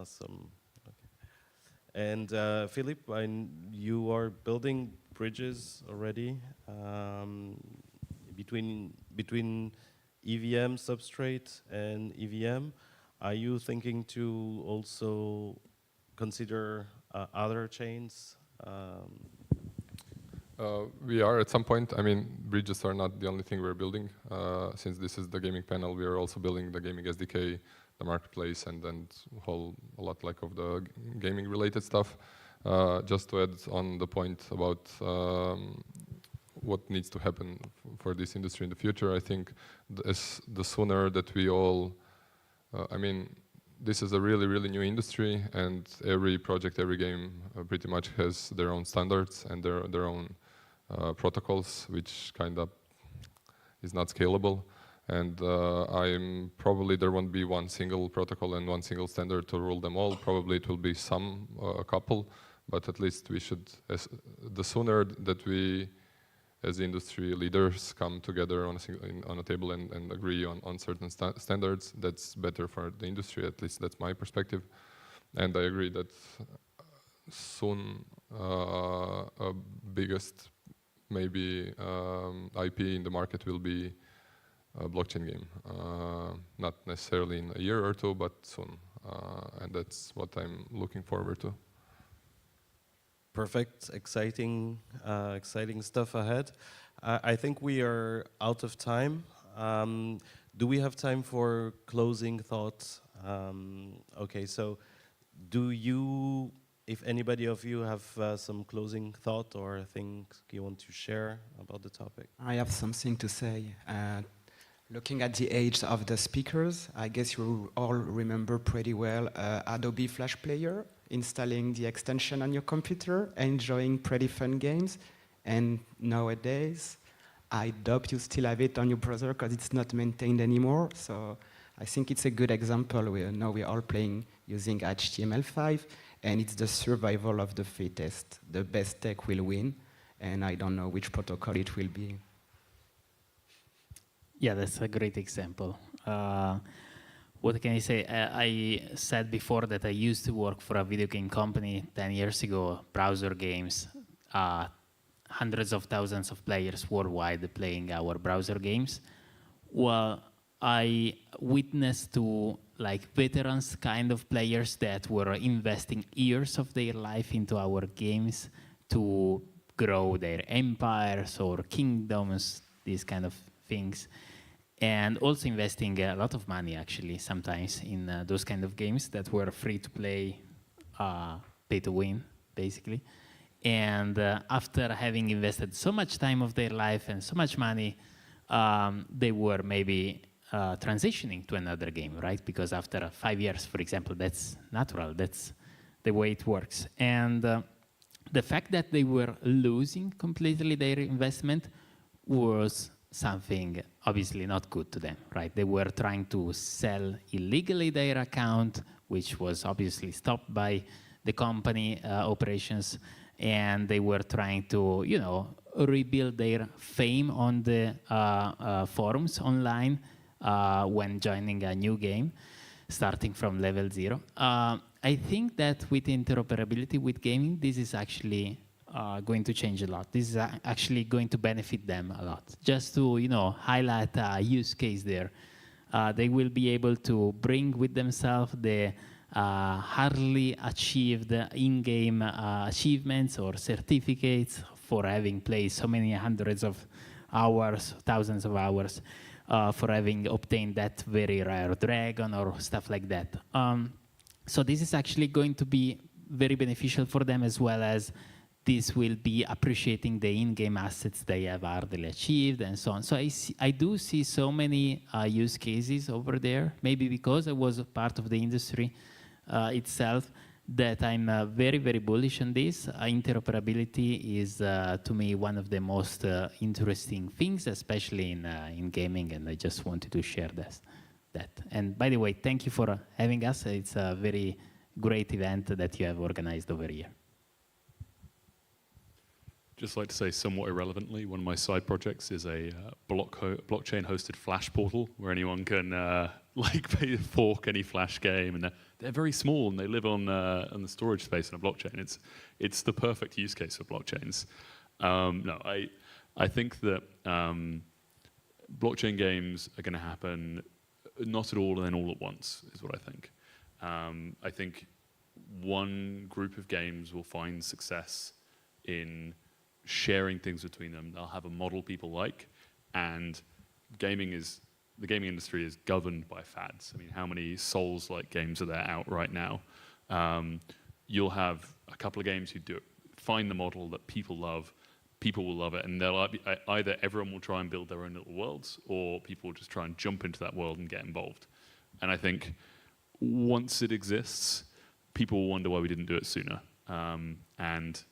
K: some... Okay. And Philip, you are building bridges already between EVM substrate and EVM. Are you thinking to also consider other chains?
L: We are at some point. I mean, bridges are not the only thing we're building. Since this is the gaming panel, we are also building the gaming SDK, the marketplace, and then a lot like of the gaming related stuff. Just to add on the point about what needs to happen for this industry in the future, I think the sooner that we all, I mean, this is a really, really new industry, and every project, every game pretty much has their own standards and their own protocols, which kind of is not scalable. And probably there won't be one single protocol and one single standard to rule them all. Probably it will be a couple, but at least we should, the sooner that we, as industry leaders, come together on a table and agree on certain standards, that's better for the industry. At least that's my perspective. And I agree that soon a biggest maybe IP in the market will be a blockchain game. Not necessarily in a year or two, but soon. And that's what I'm looking forward to.
K: Perfect, exciting stuff ahead. I think we are out of time. Do we have time for closing thoughts? Okay, so do you, if anybody of you have some closing thought or things you want to share about the topic?
O: I have something to say. Looking at the age of the speakers, I guess you all remember pretty well Adobe Flash Player, installing the extension on your computer, enjoying pretty fun games. And nowadays, I doubt you still have it on your browser because it's not maintained anymore. So I think it's a good example. Now we're all playing using HTML5, and it's the survival of the fittest. The best tech will win, and I don't know which protocol it will be.
N: Yeah, that's a great example. What can I say? I said before that I used to work for a video game company 10 years ago, browser games, hundreds of thousands of players worldwide playing our browser games. Well, I witnessed to like veterans kind of players that were investing years of their life into our games to grow their empires or kingdoms, these kind of things. And also investing a lot of money, actually, sometimes in those kind of games that were free to play, pay to win, basically. And after having invested so much time of their life and so much money, they were maybe transitioning to another game, right? Because after 5 years, for example, that's natural. That's the way it works. And the fact that they were losing completely their investment was something obviously not good to them, right? They were trying to sell illegally their account, which was obviously stopped by the company operations, and they were trying to, you know, rebuild their fame on the forums online when joining a new game, starting from level 0. I think that with interoperability with gaming, this is actually going to change a lot. This is actually going to benefit them a lot. Just to, you know, highlight a use case there, they will be able to bring with themselves the hardly achieved in-game achievements or certificates for having played so many hundreds of hours, thousands of hours, for having obtained that very rare dragon or stuff like that. So this is actually going to be very beneficial for them, as well as this will be appreciating the in-game assets they have hardly achieved and so on. So I do see so many use cases over there, maybe because I was a part of the industry itself, that I'm very, very bullish on this. Interoperability is, to me, one of the most interesting things, especially in gaming, and I just wanted to share that. And by the way, thank you for having us. It's a very great event that you have organized over here.
H: Just like to say, somewhat irrelevantly, one of my side projects is a blockchain-hosted Flash portal where anyone can fork any Flash game, and they're very small and they live on the storage space in a blockchain. It's the perfect use case for blockchains. No, I think that blockchain games are going to happen not at all and then all at once is what I think. I think one group of games will find success in sharing things between them. They'll have a model people like, and the gaming industry is governed by fads. I mean, how many Souls-like games are there out right now? You'll have a couple of games who find the model that people love, people will love it, and they'll either everyone will try and build their own little worlds, or people will just try and jump into that world and get involved. And I think once it exists, people will wonder why we didn't do it sooner. And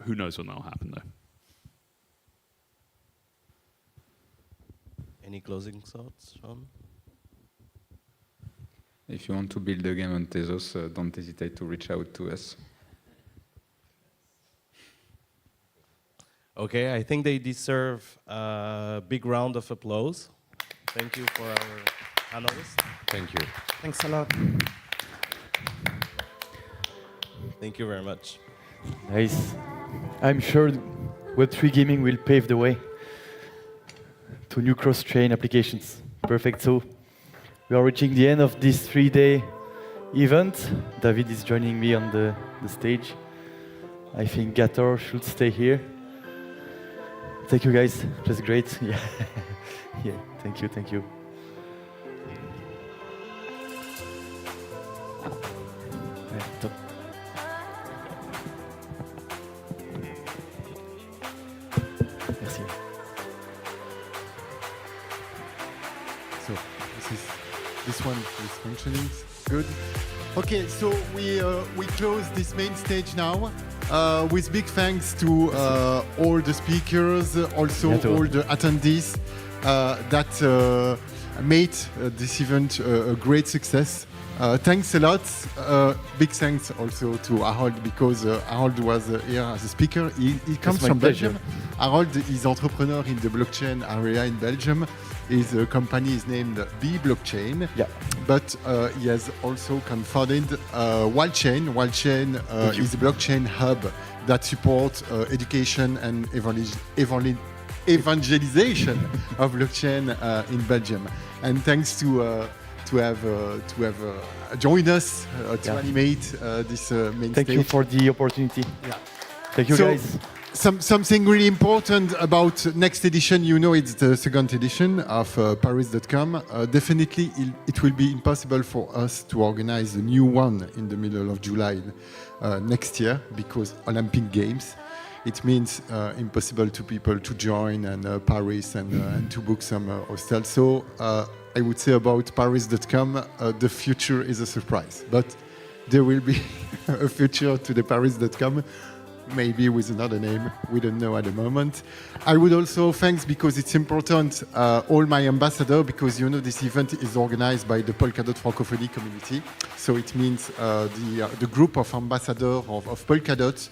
H: who knows when that'll happen, though.
K: Any closing thoughts, Sean?
G: If you want to build a game on Tezos, don't hesitate to reach out to us.
K: Okay, I think they deserve a big round of applause. Thank you for our panelists.
M: Thank you.
O: Thanks a lot.
K: Thank you very much.
A: Nice. I'm sure Web3 gaming will pave the way to new cross-chain applications. Perfect. So we are reaching the end of this 3-day event. David is joining me on the stage. I think Gator should stay here. Thank you, guys. It was great. Yeah, yeah. Thank you. Thank you. Merci.
P: So this one is functioning good. Okay, so we close this main stage now with big thanks to all the speakers, also all the attendees that made this event a great success. Thanks a lot. Big thanks also to Harold, because Harold was here as a speaker. He comes from Belgium. Harold is entrepreneur in the blockchain area in Belgium. His company is named B Blockchain. Yeah. But he has also co-founded Wildchain. Wildchain is a blockchain hub that supports education and evangelization of blockchain in Belgium. And thanks to have joined us to animate this main stage.
A: Thank you for the opportunity.
P: Yeah.
A: Thank you, guys.
P: Something really important about next edition, you know, it's the second edition of ParisDOT.comm. Definitely, it will be impossible for us to organize a new one in the middle of July next year, because Olympic Games. It means impossible to people to join and Paris and to book some hostels. So I would say about ParisDOT.comm, the future is a surprise. But there will be a future to the ParisDOT.comm, maybe with another name, we don't know at the moment. I would also thanks, because it's important, all my ambassadors, because you know this event is organized by the Polkadot Francophonie community. So it means the group of ambassadors of Polkadot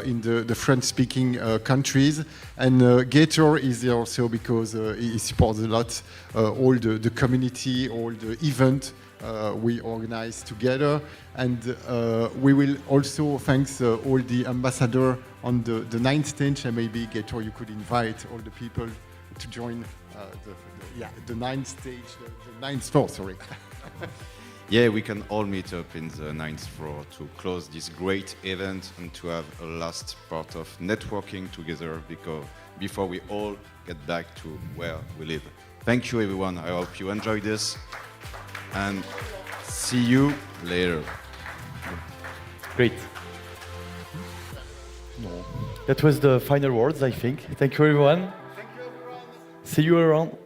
P: in the French-speaking countries. And Gator is here also because he supports a lot all the community, all the event we organize together. And we will also thanks all the ambassadors on the ninth stage, and maybe Gator, you could invite all the people to join the ninth stage, the ninth floor, sorry.
M: Yeah, we can all meet up in the ninth floor to close this great event and to have a last part of networking together, because before we all get back to where we live. Thank you, everyone. I hope you enjoyed this, and see you later.
A: Great. That was the final words, I think. Thank you, everyone. See you around.